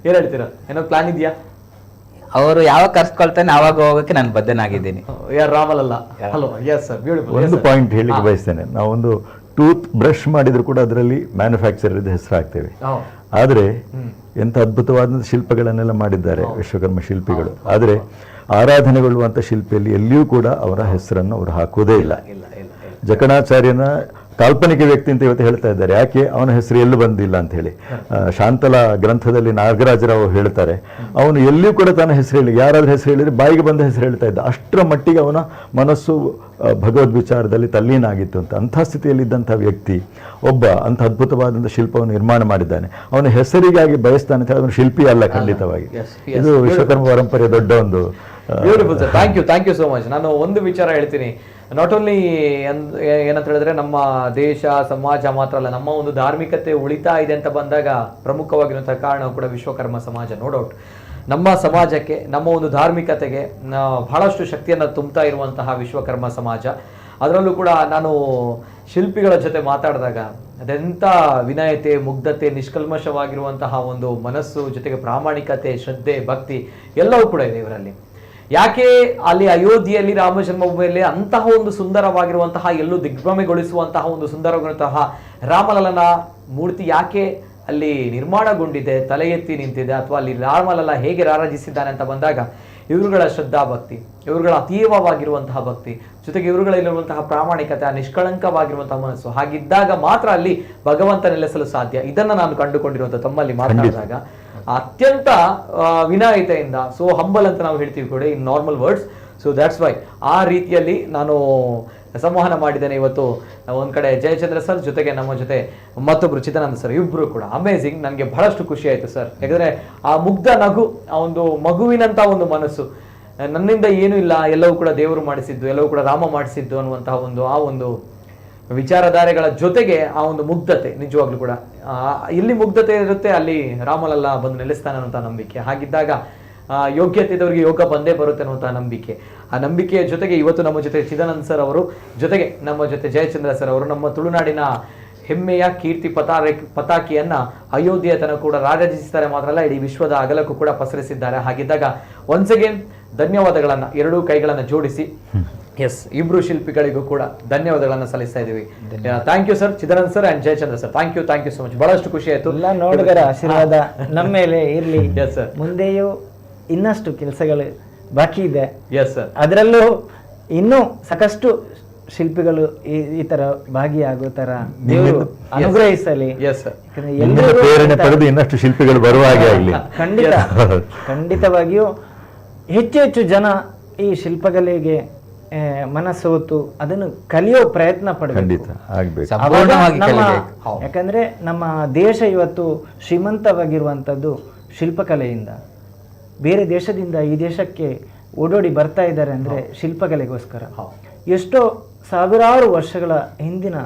ಏನ್ ಹೇಳ್ತೀರಾ? ಏನೋ ಪ್ಲಾನ್ ಇದೆಯಾ? ಅವರು ಯಾವಾಗ ಕರ್ಸ್ಕೊಳ್ತಾನೆ ಆವಾಗ ಹೋಗಕ್ಕೆ ನಾನು ಬದ್ಧನಾಗಿದ್ದೀನಿ. Ramlalla. Hello, yes sir, beautiful. ಒಂದು ಪಾಯಿಂಟ್ ಹೇಳಿಕ್ಕೆ ಬಯಸ್ತೇನೆ. ನಾವೊಂದು ಟೂತ್ ಬ್ರಷ್ ಮಾಡಿದ್ರು ಕೂಡ ಅದರಲ್ಲಿ ಮ್ಯಾನುಫ್ಯಾಕ್ಚರರ್ ಹೆಸರು ಹಾಕ್ತೇವೆ. ಆದರೆ ಎಂಥ ಅದ್ಭುತವಾದ ಶಿಲ್ಪಗಳನ್ನೆಲ್ಲ ಮಾಡಿದ್ದಾರೆ ವಿಶ್ವಕರ್ಮ ಶಿಲ್ಪಿಗಳು. ಆದರೆ ಆರಾಧನೆಗೊಳ್ಳುವಂಥ ಶಿಲ್ಪಿಯಲ್ಲಿ ಎಲ್ಲಿಯೂ ಕೂಡ ಅವರ ಹೆಸರನ್ನು ಅವರು ಹಾಕುವುದೇ ಇಲ್ಲ. ಜಕಣಾಚಾರ್ಯನ ಕಾಲ್ಪನಿಕ ವ್ಯಕ್ತಿ ಅಂತ ಇವತ್ತು ಹೇಳ್ತಾ ಇದ್ದಾರೆ. ಯಾಕೆ ಅವನ ಹೆಸರು ಎಲ್ಲೂ ಬಂದಿಲ್ಲ ಅಂತ ಹೇಳಿ ಶಾಂತಲ ಗ್ರಂಥದಲ್ಲಿ ನಾಗರಾಜರಾವ್ ಹೇಳ್ತಾರೆ, ಅವನು ಎಲ್ಲಿಯೂ ಕೂಡ ತನ್ನ ಹೆಸರು ಹೇಳಿ, ಯಾರಾದ್ರೂ ಹೆಸರು ಹೇಳಿದ್ರೆ ಬಾಯಿಗೆ ಬಂದ ಹೆಸರು ಹೇಳ್ತಾ ಇದ್ದ. ಅಷ್ಟರ ಮಟ್ಟಿಗೆ ಅವನ ಮನಸ್ಸು ಭಗವದ್ ವಿಚಾರದಲ್ಲಿ ತಲ್ಲೀನಾಗಿತ್ತು ಅಂತ. ಅಂಥ ಸ್ಥಿತಿಯಲ್ಲಿದ್ದಂಥ ವ್ಯಕ್ತಿ ಒಬ್ಬ ಅಂಥ ಅದ್ಭುತವಾದಂಥ ಶಿಲ್ಪವನ್ನು ನಿರ್ಮಾಣ ಮಾಡಿದ್ದಾನೆ. ಅವನ ಹೆಸರಿಗಾಗಿ ಬಯಸ್ತಾನೆ ಅಂತ ಹೇಳಿ ಅವನು ಶಿಲ್ಪಿ ಅಲ್ಲ ಖಂಡಿತವಾಗಿ. ಇದು ವಿಶ್ವಕರ್ಮ ಪರಂಪರೆಯ ದೊಡ್ಡ ಒಂದು beautiful sir. Thank you so much. ನಾನು ಒಂದು ವಿಚಾರ ಹೇಳ್ತೀನಿ, ನಾಟ್ ಓನ್ಲಿ ಏನಂತ ಹೇಳಿದ್ರೆ ನಮ್ಮ ದೇಶ ಸಮಾಜ ಮಾತ್ರ ಅಲ್ಲ, ನಮ್ಮ ಒಂದು ಧಾರ್ಮಿಕತೆ ಉಳಿತಾ ಇದೆ ಅಂತ ಬಂದಾಗ ಪ್ರಮುಖವಾಗಿರುವಂತಹ ಕಾರಣ ಕೂಡ ವಿಶ್ವಕರ್ಮ ಸಮಾಜ. ನೋ ಡೌಟ್ ನಮ್ಮ ಸಮಾಜಕ್ಕೆ, ನಮ್ಮ ಒಂದು ಧಾರ್ಮಿಕತೆಗೆ ಬಹಳಷ್ಟು ಶಕ್ತಿಯನ್ನು ತುಂಬುತ್ತಾ ಇರುವಂತಹ ವಿಶ್ವಕರ್ಮ ಸಮಾಜ. ಅದರಲ್ಲೂ ಕೂಡ ನಾನು ಶಿಲ್ಪಿಗಳ ಜೊತೆ ಮಾತಾಡಿದಾಗ ಅದೆಂಥ ವಿನಯತೆ, ಮುಗ್ಧತೆ, ನಿಷ್ಕಲ್ಮಶವಾಗಿರುವಂತಹ ಒಂದು ಮನಸ್ಸು, ಜೊತೆಗೆ ಪ್ರಾಮಾಣಿಕತೆ, ಶ್ರದ್ಧೆ, ಭಕ್ತಿ ಎಲ್ಲವೂ ಕೂಡ ಇದೆ ಇವರಲ್ಲಿ. ಯಾಕೆ ಅಲ್ಲಿ ಅಯೋಧ್ಯೆಯಲ್ಲಿ ರಾಮ ಜನ್ಮಭೂಮಿಯಲ್ಲಿ ಅಂತಹ ಒಂದು ಸುಂದರವಾಗಿರುವಂತಹ, ಎಲ್ಲೂ ದಿಗ್ಭ್ರಮೆಗೊಳಿಸುವಂತಹ ಒಂದು ಸುಂದರವಾಗಿರುವಂತಹ ರಾಮಲಲ್ಲನ ಮೂರ್ತಿ ಯಾಕೆ ಅಲ್ಲಿ ನಿರ್ಮಾಣಗೊಂಡಿದೆ, ತಲೆ ಎತ್ತಿ ನಿಂತಿದೆ, ಅಥವಾ ಅಲ್ಲಿ ರಾಮಲಲ್ಲ ಹೇಗೆ ರಾರಾಜಿಸಿದ್ದಾನೆ ಅಂತ ಬಂದಾಗ ಇವರುಗಳ ಶ್ರದ್ಧಾ ಭಕ್ತಿ, ಇವರುಗಳ ಅತೀವವಾಗಿರುವಂತಹ ಭಕ್ತಿ, ಜೊತೆಗೆ ಇವರುಗಳಲ್ಲಿರುವಂತಹ ಪ್ರಾಮಾಣಿಕತೆ, ಆ ನಿಷ್ಕಳಂಕವಾಗಿರುವಂತಹ ಮನಸ್ಸು, ಹಾಗಿದ್ದಾಗ ಮಾತ್ರ ಅಲ್ಲಿ ಭಗವಂತ ನೆಲೆಸಲು ಸಾಧ್ಯ. ಇದನ್ನ ನಾನು ಕಂಡುಕೊಂಡಿರುವಂತಹ ತಮ್ಮಲ್ಲಿ ಮಾತನಾಡಿದಾಗ ಅತ್ಯಂತ ವಿನಾಯಿತೆಯಿಂದ, ಸೋ ಹಂಬಲ್ ಅಂತ ನಾವು ಹೇಳ್ತೀವಿ ಕೂಡ in normal words. So that's why ಆ ರೀತಿಯಲ್ಲಿ ನಾನು ಸಂವಹನ ಮಾಡಿದ್ದೇನೆ ಇವತ್ತು. ಒಂದ್ ಕಡೆ ಜಯಚಂದ್ರ ಸರ್, ಜೊತೆಗೆ ನಮ್ಮ ಜೊತೆ ಮತ್ತೊಬ್ರು ಚಿದಾನಂದ ಸರ್, ಇಬ್ರು ಕೂಡ ಅಮೇಝಿಂಗ್. ನನಗೆ ಬಹಳಷ್ಟು ಖುಷಿ ಆಯ್ತು ಸರ್, ಯಾಕಂದ್ರೆ ಆ ಮುಗ್ಧ ನಗು, ಆ ಒಂದು ಮಗುವಿನಂತ ಒಂದು ಮನಸ್ಸು, ನನ್ನಿಂದ ಏನೂ ಇಲ್ಲ, ಎಲ್ಲವೂ ಕೂಡ ದೇವರು ಮಾಡಿಸಿದ್ದು, ಎಲ್ಲವೂ ಕೂಡ ರಾಮ ಮಾಡಿಸಿದ್ದು ಅನ್ನುವಂತಹ ಒಂದು ವಿಚಾರಧಾರೆಗಳ ಜೊತೆಗೆ ಆ ಒಂದು ಮುಗ್ಧತೆ, ನಿಜವಾಗ್ಲೂ ಕೂಡ ಎಲ್ಲಿ ಮುಗ್ಧತೆ ಇರುತ್ತೆ ಅಲ್ಲಿ ರಾಮಲಲ್ಲ ಬಂದು ನೆಲೆಸ್ತಾನೆ ಅನ್ನುವಂಥ ನಂಬಿಕೆ. ಹಾಗಿದ್ದಾಗ ಯೋಗ್ಯತೆ ಇದ್ದವರಿಗೆ ಯೋಗ ಬಂದೇ ಬರುತ್ತೆ ಅನ್ನುವಂತಹ ನಂಬಿಕೆ. ಆ ನಂಬಿಕೆಯ ಜೊತೆಗೆ ಇವತ್ತು ನಮ್ಮ ಜೊತೆ ಚಿದಾನಂದ್ ಸರ್ ಅವರು, ಜೊತೆಗೆ ನಮ್ಮ ಜೊತೆ ಜಯಚಂದ್ರ ಸರ್ ಅವರು ನಮ್ಮ ತುಳುನಾಡಿನ ಹೆಮ್ಮೆಯ ಕೀರ್ತಿ ಪತಾಕಿಯನ್ನ ಅಯೋಧ್ಯೆಯ ತನಕ ಕೂಡ ರಾರಾಜಿಸಿದ್ದಾರೆ, ಮಾತ್ರ ಅಲ್ಲ ಇಡೀ ವಿಶ್ವದ ಅಗಲಕ್ಕೂ ಕೂಡ ಪಸರಿಸಿದ್ದಾರೆ. ಹಾಗಿದ್ದಾಗ ಒನ್ಸ್ ಅಗೇನ್ ಧನ್ಯವಾದಗಳನ್ನ ಎರಡೂ ಕೈಗಳನ್ನ ಜೋಡಿಸಿ ಎಸ್ ಇಬ್ರು ಶಿಲ್ಪಿಗಳಿಗೂ ಕೂಡ ಧನ್ಯವಾದಗಳನ್ನ ಸಲ್ಲಿಸ್ತಾ ಇದೀವಿ. Thank you sir, Chidanand sir and Jayachandra sir, thank you so much. ಬಹಳಷ್ಟು ಖುಷಿ ಆಯ್ತು. ಎಲ್ಲ ನೋಡಿದರ ಆಶೀರ್ವಾದ ನಮ್ಮ ಮೇಲೆ ಇರ್ಲಿ. ಎಸ್ ಸರ್, ಮುಂದೆಯೂ ಇನ್ನಷ್ಟು ಕೆಲಸಗಳು ಬಾಕಿ ಇದೆ. ಎಸ್ ಸರ್, ಅದರಲ್ಲೂ ಇನ್ನೂ ಸಾಕಷ್ಟು ಶಿಲ್ಪಿಗಳು ಈ ತರ ಭಾಗಿಯಾಗೋ ತರ ದೇವರು ಅನುಗ್ರಹಿಸಲಿ. ಎಸ್ ಸರ್, ಪ್ರೇರಣೆ ಪಡೆದು ಇನ್ನಷ್ಟು ಶಿಲ್ಪಿಗಳು ಬರುವ ಹಾಗೆ ಆಗಲಿ. ಖಂಡಿತವಾಗಿಯೂ ಹೆಚ್ಚು ಜನ ಈ ಶಿಲ್ಪಕಲೆಗೆ ಮನಸ್ಸೋತು ಅದನ್ನು ಕಲಿಯೋ ಪ್ರಯತ್ನ ಪಡಬೇಕು. ಯಾಕಂದ್ರೆ ನಮ್ಮ ದೇಶ ಇವತ್ತು ಶ್ರೀಮಂತವಾಗಿರುವಂಥದ್ದು ಶಿಲ್ಪಕಲೆಯಿಂದ. ಬೇರೆ ದೇಶದಿಂದ ಈ ದೇಶಕ್ಕೆ ಓಡೋಡಿ ಬರ್ತಾ ಇದ್ದಾರೆ ಅಂದ್ರೆ ಶಿಲ್ಪಕಲೆಗೋಸ್ಕರ. ಎಷ್ಟೋ ಸಾವಿರಾರು ವರ್ಷಗಳ ಹಿಂದಿನ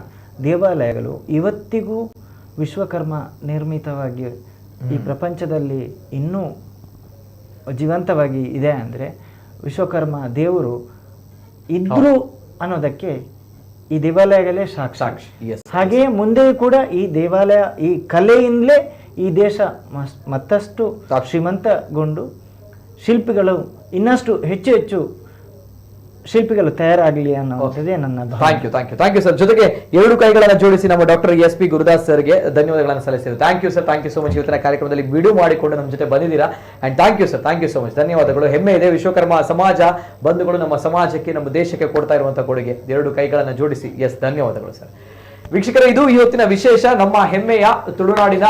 ದೇವಾಲಯಗಳು ಇವತ್ತಿಗೂ ವಿಶ್ವಕರ್ಮ ನಿರ್ಮಿತವಾಗಿ ಈ ಪ್ರಪಂಚದಲ್ಲಿ ಇನ್ನೂ ಜೀವಂತವಾಗಿ ಇದೆ ಅಂದರೆ ವಿಶ್ವಕರ್ಮ ದೇವರು ಇದ್ರು ಅನ್ನೋದಕ್ಕೆ ಈ ದೇವಾಲಯಗಳೇ ಸಾಕ್ಷಿ. ಹಾಗೆಯೇ ಮುಂದೆಯೂ ಕೂಡ ಈ ದೇವಾಲಯ, ಈ ಕಲೆಯಿಂದಲೇ ಈ ದೇಶ ಮತ್ತಷ್ಟು ಶ್ರೀಮಂತಗೊಂಡು ಶಿಲ್ಪಿಗಳು ಇನ್ನಷ್ಟು ಹೆಚ್ಚು ಶಿಲ್ಪಿಗಳು ತಯಾರಾಗಲಿ ಅನ್ನೋದೇ ನನ್ನ. Thank you sir. ಜೊತೆಗೆ ಎರಡು ಕೈಗಳನ್ನು ಜೋಡಿಸಿ ನಮ್ಮ ಡಾಕ್ಟರ್ ಎಸ್ ಪಿ ಗುರುದಾಸ್ ಸರ್ಗೆ ಧನ್ಯವಾದಗಳನ್ನು ಸಲ್ಲಿಸಿದ್ರು. Thank you sir, thank you so much. ಇವತ್ತಿನ ಕಾರ್ಯಕ್ರಮದಲ್ಲಿ ವಿಡಿಯೋ ಮಾಡಿಕೊಂಡು ನಮ್ಮ ಜೊತೆ ಬಂದಿದ್ದೀರಾ and thank you so much. ಧನ್ಯವಾದಗಳು. ಹೆಮ್ಮೆ ಇದೆ ವಿಶ್ವಕರ್ಮ ಸಮಾಜ ಬಂಧುಗಳು ನಮ್ಮ ಸಮಾಜಕ್ಕೆ, ನಮ್ಮ ದೇಶಕ್ಕೆ ಕೊಡ್ತಾ ಇರುವಂತಹ ಕೊಡುಗೆ. ಎರಡು ಕೈಗಳನ್ನು ಜೋಡಿಸಿ ಎಸ್ ಧನ್ಯವಾದಗಳು ಸರ್. ವೀಕ್ಷಕರೇ, ಇದು ಇವತ್ತಿನ ವಿಶೇಷ. ನಮ್ಮ ಹೆಮ್ಮೆಯ ತುಳುನಾಡಿನ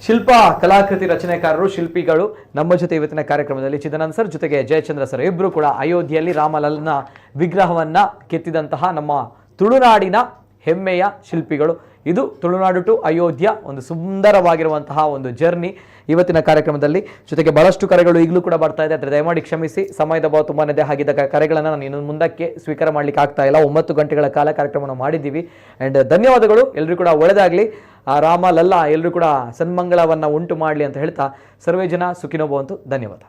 ಶಿಲ್ಪ ಕಲಾಕೃತಿ ರಚನೆಕಾರರು, ಶಿಲ್ಪಿಗಳು ನಮ್ಮ ಜೊತೆ ಇವತ್ತಿನ ಕಾರ್ಯಕ್ರಮದಲ್ಲಿ ಚಿದಾನಂದ್ ಸರ್ ಜೊತೆಗೆ ಜಯಚಂದ್ರ ಸರ್ ಇಬ್ಬರು ಕೂಡ ಅಯೋಧ್ಯೆಯಲ್ಲಿ ರಾಮಲಲ್ಲನ ವಿಗ್ರಹವನ್ನ ಕೆತ್ತಿದಂತಹ ನಮ್ಮ ತುಳುನಾಡಿನ ಹೆಮ್ಮೆಯ ಶಿಲ್ಪಿಗಳು. ಇದು ತುಳುನಾಡು ಟು ಅಯೋಧ್ಯ ಒಂದು ಸುಂದರವಾಗಿರುವಂತಹ ಒಂದು ಜರ್ನಿ ಇವತ್ತಿನ ಕಾರ್ಯಕ್ರಮದಲ್ಲಿ. ಜೊತೆಗೆ ಬಹಳಷ್ಟು ಕರೆಗಳು ಈಗಲೂ ಕೂಡ ಬರ್ತಾ ಇದೆ, ಆದರೆ ದಯಮಾಡಿ ಕ್ಷಮಿಸಿ, ಸಮಯದ ಅಭಾವ ತುಂಬಾನೇ ಇದೆ. ಹಾಗಿದ್ದ ಕರೆಗಳನ್ನು ನಾನು ಇನ್ನು ಮುಂದಕ್ಕೆ ಸ್ವೀಕಾರ ಮಾಡ್ಲಿಕ್ಕೆ ಆಗ್ತಾ ಇಲ್ಲ. 9 ಗಂಟೆಗಳ ಕಾಲ ಕಾರ್ಯಕ್ರಮವನ್ನು ಮಾಡಿದ್ದೀವಿ ಅಂಡ್ ಧನ್ಯವಾದಗಳು. ಎಲ್ಲರೂ ಕೂಡ ಒಳ್ಳೆದಾಗ್ಲಿ, ಆ ರಾಮ ಲಲ್ಲ ಎಲ್ಲರೂ ಕೂಡ ಸನ್ಮಂಗಳವನ್ನ ಉಂಟು ಮಾಡಲಿ ಅಂತ ಹೇಳ್ತಾ ಸರ್ವೇ ಜನ ಸುಖಿನೋ ಭವಂತು. ಧನ್ಯವಾದ.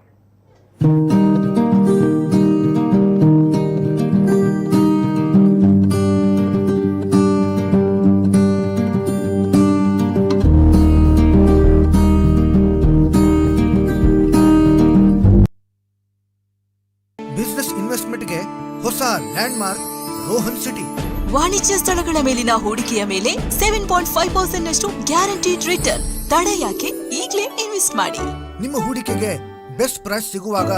ಬಿಸಿನೆಸ್ ಇನ್ವೆಸ್ಟ್ಮೆಂಟ್ಗೆ ಹೊಸ ಲ್ಯಾಂಡ್ಮಾರ್ಕ್ ರೋಹನ್ ಸಿಟಿ. ವಾಣಿಜ್ಯ ಸ್ಥಳಗಳ ಮೇಲಿನ ಹೂಡಿಕೆಯ ಮೇಲೆ 7.5% ನಷ್ಟು ಗ್ಯಾರಂಟಿಡ್ ರಿಟರ್ನ್. ತಡ ಯಾಕೆ? ಈಗಲೇ ಇನ್ವೆಸ್ಟ್ ಮಾಡಿ. ನಿಮ್ಮ ಹೂಡಿಕೆಗೆ ಬೆಸ್ಟ್ ಪ್ರೈಸ್ ಸಿಗುವಾಗ